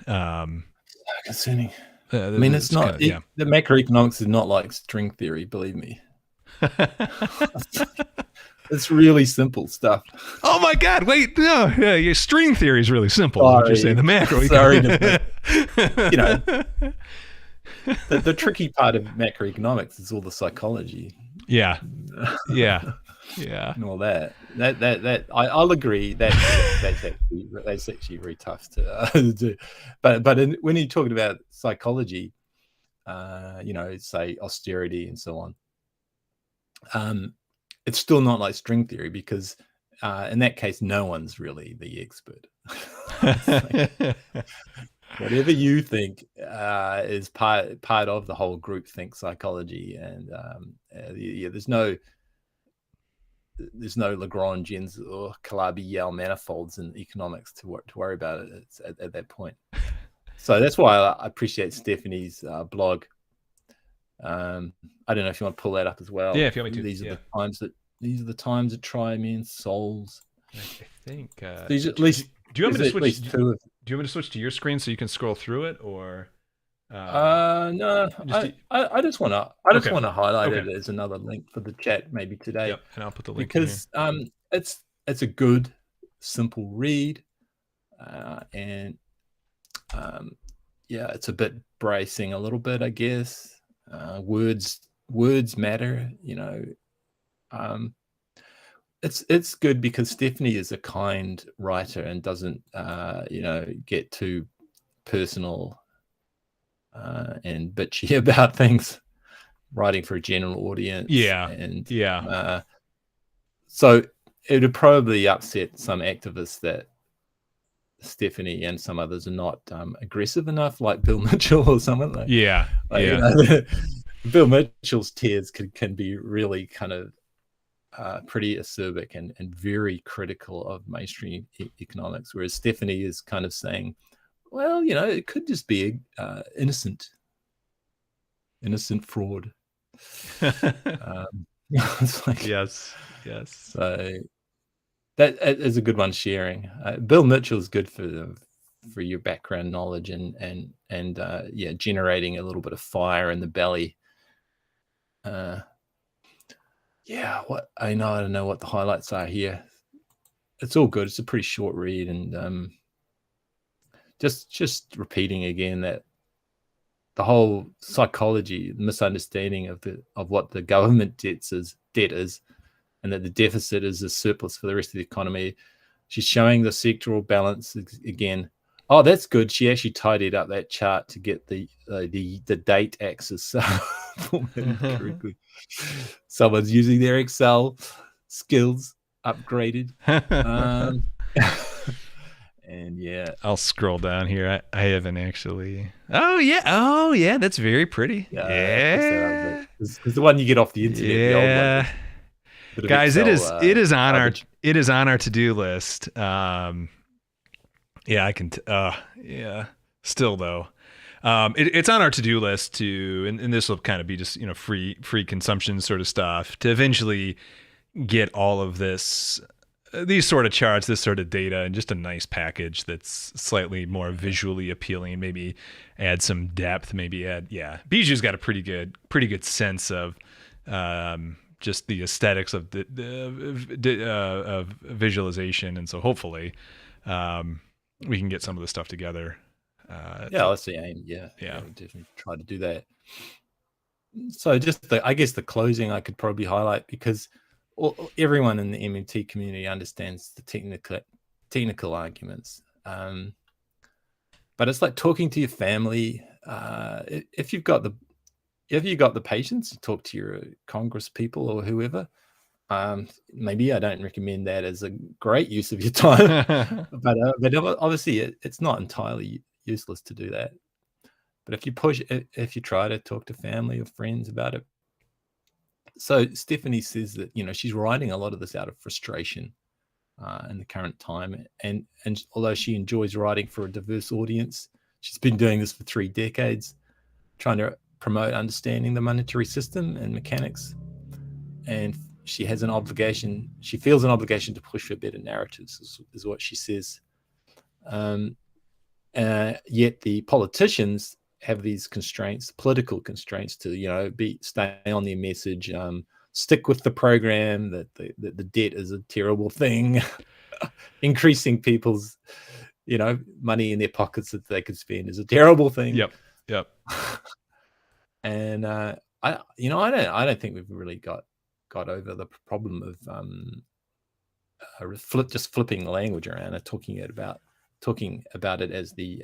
Concerning. It's not. The macroeconomics is not like string theory. Believe me. It's really simple stuff. Oh my God! Wait, no, your string theory is really simple. What you're saying, the macro. Sorry, the tricky part of macroeconomics is all the psychology. Yeah. And all that. I'll agree that's actually very tough to do. But when you're talking about psychology, say austerity and so on, it's still not like string theory because in that case, no one's really the expert. Whatever you think is part of the whole groupthink psychology, and there's no Lagrangians or Calabi-Yau manifolds in economics to worry about it at that point. So that's why I appreciate Stephanie's blog. I don't know if you want to pull that up as well. Yeah, if you want me to. These are the times that try men's souls. I think these at least. Do you want me to switch? Do you want me to switch to your screen so you can scroll through it, or? No. I just want to highlight it as another link for the chat maybe today. Yep, and I'll put the link because it's a good, simple read, and it's a bit bracing a little bit, I guess. Words matter, It's good because Stephanie is a kind writer and doesn't get too personal and bitchy about things, writing for a general audience. So it would probably upset some activists that Stephanie and some others are not aggressive enough, like Bill Mitchell or someone. Bill Mitchell's tears can be really kind of pretty acerbic and very critical of mainstream economics, whereas Stephanie is kind of saying, well, it could just be innocent fraud. It's like, yes. So that is a good one sharing. Bill Mitchell is good for your background knowledge and generating a little bit of fire in the belly. I don't know what the highlights are here. It's all good. It's a pretty short read, and just repeating again that the whole psychology, misunderstanding of what the government debt is, and that the deficit is a surplus for the rest of the economy. She's showing the sectoral balance again. Oh, that's good. She actually tidied up that chart to get the date axis correctly. Someone's using their Excel skills upgraded. And I'll scroll down here. I haven't actually. Oh yeah, that's very pretty. Yeah, it's the one you get off the internet. Yeah, the old one. Guys, Excel, it is on our to-do list. I can. Still though, it's on our to-do list and this will kind of be just free consumption sort of stuff to eventually get all of this these sort of charts, this sort of data, and just a nice package that's slightly more visually appealing. Maybe add some depth. Maybe add, Bijou's got a pretty good sense of just the aesthetics of of visualization, and so hopefully we can get some of the stuff together. That's the aim. Yeah, we'll definitely try to do that. So just I guess the closing I could probably highlight, because everyone in the MMT community understands the technical arguments, but it's like talking to your family. If you've got the patience to talk to your Congress people or whoever, maybe I don't recommend that as a great use of your time, but obviously it's not entirely useless to do that. But if you try to talk to family or friends about it. So Stephanie says that, she's writing a lot of this out of frustration in the current time. And although she enjoys writing for a diverse audience, she's been doing this for 3 decades, trying to promote understanding the monetary system and mechanics. And she feels an obligation to push for better narratives, is what she says. Yet the politicians have these political constraints to, stay on their message, stick with the program, that the debt is a terrible thing, increasing people's, money in their pockets that they could spend is a terrible thing. Yep. And I don't think we've really got over the problem of just flipping the language around and talking about it as the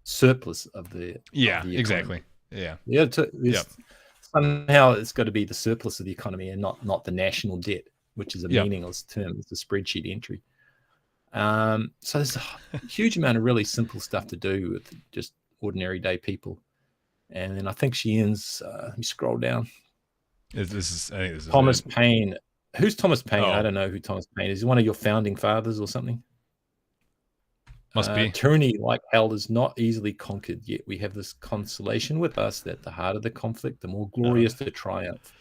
surplus of the economy. Exactly. Somehow it's got to be the surplus of the economy and not the national debt, which is a meaningless term. It's a spreadsheet entry. So there's a huge amount of really simple stuff to do with just ordinary day people. And then I think she ends, let me scroll down. I think this is Thomas Paine. Who's Thomas Paine? I don't know who Thomas Paine is. Is he one of your founding fathers or something? Must be. Tyranny, like hell, is not easily conquered, yet we have this consolation with us that the harder the conflict, the more glorious the triumph.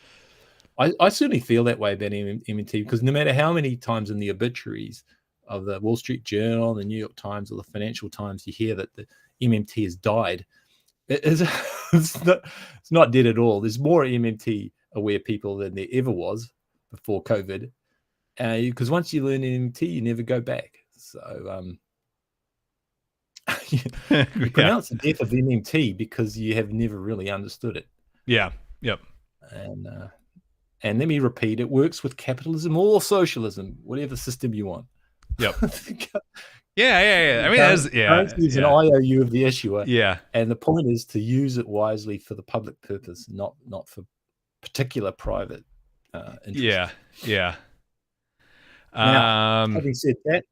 I certainly feel that way about MMT, because no matter how many times in the obituaries of the Wall Street Journal, the New York Times, or the Financial Times, you hear that the MMT has died, it's not dead at all. There's more MMT aware people than there ever was before COVID, because once you learn MMT, you never go back. So you pronounce the death of MMT because you have never really understood it. Yep. And let me repeat, it works with capitalism or socialism, whatever system you want. Yep. Yeah. I mean, currency is an IOU of the issuer. Yeah. And the point is to use it wisely for the public purpose, not for particular private interest. Yeah. Now, having said that,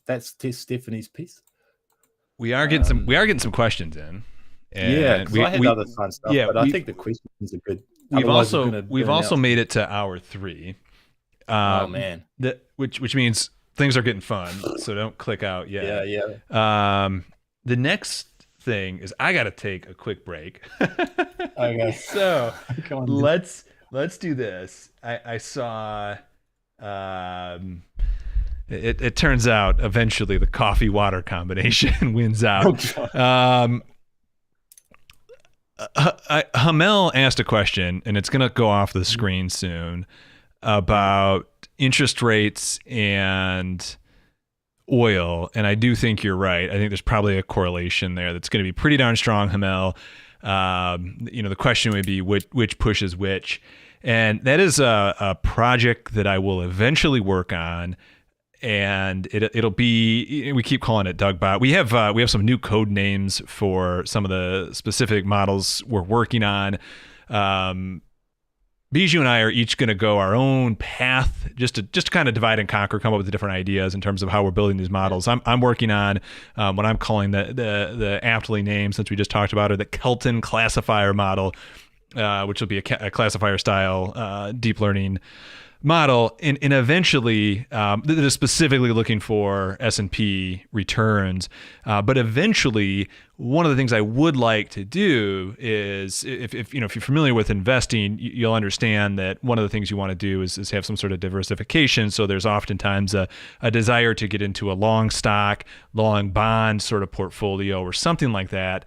that's Stephanie's piece. We are getting some questions in. And I had other fun stuff, but I think the questions are good. We've also made it to hour 3. Oh man, which means things are getting fun. So don't click out yet. Yeah. The next thing is I got to take a quick break. Okay. So let's do this. I saw. It turns out eventually the coffee water combination wins out. Hamel asked a question, and it's going to go off the screen soon, about interest rates and oil. And I do think you're right. I think there's probably a correlation there that's going to be pretty darn strong, Hamel. The question would be which pushes which. And that is a project that I will eventually work on. And it'll be, we keep calling it Dougbot. We have some new code names for some of the specific models we're working on. Bijou and I are each going to go our own path, just to kind of divide and conquer, come up with different ideas in terms of how we're building these models. I'm working on what I'm calling the aptly named, since we just talked about it, the Kelton classifier model, which will be a classifier style deep learning model, and eventually that is specifically looking for S&P returns. But eventually, one of the things I would like to do is, if you're familiar with investing, you'll understand that one of the things you want to do is have some sort of diversification. So there's oftentimes a desire to get into a long stock, long bond sort of portfolio or something like that.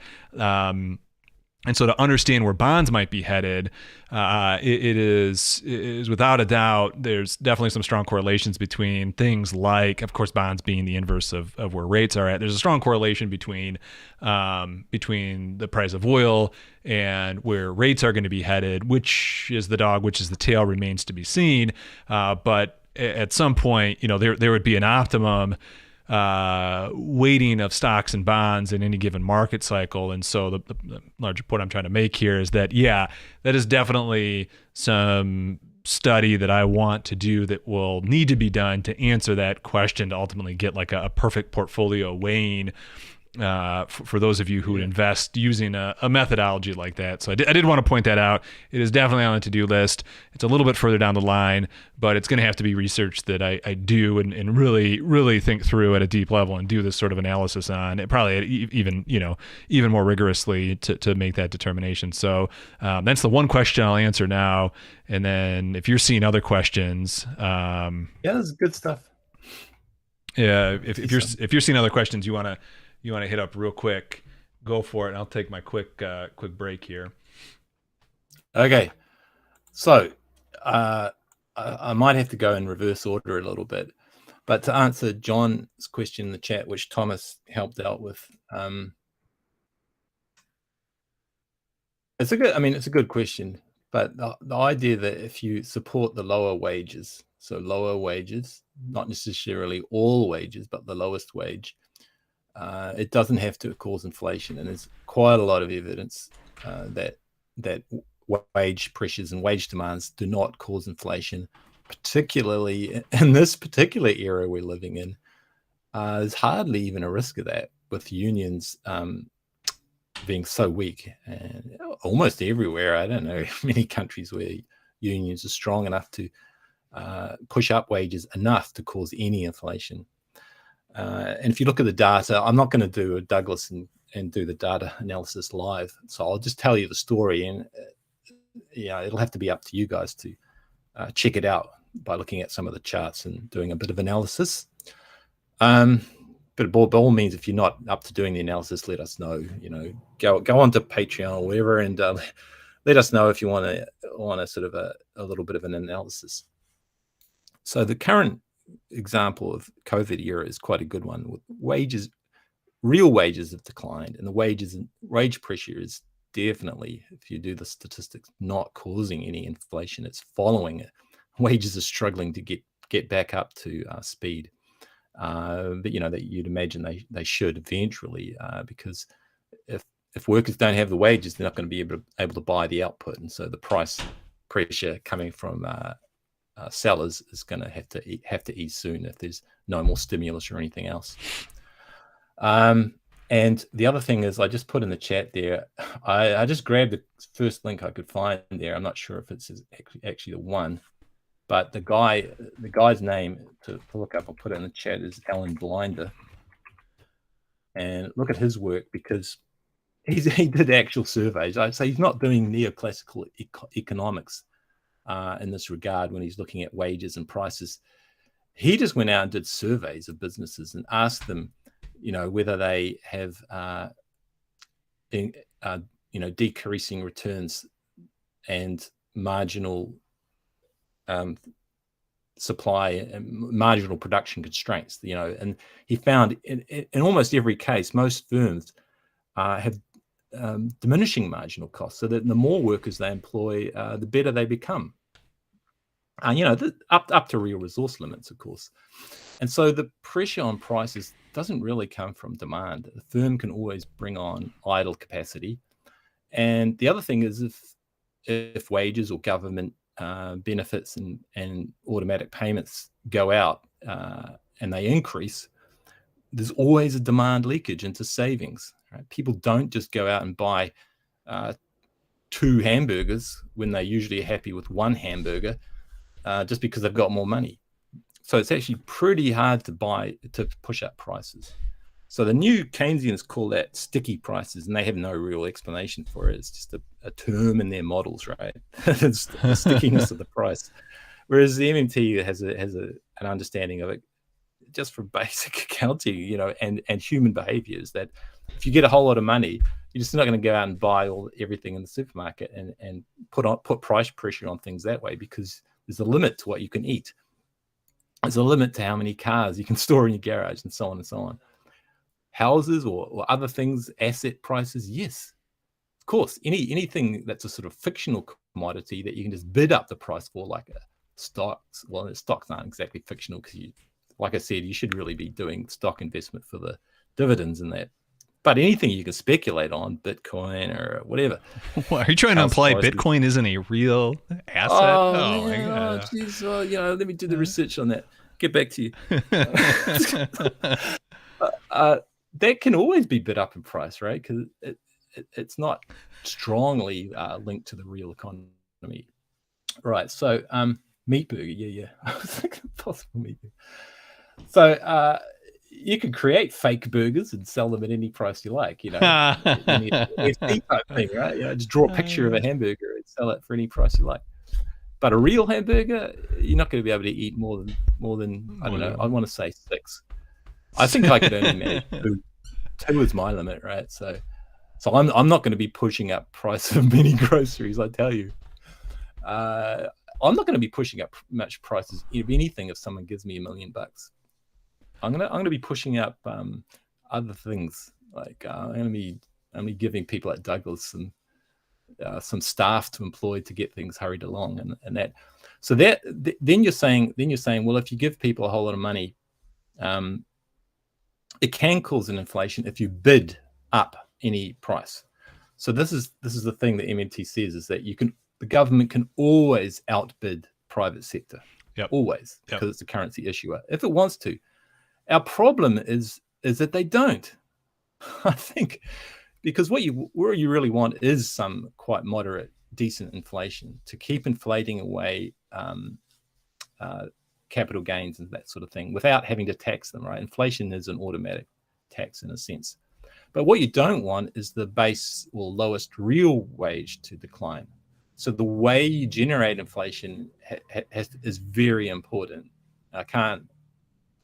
And so to understand where bonds might be headed, it is without a doubt, there's definitely some strong correlations between things like, of course, bonds being the inverse of where rates are at. There's a strong correlation between the price of oil and where rates are going to be headed. Which is the dog, which is the tail, remains to be seen. But at some point, there would be an optimum weighting of stocks and bonds in any given market cycle. And so the larger point I'm trying to make here is that, that is definitely some study that I want to do that will need to be done to answer that question, to ultimately get like a perfect portfolio weighing for those of you who would invest using a methodology like that. So I did want to point that out. It is definitely on the to-do list. It's a little bit further down the line, but it's going to have to be research that I do and really, really think through at a deep level and do this sort of analysis on it, probably even more rigorously to make that determination. So that's the one question I'll answer now. And then if you're seeing other questions, that's good stuff. Yeah, if you're seeing other questions you want to hit up real quick, go for it. And I'll take my quick break here. Okay. So I might have to go in reverse order a little bit. But to answer John's question in the chat, which Thomas helped out with, it's a good question. But the idea that if you support the lower wages, so lower wages, not necessarily all wages, but the lowest wage, it doesn't have to cause inflation. And there's quite a lot of evidence that wage pressures and wage demands do not cause inflation, particularly in this particular era we're living in. There's hardly even a risk of that, with unions being so weak, and almost everywhere. I don't know many countries where unions are strong enough to push up wages enough to cause any inflation. And if you look at the data, I'm not going to do a Douglas and do the data analysis live, so I'll just tell you the story, and it'll have to be up to you guys to check it out by looking at some of the charts and doing a bit of analysis. But by all means, if you're not up to doing the analysis, let us know. Go onto Patreon or whatever, and let us know if you want a sort of a little bit of an analysis. So the current example of COVID era is quite a good one. With real wages have declined, and the wage pressure is definitely, if you do the statistics, not causing any inflation. It's following it. Wages are struggling to get back up to speed. But that you'd imagine they should eventually, because if workers don't have the wages, they're not going to be able to buy the output, and so the price pressure coming from sellers is going to have to ease soon if there's no more stimulus or anything else. And the other thing is, I just put in the chat there, I just grabbed the first link I could find there. I'm not sure if it's actually the one. But the guy's name to look up, I'll put it in the chat, is Alan Blinder. And look at his work, because he did actual surveys. I'd say he's not doing neoclassical economics in this regard when he's looking at wages and prices. He just went out and did surveys of businesses and asked them, whether they have decreasing returns and marginal supply and marginal production constraints, and he found in almost every case, most firms have diminishing marginal costs, so that the more workers they employ, the better they become. Up to real resource limits, of course. And so the pressure on prices doesn't really come from demand. The firm can always bring on idle capacity. And the other thing is, if wages or government benefits and automatic payments go out and they increase, there's always a demand leakage into savings. Right? People don't just go out and buy 2 hamburgers when they're usually happy with 1 hamburger. just because they've got more money. So it's actually pretty hard to push up prices. So the new Keynesians call that sticky prices, and they have no real explanation for it. It's just a term in their models, right? It's the stickiness of the price. Whereas the MMT has an understanding of it just from basic accounting, and human behaviors, that if you get a whole lot of money, you're just not going to go out and buy everything in the supermarket and put price pressure on things that way, because there's a limit to what you can eat. There's a limit to how many cars you can store in your garage, and so on and so on. Houses or other things, asset prices, yes, of course. Anything that's a sort of fictional commodity that you can just bid up the price for, like stocks. Well, stocks aren't exactly fictional, because like I said, you should really be doing stock investment for the dividends and that. But anything you can speculate on, Bitcoin or whatever. What, are you trying to imply Bitcoin isn't a real asset? Oh my God. Geez, let me do the research on that. Get back to you. That can always be bid up in price, right? Because it's not strongly linked to the real economy. Right. So meat burger, yeah. I was thinking possible meat burger. So you can create fake burgers and sell them at any price you like, NFT type thing, right? Just draw a picture of a hamburger and sell it for any price you like. But a real hamburger, you're not going to be able to eat more than I don't know. I want to say 6. I think I could only manage 2. 2 is my limit, right? So I'm not going to be pushing up price of many groceries, I tell you. I'm not going to be pushing up much prices of anything if someone gives me $1 million. I'm gonna be pushing up other things, like I'm gonna be giving people at Douglas some staff to employ to get things hurried along, and that. So then you're saying, well, if you give people a whole lot of money, it can cause an inflation if you bid up any price. So this is the thing that MMT says, is that the government can always outbid private sector, always, because it's a currency issuer if it wants to. Our problem is that they don't. I think, because what you really want is some quite moderate, decent inflation to keep inflating away capital gains and that sort of thing without having to tax them, right? Inflation is an automatic tax in a sense. But what you don't want is the base or lowest real wage to decline. So the way you generate inflation is very important. I can't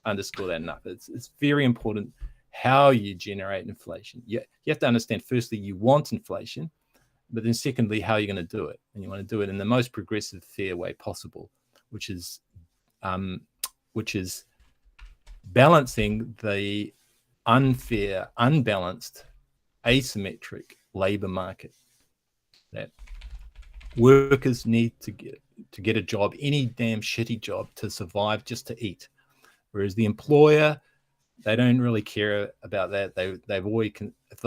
underscore that enough. It's very important how you generate inflation. You have to understand, firstly, you want inflation, but then secondly, how you're going to do it. And you want to do it in the most progressive, fair way possible, which is balancing the unfair, unbalanced, asymmetric labor market that workers need to get a job, any damn shitty job, to survive, just to eat. Whereas the employer, they don't really care about that. They've always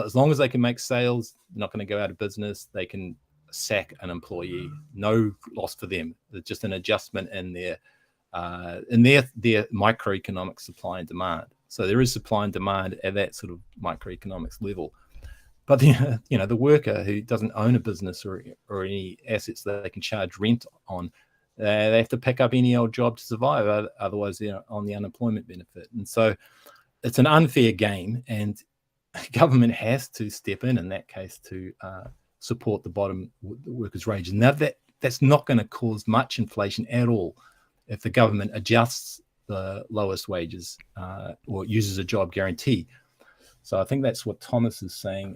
as long as they can make sales, they're not going to go out of business. They can sack an employee, no loss for them. It's just an adjustment in their microeconomic supply and demand. So there is supply and demand at that sort of microeconomics level. But the worker who doesn't own a business or any assets that they can charge rent on, they have to pick up any old job to survive. Otherwise, they're on the unemployment benefit. And so it's an unfair game, and government has to step in that case to support the bottom workers' wages. Now that's not going to cause much inflation at all if the government adjusts the lowest wages or uses a job guarantee. So I think that's what Thomas is saying.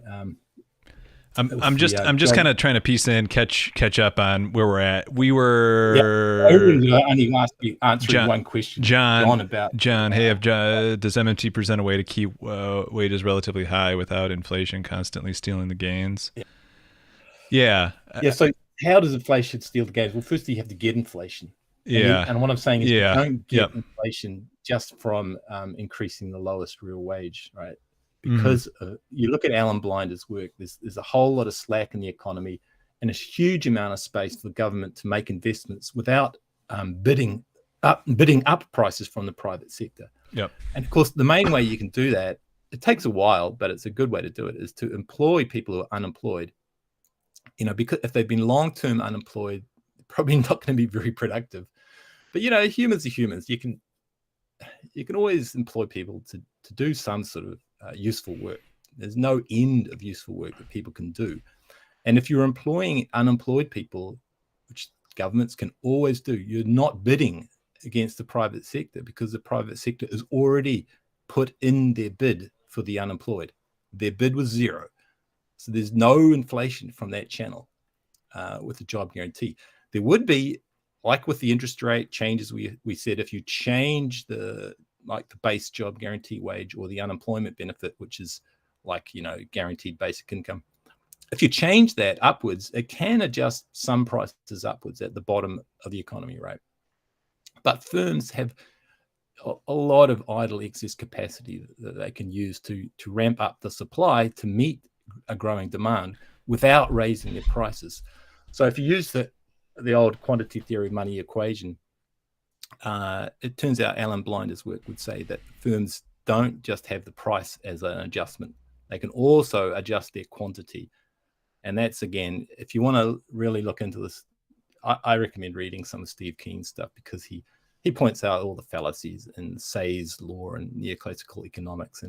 I'm just kind of trying to piece in, catch up on where we're at. We were only answering one question, John, about John. Hey, does MMT present a way to keep wages relatively high without inflation constantly stealing the gains? Yeah. So how does inflation steal the gains? Well, first you have to get inflation. And what I'm saying is you don't get inflation just from increasing the lowest real wage, right? Because you look at Alan Blinder's work, there's a whole lot of slack in the economy and a huge amount of space for the government to make investments without bidding up prices from the private sector. And of course, the main way you can do that, it takes a while, but it's a good way to do it, is to employ people who are unemployed. Because if they've been long-term unemployed, they're probably not going to be very productive. But humans are humans. You can always employ people to do some sort of useful work. There's no end of useful work that people can do. And if you're employing unemployed people, which governments can always do, you're not bidding against the private sector, because the private sector has already put in their bid for the unemployed. Their bid was zero. So there's no inflation from that channel with the job guarantee. There would be, like with the interest rate changes, we said, if you change the base job guarantee wage or the unemployment benefit, which is guaranteed basic income, if you change that upwards, it can adjust some prices upwards at the bottom of the economy, right? But firms have a lot of idle excess capacity that they can use to ramp up the supply to meet a growing demand without raising their prices. So if you use the old quantity theory money equation, it turns out Alan Blinder's work would say that firms don't just have the price as an adjustment. They can also adjust their quantity. And that's, again, if you want to really look into this, I recommend reading some of Steve Keen's stuff, because he points out all the fallacies in Say's law and neoclassical economics,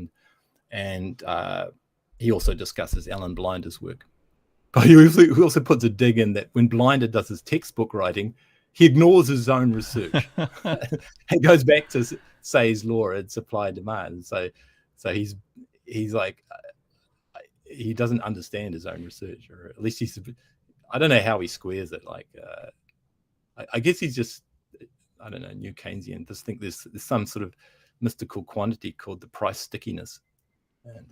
and he also discusses Alan Blinder's work. But he also puts a dig in that when Blinder does his textbook writing, he ignores his own research and goes back to Say's law and supply and demand. So he's like, he doesn't understand his own research, or at least I don't know how he squares it. I guess he's just, I don't know, new Keynesian. Just think there's some sort of mystical quantity called the price stickiness. And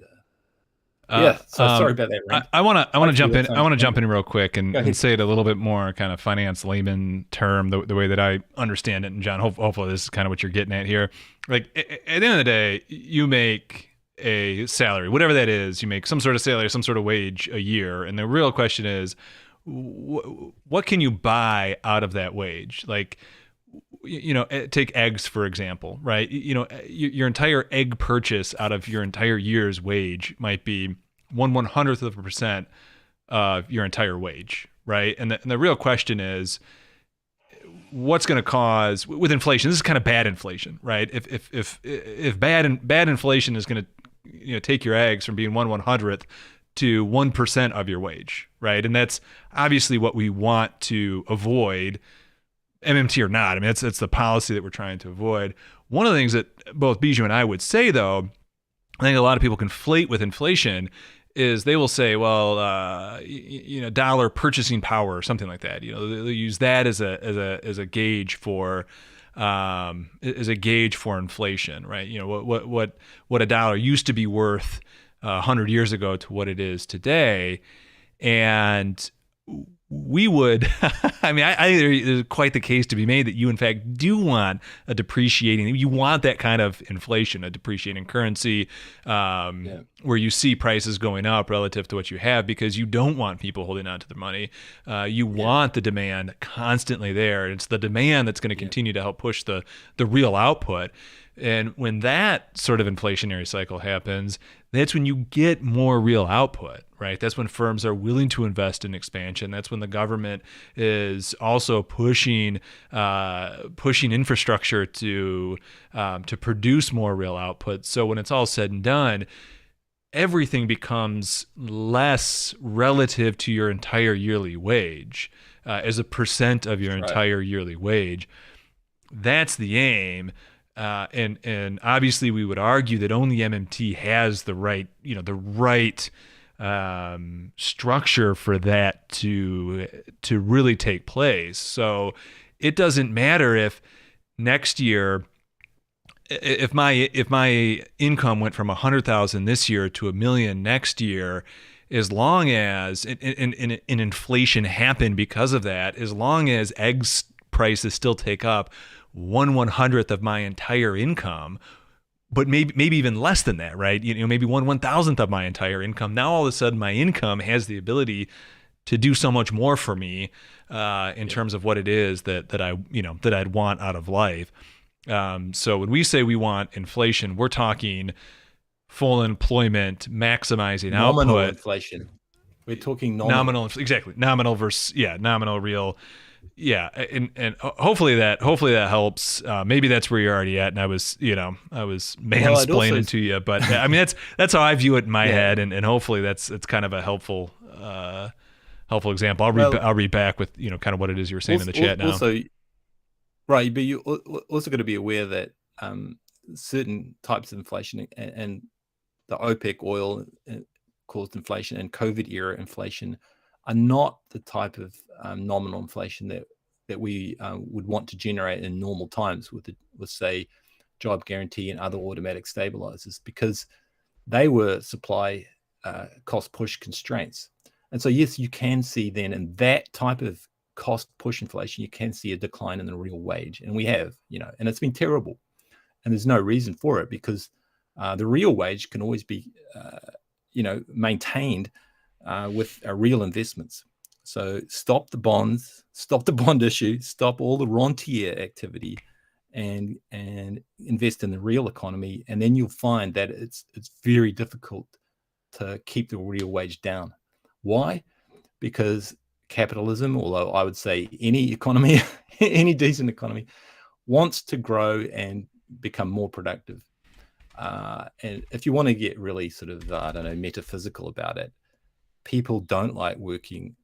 so sorry about that, Rand. I want to jump in. I want to jump in real quick and say it a little bit more kind of finance layman term, the way that I understand it. And John, hopefully this is kind of what you're getting at here. Like at the end of the day, you make a salary, whatever that is. You make some sort of salary, some sort of wage a year, and the real question is, what can you buy out of that wage? Like, take eggs, for example, right? Your entire egg purchase out of your entire year's wage might be 1/100th% of your entire wage, right? And the real question is, what's going to cause, with inflation, this is kind of bad inflation, right? If bad inflation is going to take your eggs from being 1/100th to 1% of your wage, right? And that's obviously what we want to avoid, MMT or not. I mean, it's the policy that we're trying to avoid. One of the things that both Bijou and I would say, though, I think a lot of people conflate with inflation, is they will say, well, dollar purchasing power or something like that. They'll use that as a gauge for inflation, right? What a dollar used to be worth 100 years ago to what it is today, and we would, I mean, I think there's quite the case to be made that you, in fact, do want a depreciating, you want that kind of inflation, a depreciating currency, where you see prices going up relative to what you have, because you don't want people holding on to their money. You want the demand constantly there. It's the demand that's going to continue to help push the real output. And when that sort of inflationary cycle happens, that's when you get more real output, right? That's when firms are willing to invest in expansion. That's when the government is also pushing infrastructure to produce more real output. So when it's all said and done, everything becomes less relative to your entire yearly wage as a percent of your entire yearly wage. That's the aim. And obviously we would argue that only MMT has the right structure for that to really take place. So it doesn't matter if next year, if my income went from 100,000 this year to 1 million next year, as long as an inflation happened because of that, as long as eggs prices still take up 1/100th of my entire income, but maybe even less than that, right? Maybe 1/1000th of my entire income. Now all of a sudden my income has the ability to do so much more for me in terms of what it is that I'd want out of life. So when we say we want inflation, we're talking full employment, maximizing nominal output. Inflation. We're talking nominal. Exactly. Nominal versus nominal real. Yeah, and hopefully that helps. Maybe that's where you're already at, and I was Well, I'd also, mansplaining to you, but I mean that's how I view it in my yeah. head, and hopefully it's kind of a helpful example. Well, I'll read back with kind of what it is you were saying in the chat now. also, right, but you also got to be aware that certain types of inflation and the OPEC oil caused inflation and COVID era inflation are not the type of nominal inflation that we would want to generate in normal times with say job guarantee and other automatic stabilizers, because they were supply cost push constraints. And so yes, you can see then in that type of cost push inflation, you can see a decline in the real wage, and we have, and it's been terrible, and there's no reason for it, because the real wage can always be maintained with real investments. So stop the bonds, stop the bond issue, stop all the rentier activity, and invest in the real economy, and then you'll find that it's very difficult to keep the real wage down. Why? Because capitalism, although I would say any economy, any decent economy, wants to grow and become more productive. And if you want to get really sort of, metaphysical about it, people don't like working.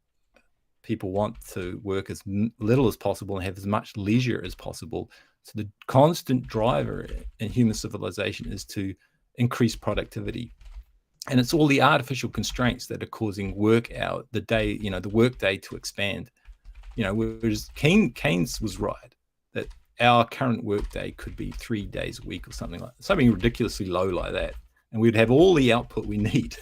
People want to work as little as possible and have as much leisure as possible. So the constant driver in human civilization is to increase productivity. And it's all the artificial constraints that are causing the work day to expand. Whereas Keynes was right that our current work day could be 3 days a week or something ridiculously low like that, and we'd have all the output we need.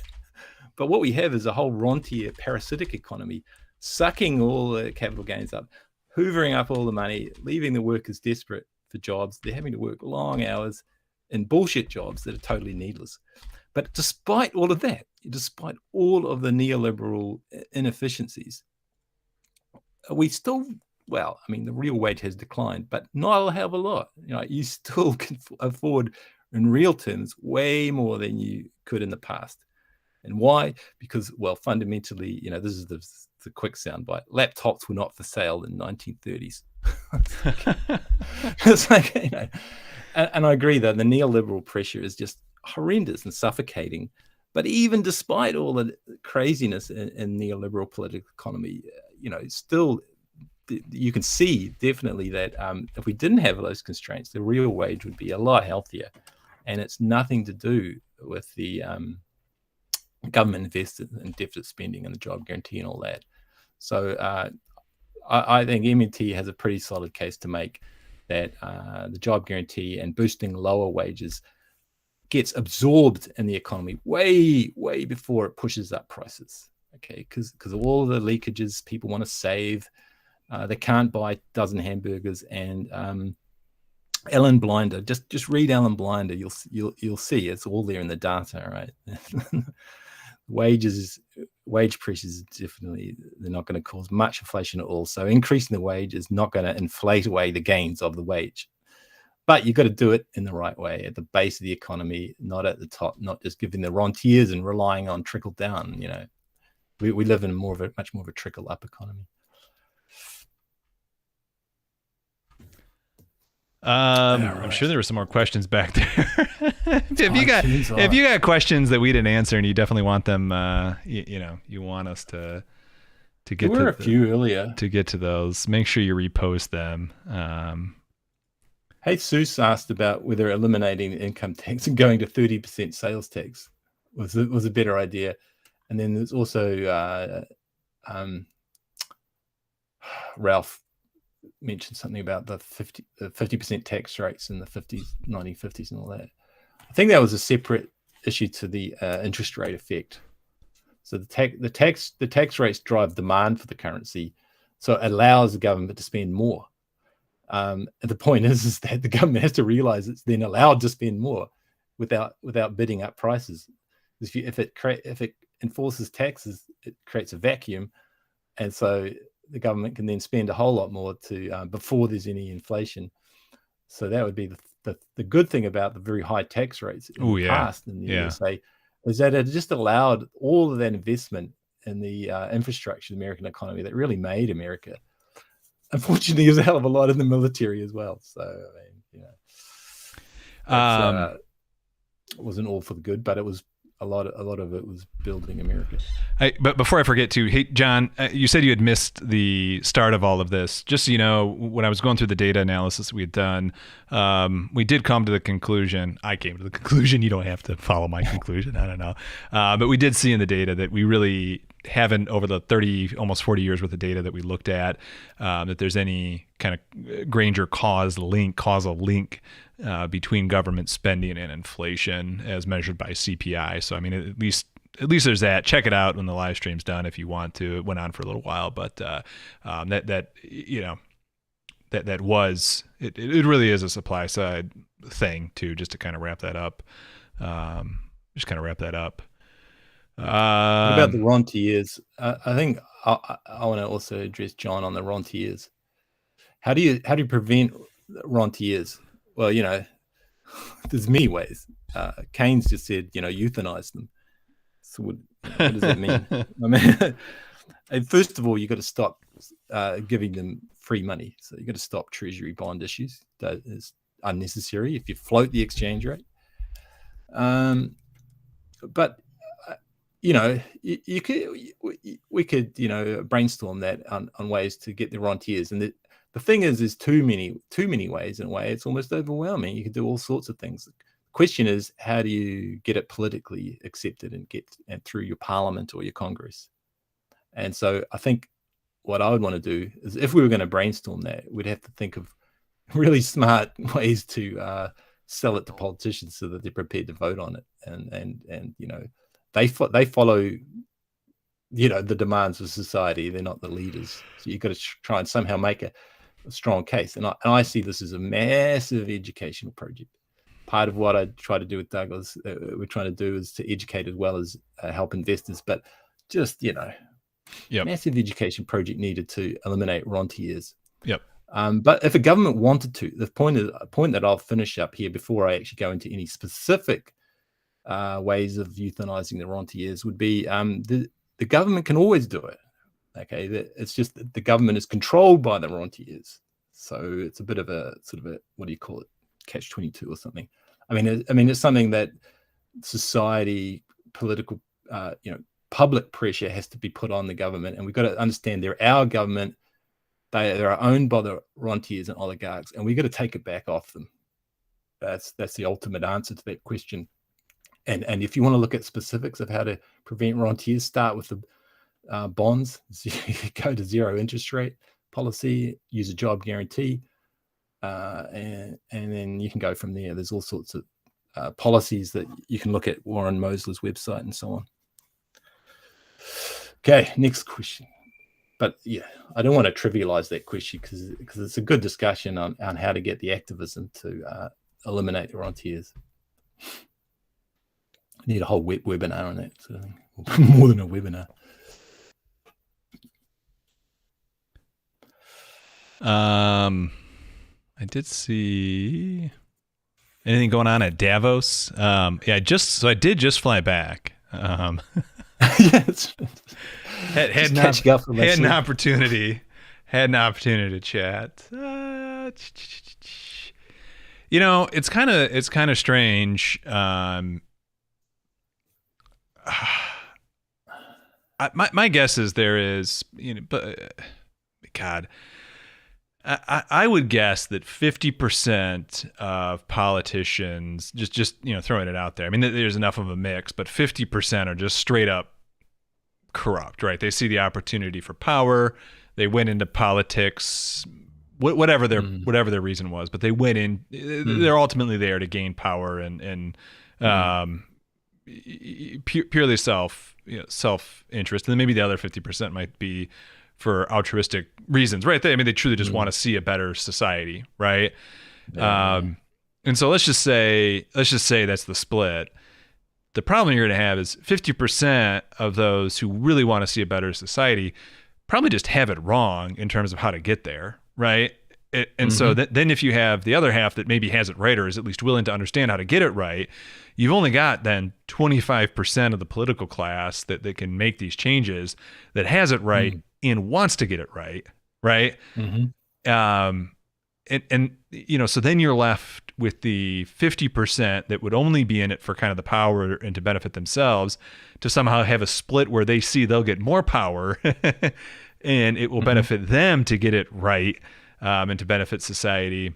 But what we have is a whole rentier parasitic economy sucking all the capital gains up, hoovering up all the money, leaving the workers desperate for jobs. They're having to work long hours in bullshit jobs that are totally needless. But despite all of that, despite all of the neoliberal inefficiencies, we still, the real wage has declined, but not a hell of a lot. You still can afford, in real terms, way more than you could in the past. And why? Because, fundamentally, this is the quick soundbite. Laptops were not for sale in the 1930s. It's like, and I agree that the neoliberal pressure is just horrendous and suffocating. But even despite all the craziness in neoliberal political economy, still you can see definitely that if we didn't have those constraints, the real wage would be a lot healthier. And it's nothing to do with the government invested in deficit spending and the job guarantee and all that. So I think MMT has a pretty solid case to make that the job guarantee and boosting lower wages gets absorbed in the economy way, way before it pushes up prices. Okay, because of all the leakages, people want to save. They can't buy a dozen hamburgers. And Ellen Blinder, just read Ellen Blinder. You'll see it's all there in the data, right? Wage pressures definitely, they're not going to cause much inflation at all. So increasing the wage is not going to inflate away the gains of the wage. But you've got to do it in the right way, at the base of the economy, not at the top, not just giving the rentiers and relying on trickle down. We live in much more of a trickle up economy. I'm sure there were some more questions back there. if you got questions that we didn't answer and you definitely want them, you want us to get there were a few earlier to get to those, make sure you repost them. Hey, Seuss asked about whether eliminating income tax and going to 30% sales tax was a better idea. And then there's also Ralph mentioned something about the 50% tax rates in the 1950s and all that. I think that was a separate issue to the interest rate effect. So the tax rates drive demand for the currency, so it allows the government to spend more. And the point is that the government has to realize it's then allowed to spend more without bidding up prices. If it enforces taxes, it creates a vacuum, and so the government can then spend a whole lot more before there's any inflation. So that would be the good thing about the very high tax rates in the past in the USA, is that it just allowed all of that investment in the infrastructure of the American economy that really made America. unfortunately, there's a hell of a lot in the military as well. So, I mean, it wasn't all for the good, but it was a lot of it was building America. But before I forget to, hey, John, you said you had missed the start of all of this. Just so you know, when I was going through the data analysis we had done, we did come to the conclusion. I came to the conclusion. You don't have to follow my conclusion. I don't know. But we did see in the data that we really haven't, over the 30, almost 40 years worth of data that we looked at, that there's any kind of Granger causal link between government spending and inflation as measured by CPI. So, I mean, at least there's that. Check it out when the live stream's done if you want to. It went on for a little while, but that was it really is a supply side thing too. Just to kind of wrap that up. What about the rentiers? I think I want to also address John on the rentiers. How do you prevent rentiers? Well, there's many ways. Keynes just said, euthanize them. So what does that mean? I mean, first of all, you got to stop giving them free money. So you got to stop treasury bond issues. That is unnecessary if you float the exchange rate. But we could brainstorm that on ways to get the rentiers. And the thing is, there's too many ways. In a way, it's almost overwhelming. You can do all sorts of things. The question is, how do you get it politically accepted and through your parliament or your Congress? And so I think what I would want to do is, if we were going to brainstorm that, we'd have to think of really smart ways to sell it to politicians so that they're prepared to vote on it. And they follow the demands of society. They're not the leaders. So you've got to try and somehow make a strong case. And I see this as a massive educational project. Part of what I try to do with Douglas, we're trying to do, is to educate as well as help investors. But just, massive education project needed to eliminate rentiers. Yep. But if a government wanted to, the point that I'll finish up here before I actually go into any specific ways of euthanizing the rentiers would be the government can always do it. Okay, it's just that the government is controlled by the rentiers, so it's a bit of a sort of a, what do you call it, catch-22 or something. I mean, it's something that society, political, public pressure has to be put on the government, and we've got to understand they're our government. They are owned by the rentiers and oligarchs, and we've got to take it back off them. That's the ultimate answer to that question. And if you want to look at specifics of how to prevent rentiers, start with the bonds. Go to zero interest rate policy, use a job guarantee, and then you can go from there. There's all sorts of policies that you can look at Warren Mosley's website and so on. Okay, next question. But yeah, I don't want to trivialize that question because it's a good discussion on how to get the activism to eliminate the rentiers. I need a whole webinar on that, so more than a webinar. I did see anything going on at Davos. I did just fly back. Yes. Had an opportunity to chat. It's kind of strange. My guess is there is, but God, I would guess that 50% of politicians, just throwing it out there. I mean, there's enough of a mix, but 50% are just straight up corrupt, right? They see the opportunity for power. They went into politics, whatever their reason was, but they went in. They're ultimately there to gain power and purely self interest. And then maybe the other 50% might be for altruistic reasons, right? They truly just want to see a better society, right? And so let's just say that's the split. The problem you're going to have is 50% of those who really want to see a better society probably just have it wrong in terms of how to get there, right? So then if you have the other half that maybe has it right or is at least willing to understand how to get it right, you've only got then 25% of the political class that can make these changes that has it right and wants to get it right. right? Mm-hmm. And so then you're left with the 50% that would only be in it for kind of the power and to benefit themselves, to somehow have a split where they see they'll get more power and it will benefit them to get it right, and to benefit society,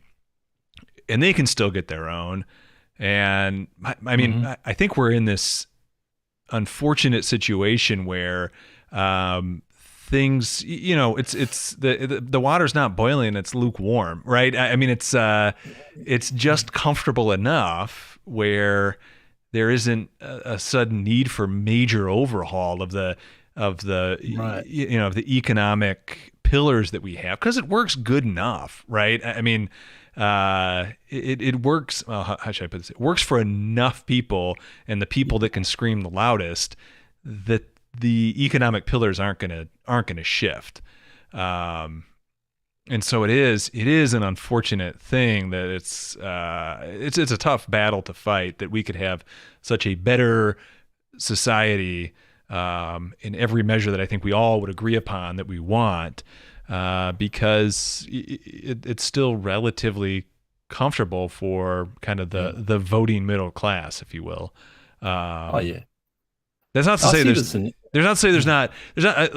and they can still get their own. And I mean, I think we're in this unfortunate situation where things, it's the water's not boiling, it's lukewarm, right? I mean, it's just comfortable enough where there isn't a sudden need for major overhaul of the Right. of the economic pillars that we have, because it works good enough, right? I mean, it works. Well, how should I put this? It works for enough people, and the people that can scream the loudest, that the economic pillars aren't gonna shift. And so it is an unfortunate thing that it's a tough battle to fight, that we could have such a better society in every measure that I think we all would agree upon that we want, because it's still relatively comfortable for kind of the voting middle class, if you will. Yeah. That's not to say there's not.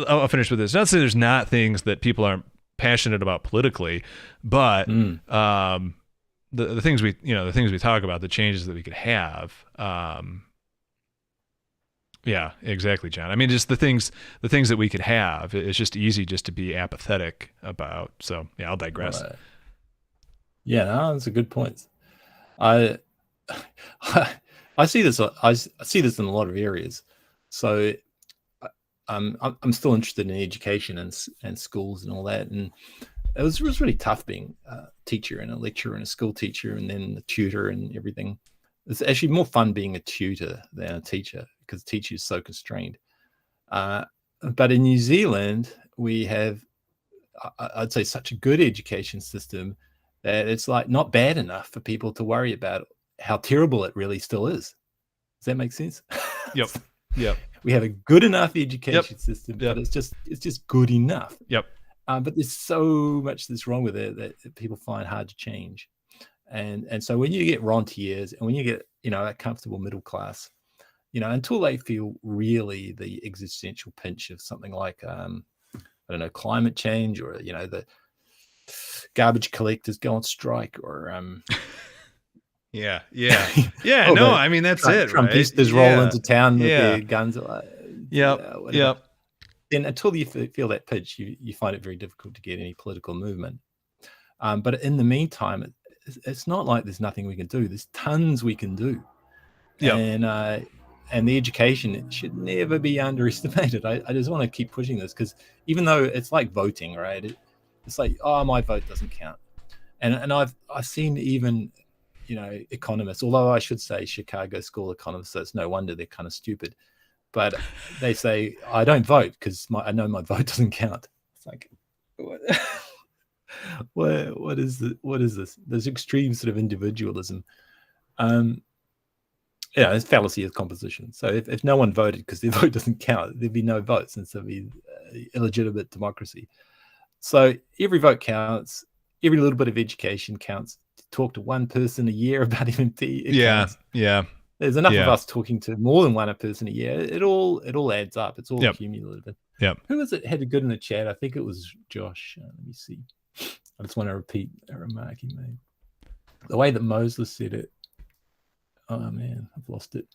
I'll finish with this. Not to say there's not things that people aren't passionate about politically, but the things we talk about, the changes that we could have. Yeah, exactly, John. I mean, just the things that we could have. It's just easy just to be apathetic about. So yeah, I'll digress. Right. Yeah, no, that's a good point. I see this. I see this in a lot of areas. So I'm still interested in education and schools and all that. And it was really tough being a teacher and a lecturer and a school teacher, and then the tutor and everything. It's actually more fun being a tutor than a teacher, because teacher is so constrained. But in New Zealand, we have, I'd say, such a good education system that it's like not bad enough for people to worry about how terrible it really still is. Does that make sense? Yep. Yep. We have a good enough education system, but it's just good enough. Yep. But there's so much that's wrong with it that people find hard to change. And so when you get rentiers, and when you get, that comfortable middle class, until they feel really the existential pinch of something like, I don't know, climate change, or, the garbage collectors go on strike, or, yeah. No, I mean, that's it. Trumpistas roll into town with their guns. Yep. Then until you feel that pinch, you find it very difficult to get any political movement. But in the meantime, it's not like there's nothing we can do. There's tons we can do. Yeah. And the education, it should never be underestimated. I just want to keep pushing this, because even though it's like voting, right? It's like, oh, my vote doesn't count. And I've seen even, economists, although I should say Chicago school economists, so it's no wonder they're kind of stupid. But they say, I don't vote because I know my vote doesn't count. It's like, what is this? There's extreme sort of individualism. It's fallacy of composition. So if no one voted because their vote doesn't count, there'd be no votes, and so it'd be illegitimate democracy. So every vote counts. Every little bit of education counts. Talk to one person a year about MMT. Counts. Yeah. There's enough of us talking to more than one person a year. It all adds up. It's all cumulative. Yep. Who was it had a good in the chat? I think it was Josh. Let me see. I just want to repeat a remark he made. The way that Moses said it. Oh man, I've lost it.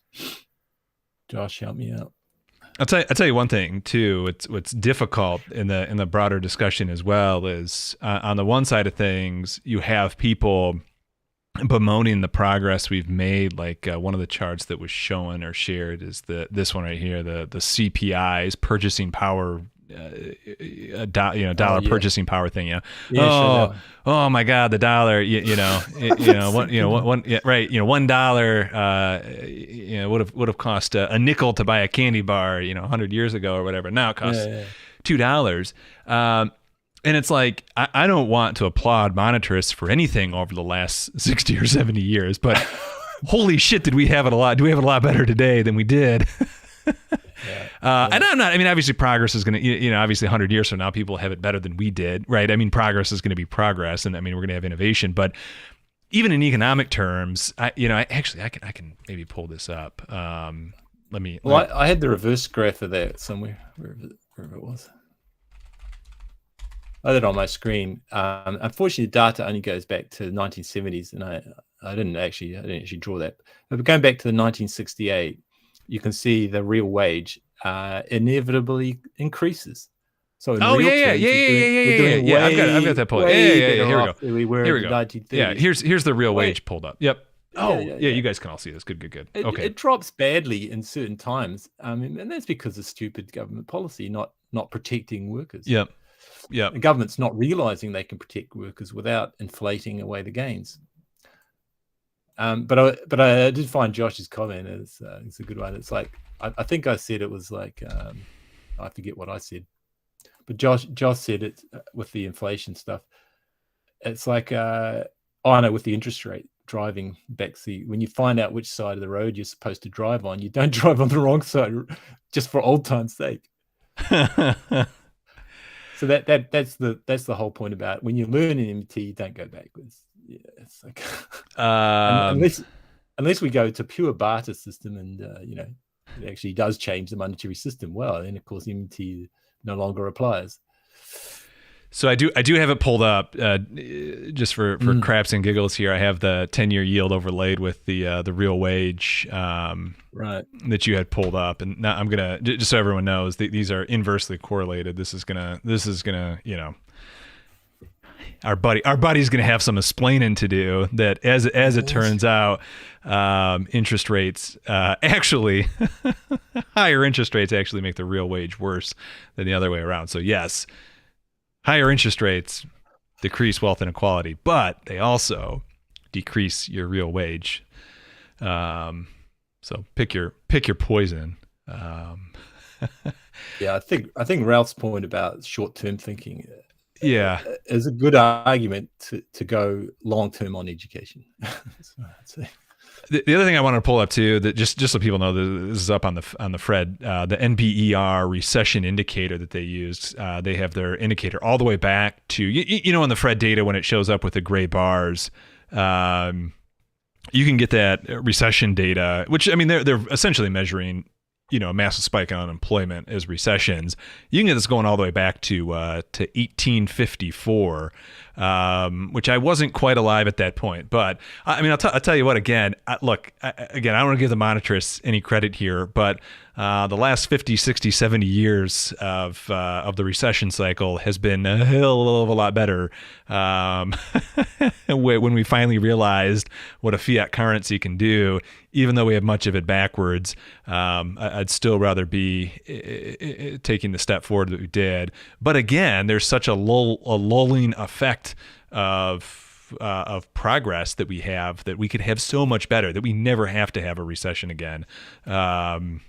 Josh, help me out. I'll tell you one thing too. What's difficult in the broader discussion as well is on the one side of things, you have people bemoaning the progress we've made. Like one of the charts that was shown or shared is this one right here, the CPI's purchasing power, dollar purchasing power thing. Oh my God, the dollar. $1 would have cost a nickel to buy a candy bar, 100 years ago or whatever. Now it costs $2. And it's like, I don't want to applaud monetarists for anything over the last 60 or 70 years, but holy shit, do we have it a lot better today than we did. And I'm not, I mean, obviously progress is going to, obviously 100 years from now, people have it better than we did, right? I mean, progress is going to be progress, and I mean, we're going to have innovation, but even in economic terms, I can maybe pull this up. I had the reverse graph of that somewhere, wherever it was. I had it on my screen. Unfortunately, the data only goes back to the 1970s, and I didn't actually draw that. But going back to the 1968, you can see the real wage inevitably increases. So in real terms, we're doing I've got that pulled. Yeah. Here we go. Here we go. 1930s. Yeah, here's the real wage pulled up. Yep. You guys can all see this. Good. Okay. It drops badly in certain times, and that's because of stupid government policy, not protecting workers. Yep. The government's not realizing they can protect workers without inflating away the gains. But I did find Josh's comment is a good one. It's like I think I said it was like I forget what I said, but Josh said it with the inflation stuff. It's like with the interest rate driving backseat. When you find out which side of the road you're supposed to drive on, you don't drive on the wrong side just for old time's sake. So that's the whole point about it. When you learn in MMT, you don't go backwards. Yeah, it's like unless we go to pure barter system, and it actually does change the monetary system. Well, then of course MMT no longer applies. So I do have it pulled up just for craps and giggles here. I have the 10-year yield overlaid with the real wage that you had pulled up, and now I'm gonna, just so everyone knows, these are inversely correlated. This is gonna our buddy's gonna have some explaining to do. That as it turns out, interest rates actually higher interest rates actually make the real wage worse than the other way around. So yes. Higher interest rates decrease wealth inequality, but they also decrease your real wage. So pick your poison. Yeah, I think Ralph's point about short-term thinking, is a good argument to go long-term on education. So the other thing I want to pull up too, that just so people know, this is up on the Fred, the NBER recession indicator that they used. They have their indicator all the way back to in the Fred data, when it shows up with the gray bars, you can get that recession data, which I mean they're essentially measuring a massive spike in unemployment as recessions. You can get this going all the way back to 1854, which I wasn't quite alive at that point. But I mean, I'll tell you what. Again, I don't want to give the monetarists any credit here, but the last 50, 60, 70 years of the recession cycle has been a hell of a lot better when we finally realized what a fiat currency can do. Even though we have much of it backwards, I'd still rather be taking the step forward that we did. But again, there's such a lulling effect of progress that we have, that we could have so much better, that we never have to have a recession again. And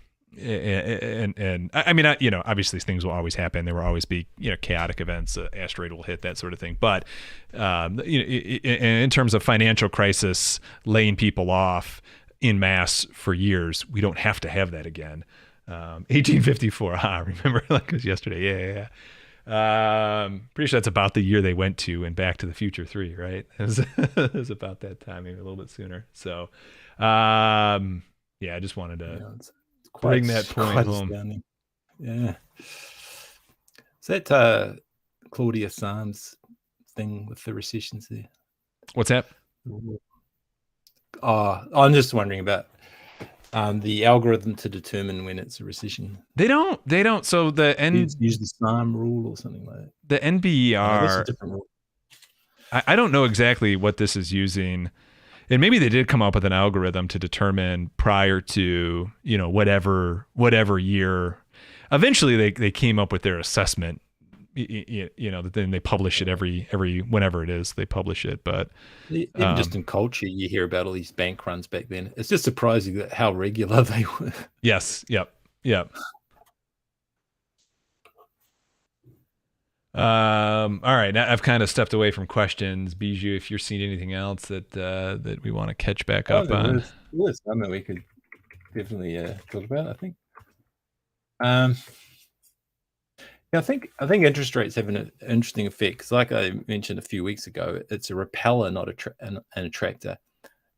I mean, obviously things will always happen. There will always be, chaotic events, asteroid will hit, that sort of thing. But, in terms of financial crisis, laying people off in mass for years, we don't have to have that again. 1854, remember, like it was yesterday. Yeah. Pretty sure that's about the year they went to in Back to the Future 3, right? It was about that time, maybe a little bit sooner. So, I just wanted to bring that point home. Astounding. Yeah. Is that Claudia Sam's thing with the recessions there? What's that? I'm just wondering about the algorithm to determine when it's a recession. They don't. So use the SAM rule or something like that. The NBER. That's a different rule. I don't know exactly what this is using, and maybe they did come up with an algorithm to determine prior to whatever year. Eventually, they came up with their assessment. Then they publish it every whenever it is they publish it. But even just in culture, you hear about all these bank runs back then. It's just surprising that how regular they were. Yes. Yep. All right. Now I've kind of stepped away from questions. Bijou, if you're seeing anything else that we want to catch back up on. There's something we could definitely talk about, I think. Um, yeah, I think interest rates have an interesting effect because, like I mentioned a few weeks ago, it's a repeller, not an attractor,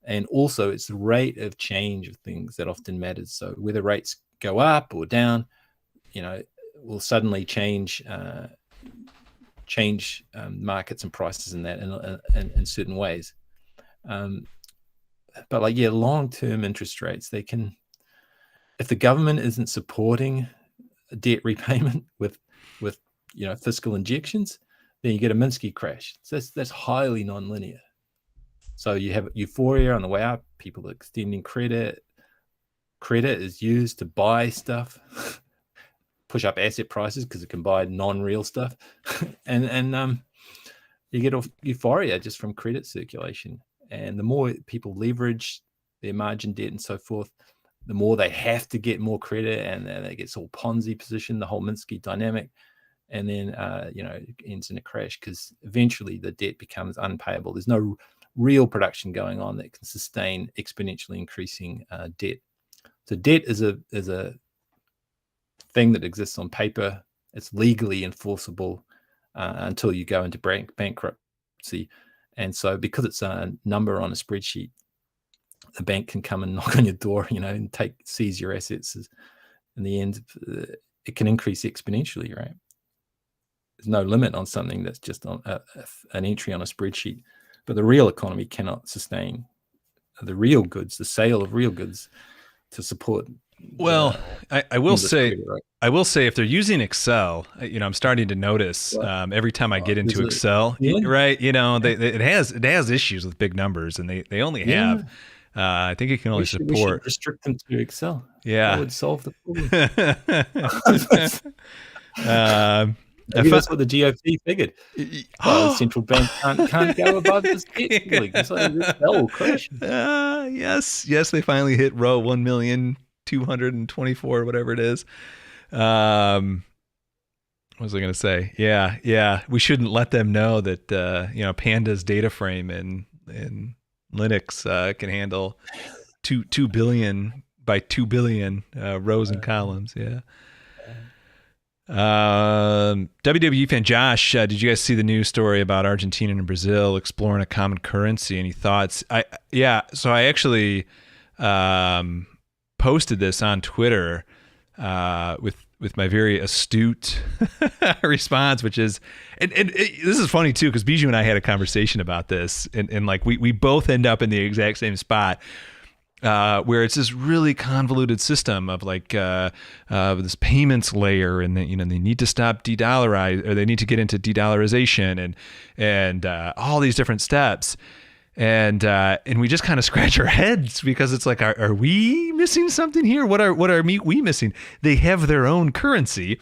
and also it's the rate of change of things that often matters. So whether rates go up or down, will suddenly change markets and prices in that in certain ways. But long-term interest rates, they can, if the government isn't supporting debt repayment with fiscal injections, then you get a Minsky crash. So that's highly nonlinear. So you have euphoria on the way up, people extending credit. Credit is used to buy stuff, push up asset prices because it can buy non-real stuff, and you get euphoria just from credit circulation. And the more people leverage their margin debt and so forth, the more they have to get more credit, and then it gets all Ponzi position, the whole Minsky dynamic, and then it ends in a crash because eventually the debt becomes unpayable. There's no real production going on that can sustain exponentially increasing debt. So debt is a thing that exists on paper. It's legally enforceable until you go into bankruptcy. And so because it's a number on a spreadsheet, the bank can come and knock on your door, and seize your assets. In the end, it can increase exponentially, right? There's no limit on something that's just on an entry on a spreadsheet. But the real economy cannot sustain the real goods, the sale of real goods to support. Well, I will say, right? I will say, if they're using Excel, I'm starting to notice every time I get into Excel, right? It has issues with big numbers, and they only have. I think it can only support. We should restrict them to Excel. Yeah, that would solve the problem. Maybe that's what the GOP figured. The central bank can't go above this debt ceiling. So Excel will crash. Yes, they finally hit row 1,224,000, whatever it is. What was I going to say? Yeah. We shouldn't let them know that Panda's data frame in Linux can handle 2 billion by 2 billion rows and columns. Yeah. WWE fan Josh, did you guys see the news story about Argentina and Brazil exploring a common currency? Any thoughts? So I actually posted this on Twitter with my very astute response, which is, and this is funny too, because Bijou and I had a conversation about this, and like we both end up in the exact same spot. Where it's this really convoluted system of this payments layer, and they need to stop de-dollarize, or they need to get into de-dollarization and all these different steps, and we just kind of scratch our heads because it's like, are we missing something here? What are we missing? They have their own currency.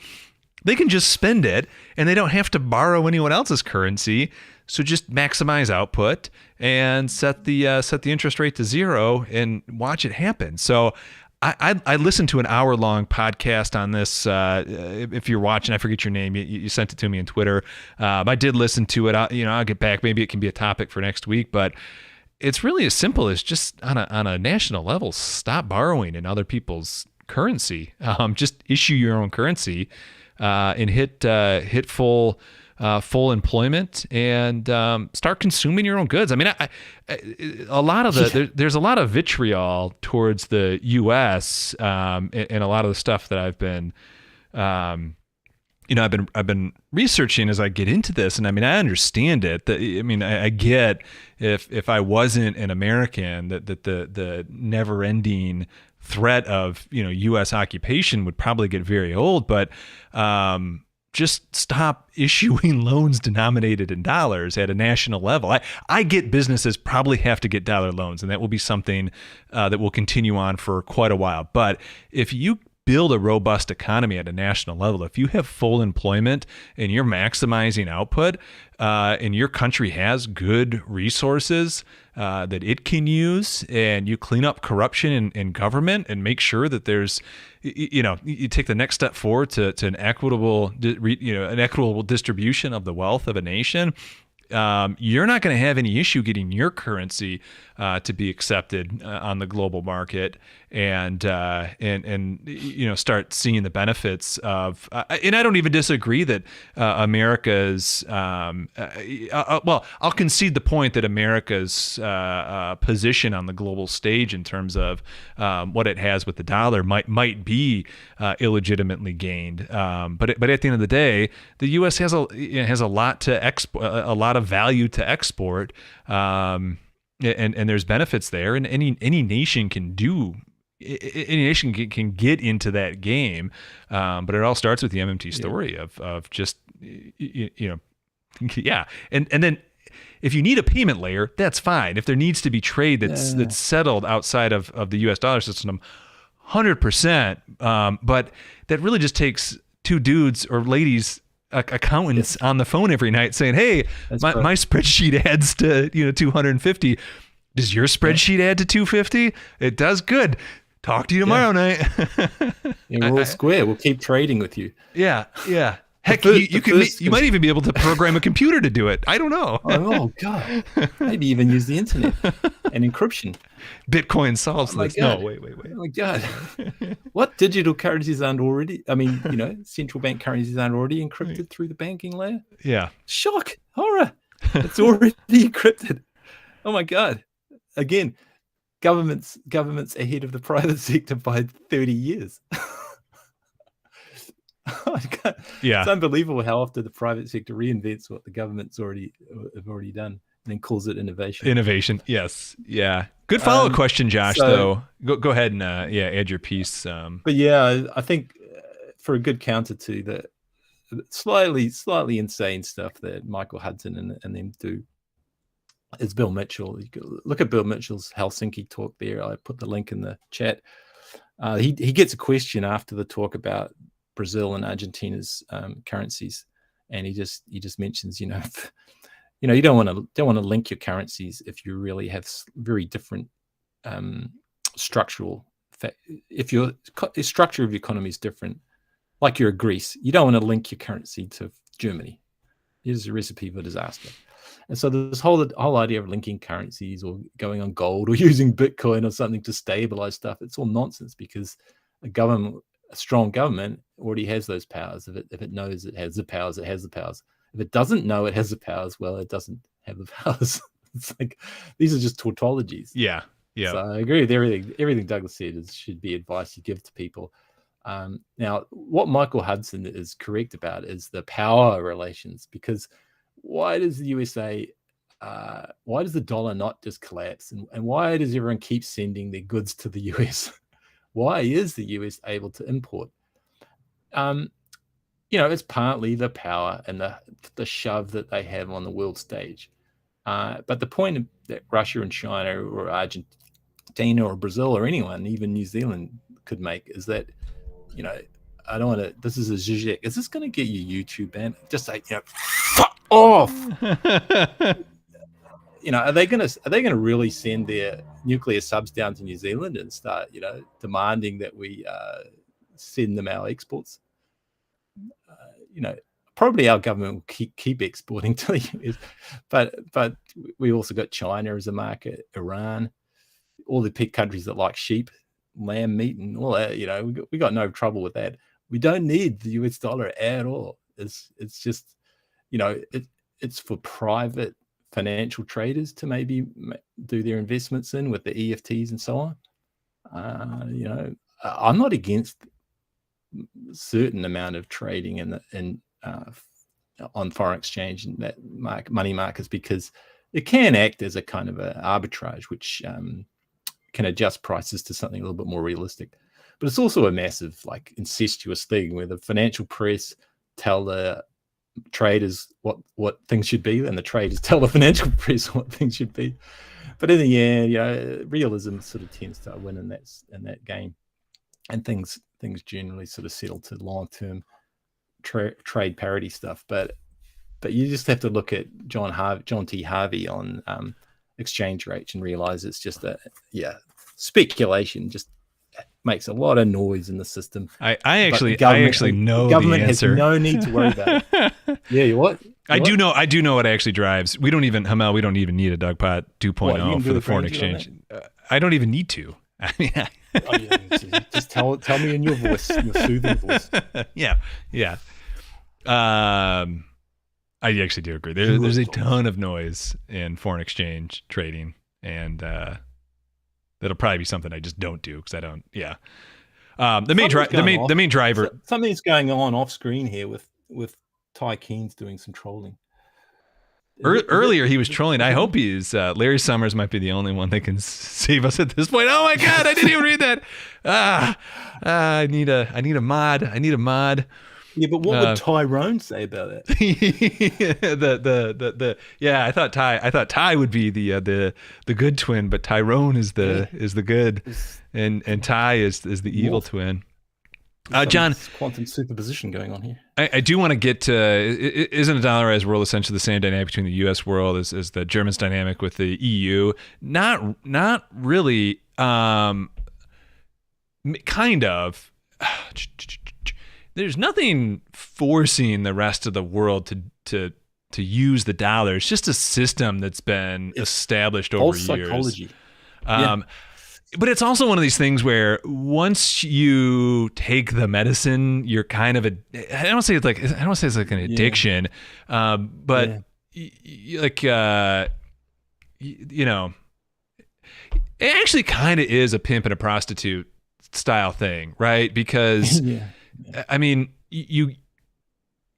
They can just spend it, and they don't have to borrow anyone else's currency. So just maximize output and set the interest rate to zero and watch it happen. So I listened to an hour-long podcast on this. If you're watching, I forget your name. You sent it to me on Twitter. I did listen to it. I'll get back. Maybe it can be a topic for next week. But it's really as simple as just on a national level, stop borrowing in other people's currency. Just issue your own currency and hit full employment and start consuming your own goods. I mean, there's a lot of vitriol towards the U.S. And a lot of the stuff that I've been researching as I get into this. And I mean, I understand it. I get if I wasn't an American, that the never-ending threat of U.S. occupation would probably get very old, but just stop issuing loans denominated in dollars at a national level. I get businesses probably have to get dollar loans, and that will be something that will continue on for quite a while. But if you build a robust economy at a national level, if you have full employment and you're maximizing output, and your country has good resources that it can use, and you clean up corruption in government and make sure that there's, you take the next step forward to an equitable distribution of the wealth of a nation, you're not going to have any issue getting your currency to be accepted on the global market, and start seeing the benefits of. And I don't even disagree that America's. Well, I'll concede the point that America's position on the global stage in terms of what it has with the dollar might be illegitimately gained. But at the end of the day, the U.S. has a lot to a lot of value to export, and there's benefits there, and any nation can do. Any nation can get into that game, but it all starts with the MMT story of just yeah, and then if you need a payment layer, that's fine. If there needs to be trade that's settled outside of the U.S. dollar system, 100%. But that really just takes two dudes or ladies, accountants on the phone every night saying, "Hey, my spreadsheet adds to 250. Does your spreadsheet add to 250? It does. Good. Talk to you tomorrow night." We're all square. We'll keep trading with you. Yeah. Heck, you might even be able to program a computer to do it. I don't know. Oh God! Maybe even use the internet and encryption. Bitcoin solves this. No, wait. Oh my God! What digital currencies aren't already? I mean, central bank currencies aren't already encrypted through the banking layer. Yeah. Shock! Horror! It's already encrypted. Oh my God! Again, governments ahead of the private sector by 30 years. Yeah, it's unbelievable how often the private sector reinvents what the government's have already done, and then calls it innovation. Innovation, yes, yeah. Good follow-up question, Josh. Though, go ahead and add your piece. But yeah, I think for a good counter to the slightly insane stuff that Michael Hudson and them do, is Bill Mitchell. You can look at Bill Mitchell's Helsinki talk there. I put the link in the chat. He gets a question after the talk about Brazil and Argentina's currencies, and he just mentions, you don't want to link your currencies if you really have very different structural. If your structure of your economy is different, like you're a Greece, you don't want to link your currency to Germany. Here's a recipe for disaster. And so this whole idea of linking currencies or going on gold or using Bitcoin or something to stabilize stuff, it's all nonsense, because a strong government already has those powers. If it knows it has the powers, it has the powers. If it doesn't know it has the powers, well, it doesn't have the powers. It's like, these are just tautologies. Yeah. So I agree with everything Douglas said. Should be advice you give to people. Now, what Michael Hudson is correct about is the power relations, because why does the USA, why does the dollar not just collapse? And why does everyone keep sending their goods to the US? Why is the US able to import? It's partly the power and the shove that they have on the world stage. But the point that Russia and China or Argentina or Brazil or anyone, even New Zealand, could make is that, I don't want to. This is a Zizek. Is this going to get you YouTube banned? Just say, fuck off. Are they going to really send their nuclear subs down to New Zealand and start, demanding that we send them our exports? Probably our government will keep exporting to the US, but we also got China as a market, Iran, all the big countries that like sheep, lamb meat, and all that. We got no trouble with that. We don't need the US dollar at all. It's just, it's for private financial traders to maybe do their investments in with the EFTs and so on. I'm not against a certain amount of trading on foreign exchange and that money markets, because it can act as a kind of an arbitrage, which can adjust prices to something a little bit more realistic. But it's also a massive, incestuous thing where the financial press tell the traders what things should be, and the traders tell the financial press what things should be. But in the end, realism sort of tends to win in that game, and things generally sort of settle to long-term trade parity stuff. But you just have to look at John T. Harvey on exchange rates and realize it's just speculation, just makes a lot of noise in the system. I actually know the government the has answer. no need to worry about it. Yeah, you what? I do know what actually drives. We don't even need a Dogpot 2.0 for the foreign exchange. I don't even need to. I mean, just tell me in your voice, your soothing voice. Yeah. I actually do agree. There's a ton of noise in foreign exchange trading, and that'll probably be something I just don't do because I don't. Yeah. The main driver. Something's going on off screen here with Ty Keen's doing some trolling. Earlier he was trolling. I hope he's Larry Summers might be the only one that can save us at this point. Oh my God, I didn't even read that. I need a mod. Yeah, but what would Tyrone say about it? Yeah, I thought Ty would be the good twin, but Tyrone is the good, and Ty is the evil twin. John, quantum superposition going on here. I do want to get to, isn't a dollarized world essentially the same dynamic between the U.S. world as the Germans' dynamic with the EU? Not really. Kind of. There's nothing forcing the rest of the world to use the dollar. It's just a system that's been established over years. Psychology. But it's also one of these things where once you take the medicine, you're kind of I don't want to say it's like an addiction, but it actually kind of is a pimp and a prostitute style thing, right? Because I mean,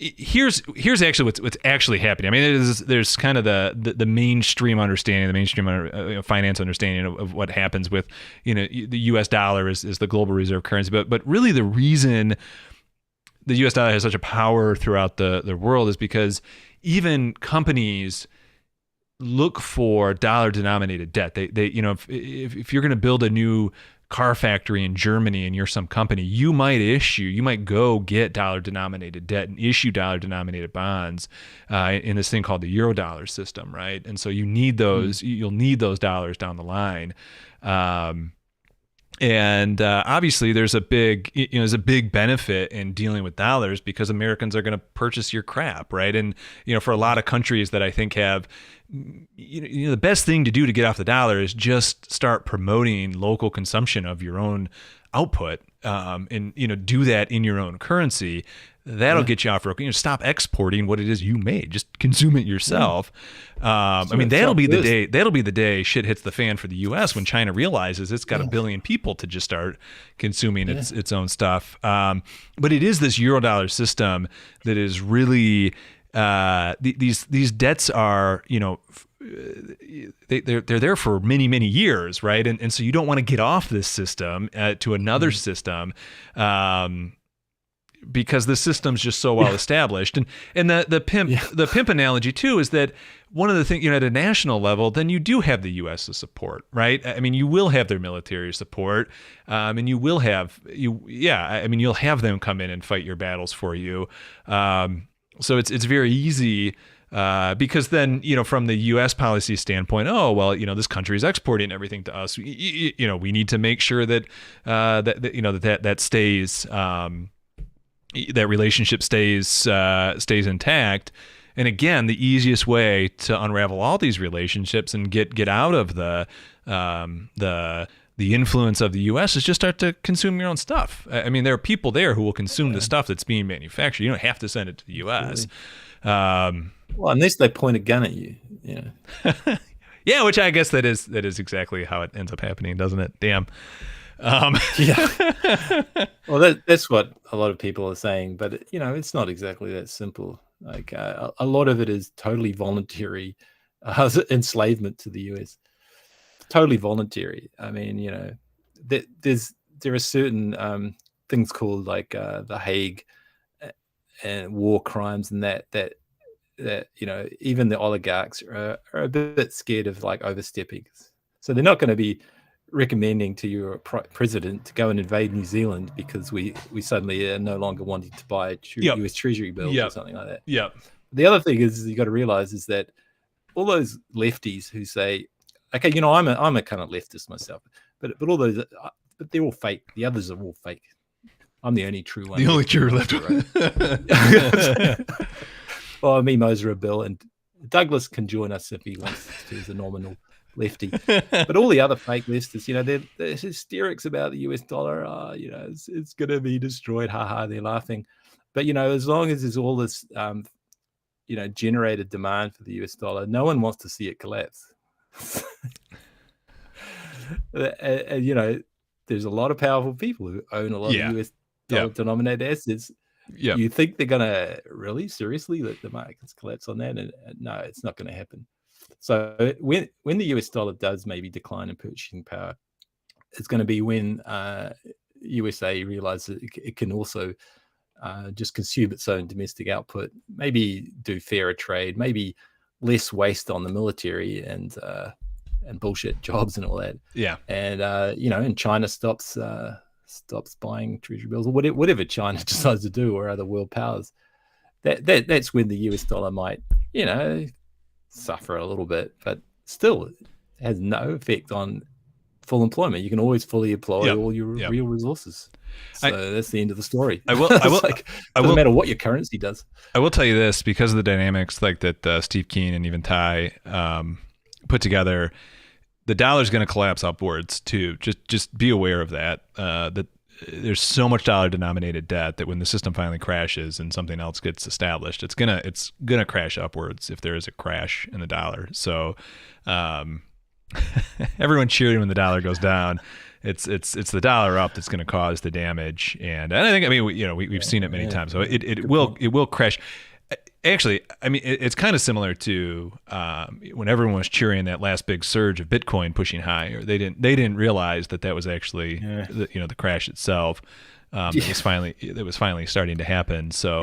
here's actually what's actually happening. I mean, there's kind of the mainstream understanding, the mainstream finance understanding of what happens with, the U.S. dollar is the global reserve currency. But really the reason the U.S. dollar has such a power throughout the world is because even companies look for dollar denominated debt. They if you're going to build a new car factory in Germany and you're some company, you might go get dollar denominated debt and issue dollar denominated bonds in this thing called the Eurodollar system, right? And so you need those, you'll need those dollars down the line. And obviously there's a big benefit in dealing with dollars because Americans are going to purchase your crap, right? And for a lot of countries that I think have, the best thing to do to get off the dollar is just start promoting local consumption of your own output, and do that in your own currency. That'll get you off. Stop exporting what it is you made. Just consume it yourself. I mean, that'll be the day. That'll be the day shit hits the fan for the U.S. when China realizes it's got a billion people to just start consuming its own stuff. But it is this Eurodollar system that is really these debts are they're there for many years, right? And so you don't want to get off this system to another system. Because the system's just so well established, and the pimp analogy too is that one of the things at a national level, then you do have the U.S.'s support, right? I mean, you will have their military support, and you will have you'll have them come in and fight your battles for you. So it's very easy. Because then, from the U.S. policy standpoint, this country is exporting everything to us. We need to make sure that that stays. That relationship stays intact. And again, the easiest way to unravel all these relationships and get out of the influence of the U.S. is just start to consume your own stuff. I mean, there are people there who will consume the stuff that's being manufactured. You don't have to send it to the U.S. Well, unless they point a gun at you. Yeah, which I guess that is exactly how it ends up happening, doesn't it? Damn. Well, that's what a lot of people are saying, but it's not exactly that simple. Like a lot of it is totally voluntary enslavement to the US. Totally voluntary. I mean, there are certain things called like the Hague and war crimes, and that even the oligarchs are a bit scared of like overstepping. So they're not going to be recommending to your president to go and invade New Zealand because we suddenly are no longer wanting to buy US Treasury bills or something like that. Yeah. The other thing is you got to realize is that all those lefties who say, okay, I'm a kind of leftist myself, but but they're all fake. The others are all fake. I'm the only true one. The only true left. Well, me, Moser, Bill, and Douglas can join us if he wants to as a nominal lefty. But all the other fake lifters, they're hysterics about the US dollar. It's going to be destroyed. Ha, they're laughing. But, as long as there's all this, generated demand for the US dollar, no one wants to see it collapse. And, there's a lot of powerful people who own a lot of US dollar denominated assets. Yeah. You think they're going to really seriously let the markets collapse on that? And no, it's not going to happen. So when the US dollar does maybe decline in purchasing power, it's going to be when USA realizes it can also just consume its own domestic output, maybe do fairer trade, maybe less waste on the military and bullshit jobs and all that. Yeah. And and China stops buying treasury bills, or whatever China decides to do, or other world powers. That's when the US dollar might, suffer a little bit, but still has no effect on full employment. You can always fully employ all your real resources. So that's the end of the story. Doesn't matter what your currency does. I will tell you this, because of the dynamics like that Steve Keen and even Ty put together, the dollar's going to collapse upwards too. Just be aware of that. That there's so much dollar denominated debt that when the system finally crashes and something else gets established, it's gonna crash upwards if there is a crash in the dollar. So everyone cheering when the dollar goes down. It's the dollar up that's going to cause the damage, and I think we've seen it many times. So it will crash. Actually, it's kind of similar to when everyone was cheering that last big surge of Bitcoin pushing higher. They didn't realize that was actually the crash itself. It was finally starting to happen. So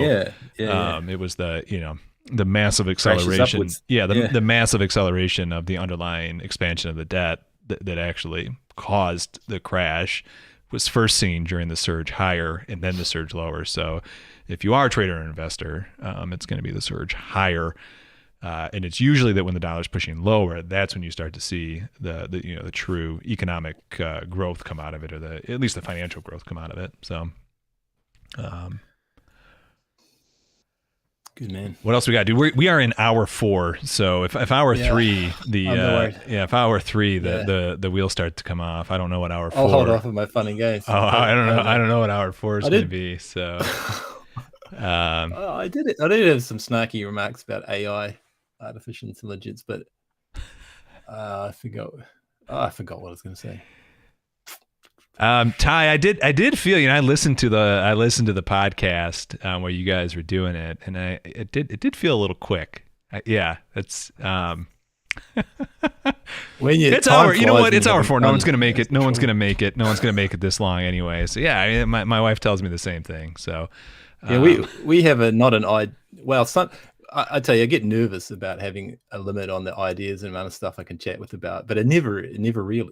it was the massive acceleration. The massive acceleration of the underlying expansion of the debt that actually caused the crash was first seen during the surge higher and then the surge lower. So if you are a trader or investor, it's going to be the surge higher. And it's usually that when the dollar's pushing lower, that's when you start to see the true economic growth come out of it, or at least the financial growth come out of it. So, good man. What else we got, dude? We are in hour 4. So if hour 3, if hour 3, the wheels start to come off. I don't know what hour 4. I'll hold off on my fun and games. Oh, I don't know. I don't know what hour 4 is going to be. So. I did have some snarky remarks about AI, artificial intelligence, but I forgot what I was going to say. Ty, I did feel, I listened to the podcast where you guys were doing it, and it did feel a little quick. It's when it's hour. You know what? It's hour 4. No one's gonna make it. No one's gonna make it. No one's gonna make it this long anyway. So my wife tells me the same thing. So. We have not an idea. Well, I tell you, I get nervous about having a limit on the ideas and amount of stuff I can chat with about, but it never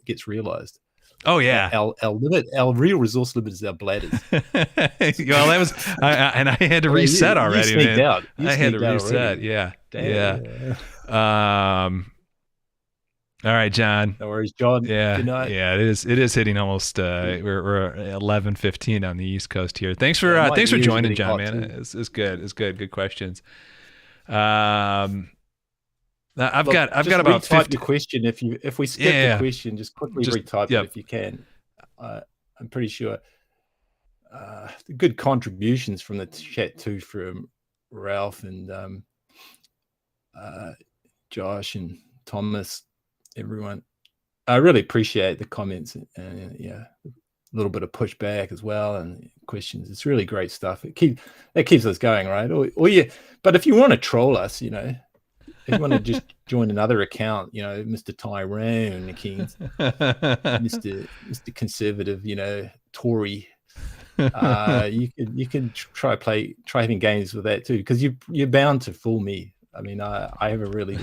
gets realized. Oh yeah, our real resource limit is our bladders. Well, that was, and I had to reset already. You sneaked out. I had to reset. Yeah. All right, John. No worries, John. Yeah. Good night. Yeah, it is hitting almost. We're 11:15 on the East Coast here. Thanks for joining, John. Man, it's good. It's good. Good questions. I've got about 50. The question if we skip the question, just quickly retype it if you can. I'm pretty sure. Good contributions from the chat too, from Ralph and Josh and Thomas. Everyone, I really appreciate the comments and a little bit of pushback as well and questions. It's really great stuff. It keeps us going, right? But if you want to troll us, if you want to just join another account, Mr. Tyrone King, Mr. Conservative, Tory, you can try having games with that too, because you're bound to fool me. I have a really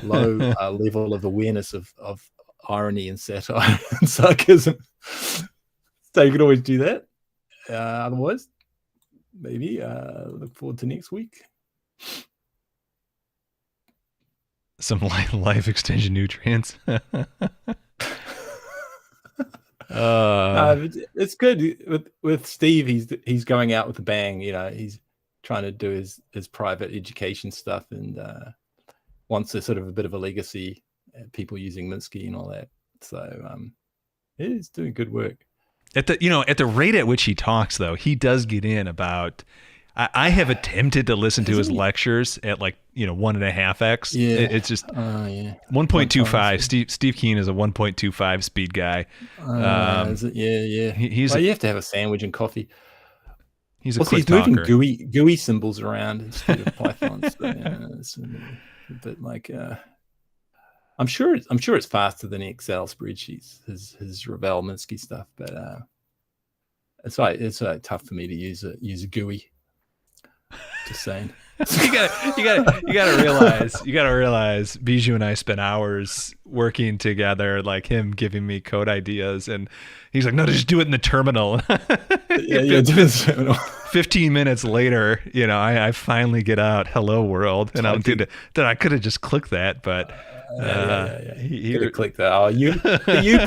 low level of awareness of irony and satire and sarcasm. So you can always do that. Otherwise, maybe look forward to next week. Some life extension nutrients. It's good with Steve. He's going out with a bang. You know, he's trying to do his private education stuff and wants a sort of a bit of a legacy. People using Minsky and all that. So he's doing good work. At the rate at which he talks, though, he does get in about. I have attempted to listen to his lectures at 1.5x. Yeah, it's just 1.25. Steve Keen is a 1.25 speed guy. Is it? Yeah. You have to have a sandwich and coffee. He's a quick talker. He's moving GUI symbols around instead of Python. So, it's a bit like I'm sure it's faster than Excel spreadsheets. His Ravel Minsky stuff, but it's tough for me to use a GUI. Just saying. you gotta realize Bijou and I spent hours working together, like him giving me code ideas, and he's like, no, just do it in the terminal. Yeah, do it in the terminal. 15 minutes later, I finally get out hello world, and I'm thinking that I could have just clicked that, but he could have clicked that. Oh, you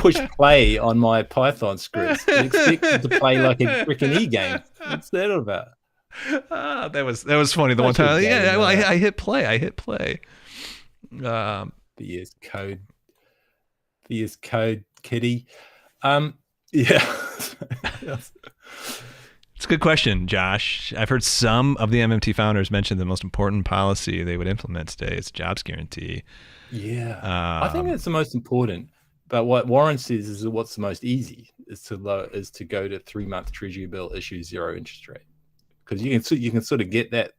push play on my Python scripts. You expect it to play like a freaking e-game. What's that about? That was funny the one time. I hit play. VS Code kitty. Yeah. It's a good question, Josh. I've heard some of the MMT founders mention the most important policy they would implement today is jobs guarantee. Yeah, I think that's the most important. But what Warren says is that what's the most easy is to go to 3-month Treasury bill, issue 0 interest rate, because you can sort of get a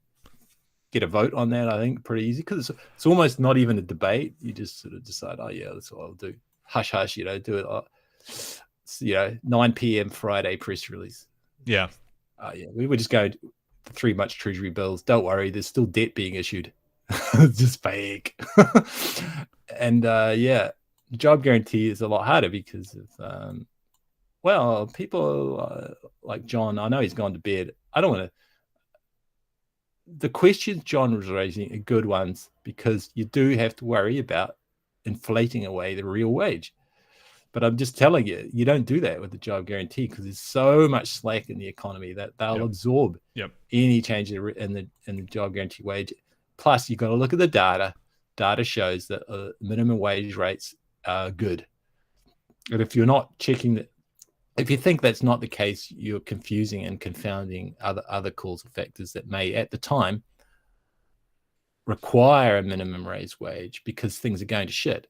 vote on that. I think pretty easy because it's almost not even a debate. You just sort of decide, oh yeah, that's what I'll do. Hush hush, do it. 9 p.m. Friday press release. Yeah. We would just go to 3-month Treasury bills. Don't worry, there's still debt being issued. It's just fake. And job guarantee is a lot harder because of people like John. I know he's gone to bed. I don't want to. The questions John was raising are good ones because you do have to worry about inflating away the real wage. But I'm just telling you, you don't do that with the job guarantee because there's so much slack in the economy that they'll absorb any change in the job guarantee wage. Plus, you've got to look at the data. Data shows that minimum wage rates are good. And if you're not checking that, if you think that's not the case, you're confusing and confounding other causal factors that may, at the time, require a minimum raise wage because things are going to shit.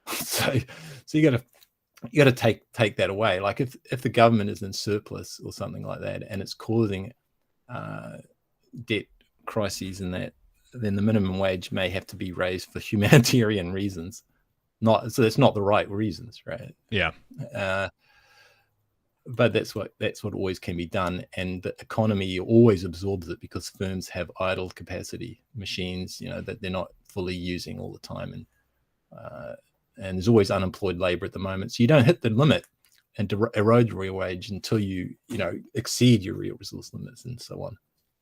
So you got to take that away. Like if the government is in surplus or something like that, and it's causing debt crises and that, then the minimum wage may have to be raised for humanitarian reasons. So it's not the right reasons, right? Yeah. But that's what always can be done, and the economy always absorbs it because firms have idle capacity, machines, that they're not fully using all the time, and there's always unemployed labor at the moment. So you don't hit the limit and to erode the real wage until you exceed your real resource limits and so on,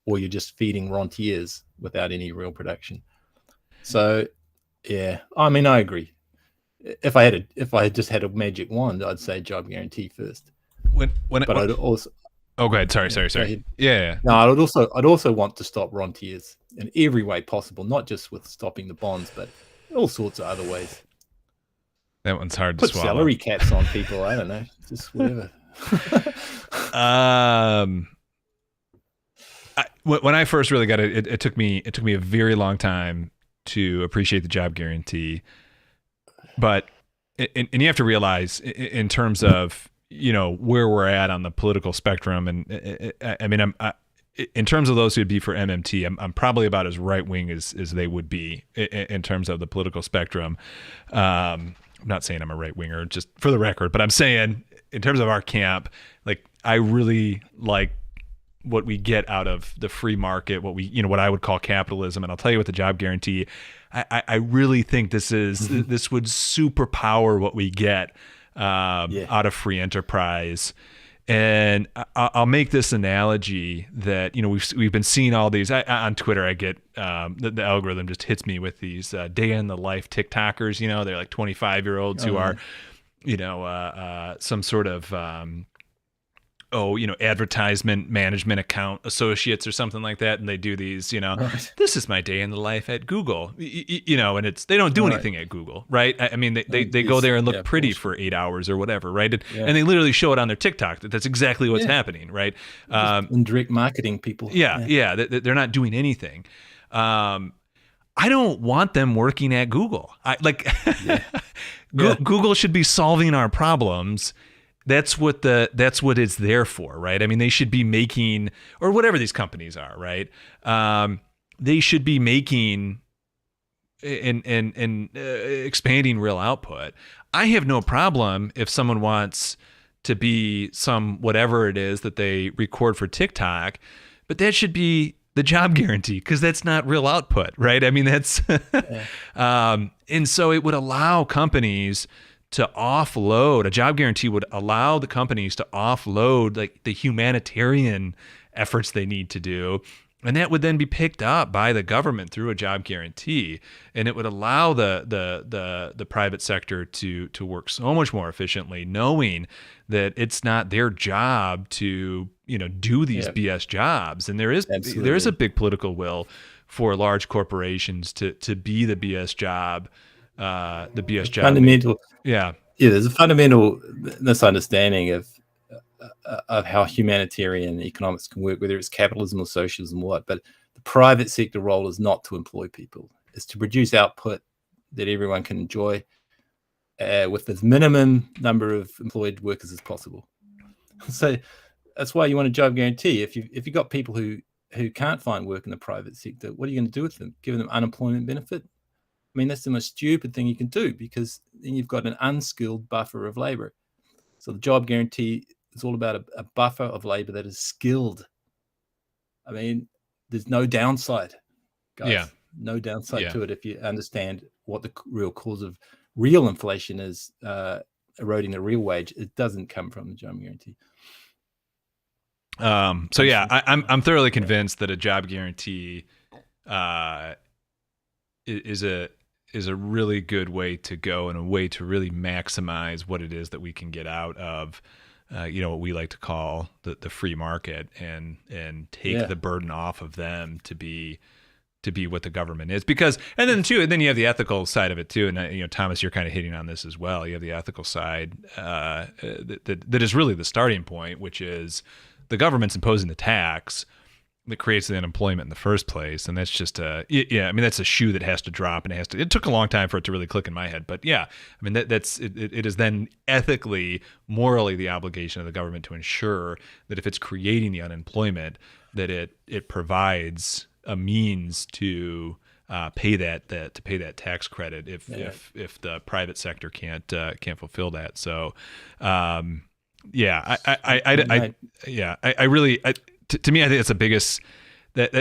or you're just feeding rentiers without any real production. So yeah, I mean, I agree. If I had just had a magic wand, I'd say job guarantee first. I'd also. Oh, go ahead. Sorry. Yeah. No, I'd also want to stop rentiers in every way possible, not just with stopping the bonds, but all sorts of other ways. That one's hard to swallow. Put salary caps on people. I don't know, just whatever. When I first really got it, it took me a very long time to appreciate the job guarantee. But and you have to realize in terms of where we're at on the political spectrum, and I mean in terms of those who'd be for MMT, I'm probably about as right wing as they would be in terms of the political spectrum. I'm not saying I'm a right winger, just for the record, but I'm saying in terms of our camp, like I really like what we get out of the free market, what I would call capitalism. And I'll tell you what, the job guarantee, I really think this would superpower what we get out of free enterprise. And I'll make this analogy that, we've been seeing all these on Twitter. I get the algorithm just hits me with these day in the life TikTokers. They're like 25-year-olds who are, some sort of advertisement management account associates or something like that, and they do these, Right. this is my day in the life at Google, and they don't do Right. anything at Google, right? I mean, they And go this, there and look yeah, pretty bullshit. for 8 hours or whatever, right? Yeah. And they literally show it on their TikTok that's exactly what's Yeah. happening, right? Just indirect marketing people. Yeah, they're not doing anything. I don't want them working at Google. Yeah. Google should be solving our problems. That's what it's there for, right? I mean, they should be making, or whatever these companies are, right? They should be making and expanding real output. I have no problem if someone wants to be some whatever it is that they record for TikTok, but that should be the job guarantee, because that's not real output, right? I mean, that's and so it would allow companies to offload. A job guarantee would allow the companies to offload like the humanitarian efforts they need to do, and that would then be picked up by the government through a job guarantee, and it would allow the private sector to work so much more efficiently, knowing that it's not their job to do these BS jobs. And there is a big political will for large corporations to be the BS job, Fundamental. Yeah, there's a fundamental misunderstanding of how humanitarian economics can work, whether it's capitalism or socialism, but the private sector role is not to employ people. It's to produce output that everyone can enjoy with the minimum number of employed workers as possible. So that's why you want a job guarantee. If you've got people who can't find work in the private sector, what are you going to do with them? Give them unemployment benefit? I mean, that's the most stupid thing you can do, because then you've got an unskilled buffer of labor. So the job guarantee is all about a buffer of labor that is skilled. I mean, there's no downside, guys. Yeah. No downside to it if you understand what the real cause of real inflation is, eroding the real wage. It doesn't come from the job guarantee. So yeah, I'm thoroughly convinced that a job guarantee is a really good way to go, and a way to really maximize what it is that we can get out of what we like to call the free market, and take the burden off of them to be what the government is. Because and then you have the ethical side of it too, and Thomas, you're kind of hitting on this as well. You have the ethical side that is really the starting point, which is the government's imposing the tax that creates the unemployment in the first place, and that's just that's a shoe that has to drop, and it took a long time for it to really click in my head, but I mean it is then ethically, morally the obligation of the government to ensure that if it's creating the unemployment, that it provides a means to pay that tax credit if the private sector can't fulfill that. So to me, I think that's the biggest, that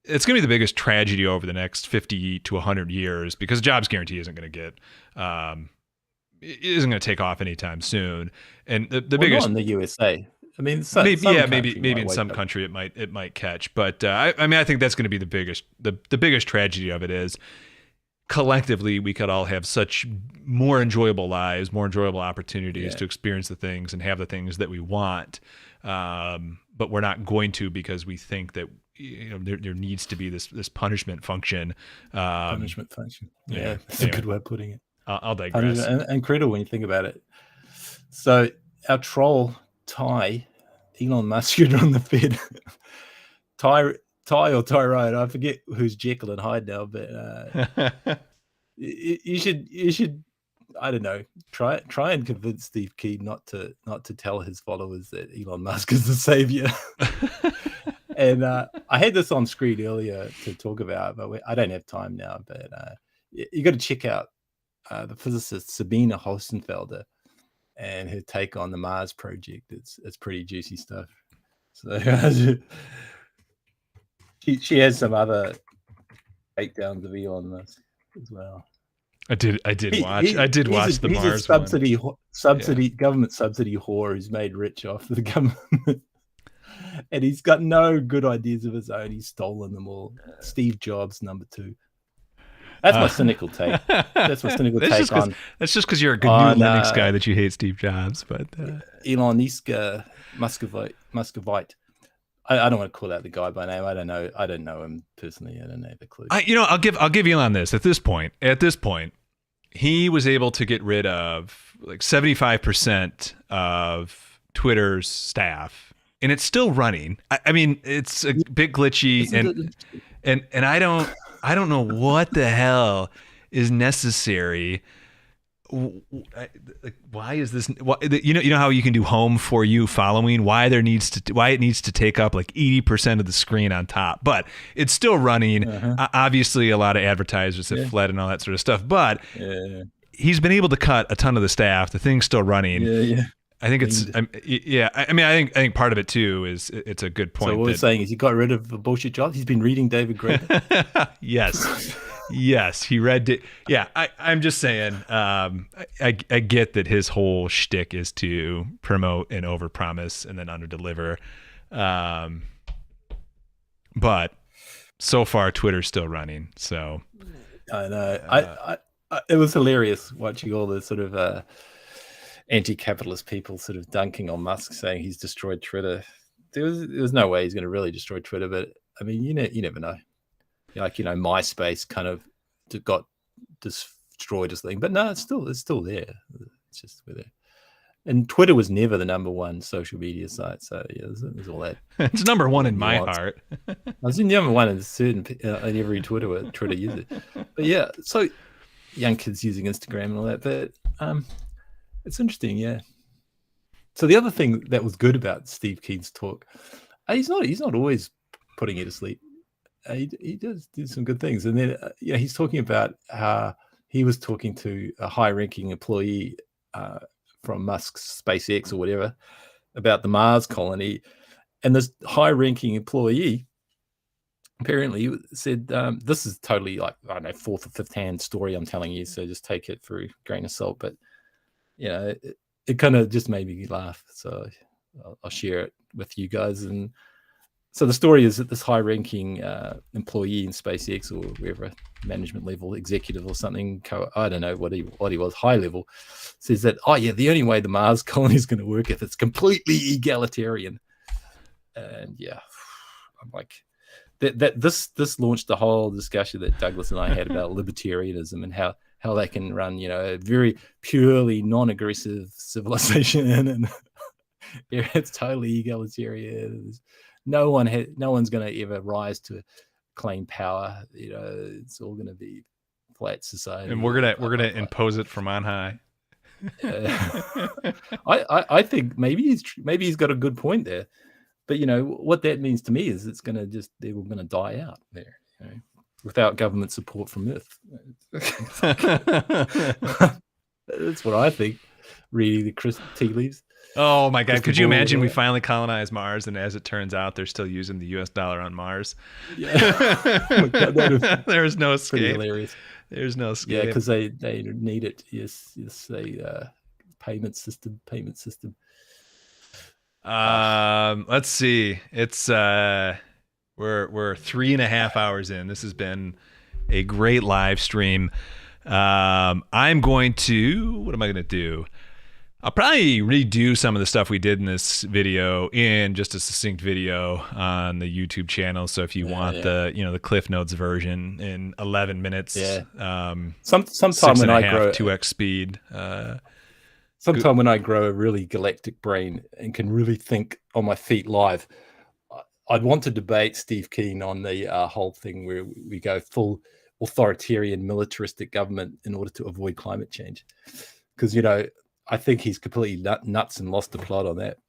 it's going to be the biggest tragedy over the next 50 to 100 years, because jobs guarantee isn't going to take off anytime soon. And the biggest, not in the USA. I mean, maybe in some country it might catch, but I mean, I think that's going to be the biggest tragedy of it is, collectively we could all have such more enjoyable lives, more enjoyable opportunities to experience the things and have the things that we want, but we're not going to, because we think that there needs to be this punishment function. Punishment function. Yeah, that's a good way of putting it. I'll digress. And critical when you think about it. So our troll Ty, Elon Musk, on the Fed. Ty or Tyrone, I forget who's Jekyll and Hyde now, but you should I don't know, try and convince Steve Key not to tell his followers that Elon Musk is the savior. And I had this on screen earlier to talk about, but I don't have time now. But you got to check out the physicist Sabine Hossenfelder and her take on the Mars project. It's pretty juicy stuff. So she has some other takedowns of Elon Musk as well. I did watch the Mars government subsidy whore who's made rich off the government. And he's got no good ideas of his own. He's stolen them all. Steve Jobs, number 2. That's my cynical take. That's my cynical take on. That's just because you're a good new Linux guy that you hate Steve Jobs. But Eloniska Muscovite. I don't want to call out the guy by name. I don't know him personally. I don't have a clue. I'll give Elon this. At this point, he was able to get rid of like 75% of Twitter's staff, and it's still running. I mean, it's a bit glitchy, and I don't know what the hell is necessary. Why is this? You know how you can do home for you following? Why it needs to take up like 80% of the screen on top, but it's still running. Obviously, a lot of advertisers have fled and all that sort of stuff, but he's been able to cut a ton of the staff. The thing's still running. I think it's I think part of it too is it's a good point. So what we're saying is he got rid of the bullshit job. He's been reading David Graeber. Yes, he read it. Yeah, I'm just saying. I get that his whole shtick is to promote and overpromise and then underdeliver. But so far, Twitter's still running. So I know. It was hilarious watching all the sort of anti-capitalist people sort of dunking on Musk, saying he's destroyed Twitter. There was no way he's going to really destroy Twitter, but I mean, you never know. Like, MySpace kind of got destroyed as thing, but no, it's still there. It's just with it. And Twitter was never the number one social media site, so yeah, there's all that. It's number one in my heart. I was in number one in in every Twitter user. But yeah, so young kids using Instagram and all that, but it's interesting, yeah. So the other thing that was good about Steve Keen's talk, he's not always putting you to sleep. He does do some good things, and then he's talking about how he was talking to a high-ranking employee from Musk's SpaceX or whatever about the Mars colony, and this high-ranking employee apparently said, "This is totally like, I don't know, fourth or fifth hand story I'm telling you, so just take it for a grain of salt." But it kind of just made me laugh, so I'll share it with you guys. And so the story is that this high-ranking employee in SpaceX or wherever, management level executive or something, I don't know what he was, high level, says that, the only way the Mars colony is going to work if it's completely egalitarian. And yeah, I'm like, that this launched the whole discussion that Douglas and I had about libertarianism and how they can run, a very purely non-aggressive civilization, and it's totally egalitarian. No one's going to ever rise to claim power. It's all going to be flat society, and we're gonna impose it from on high. I think maybe he's got a good point there, but what that means to me is they're going to die out there, without government support from Earth. That's what I think. Reading the tea leaves. Oh my God! Could you imagine we finally colonize Mars, and as it turns out, they're still using the U.S. dollar on Mars? Yeah. Oh my God, there's no escape. Pretty hilarious. There's no escape. Yeah, because they need it. Yes, they payment system. Let's see. It's we're 3.5 hours in. This has been a great live stream. I'm going to. What am I going to do? I'll probably redo some of the stuff we did in this video in just a succinct video on the YouTube channel. So if you want the Cliff Notes version in 11 minutes, sometime when I grow 2x speed. Sometime when I grow a really galactic brain and can really think on my feet live, I'd want to debate Steve Keen on the whole thing where we go full authoritarian militaristic government in order to avoid climate change. Because, I think he's completely nuts and lost the plot on that.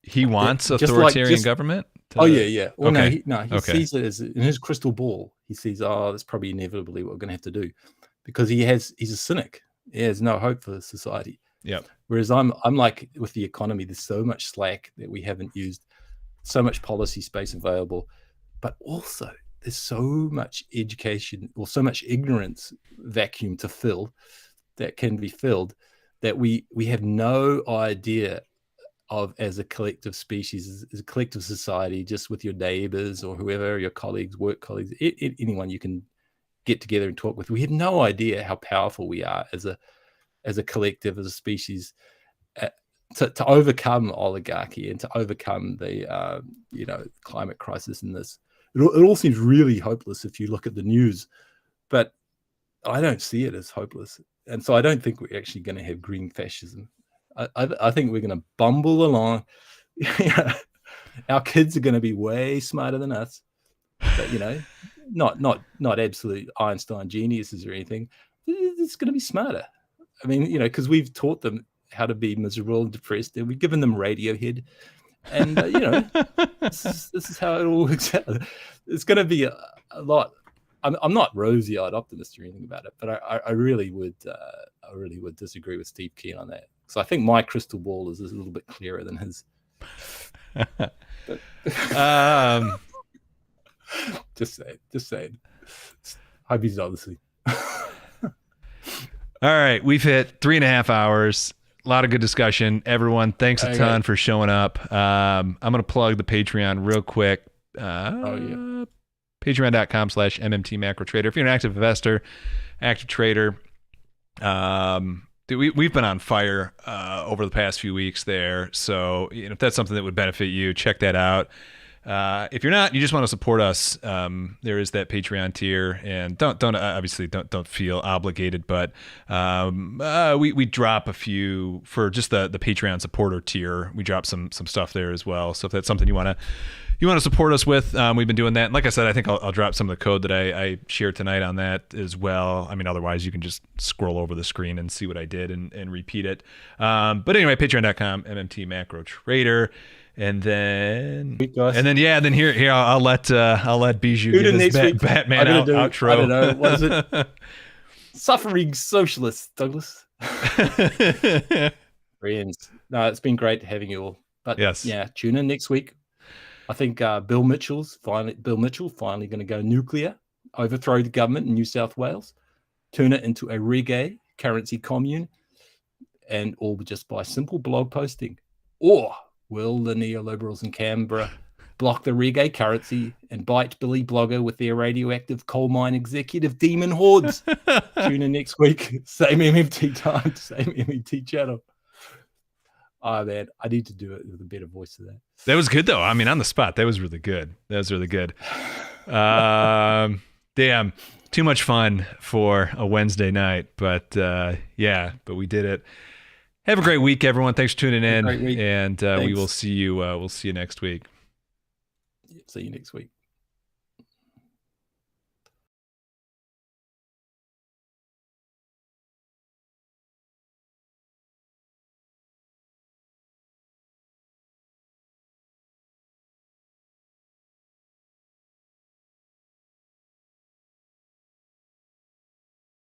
He wants authoritarian government? Well, okay. He sees it as, in his crystal ball, he sees, that's probably inevitably what we're going to have to do. Because he's a cynic. He has no hope for society. Yeah. Whereas I'm like, with the economy, there's so much slack that we haven't used, so much policy space available, but also there's so much education or so much ignorance vacuum to fill that can be filled that we have no idea of as a collective species, as a collective society, just with your neighbors or whoever, your colleagues, work colleagues, anyone you can get together and talk with. We had no idea how powerful we are as a collective, as a species, to overcome oligarchy and to overcome the climate crisis. And this, it all seems really hopeless if you look at the news, but I don't see it as hopeless. And so I don't think we're actually going to have green fascism. I think we're going to bumble along. Our kids are going to be way smarter than us, but not absolute Einstein geniuses or anything. It's going to be smarter. I mean, because we've taught them how to be miserable and depressed, and we've given them Radiohead, and this is how it all works out. It's going to be a lot. I'm not rosy-eyed optimist or anything about it, but I really would disagree with Steve Keen on that. So I think my crystal ball is a little bit clearer than his. Just saying. Hope he's not listening. All right, we've hit 3.5 hours. A lot of good discussion. Everyone, thanks a ton for showing up. I'm going to plug the Patreon real quick. Patreon.com/MMT macro trader. If you're an active investor, active trader, we've been on fire over the past few weeks there. So if that's something that would benefit you, check that out. If you're not, you just want to support us, there is that Patreon tier, and don't feel obligated, but we drop a few for just the Patreon supporter tier. We drop some stuff there as well. So if that's something you want to support us with, we've been doing that. And like I said, I think I'll drop some of the code that I shared tonight on that as well. I mean, otherwise you can just scroll over the screen and see what I did and repeat it. But anyway, patreon.com, MMT macro trader. And then here I'll let Bijou give his Batman outro. I don't know. What is it? Suffering socialist, Douglas. Friends. No, it's been great having you all. But tune in next week. I think Bill Mitchell finally going to go nuclear, overthrow the government in New South Wales, turn it into a reggae currency commune, and all just by simple blog posting. Or will the neoliberals in Canberra block the reggae currency and bite Billy Blogger with their radioactive coal mine executive demon hordes? Tune in next week. Same MMT time, same MMT channel. Oh, man, I need to do it with a better voice of that. That was good, though. I mean, on the spot, that was really good. Damn, too much fun for a Wednesday night. But we did it. Have a great week, everyone. Thanks for tuning in, and we will see you. We'll see you next week. See you next week.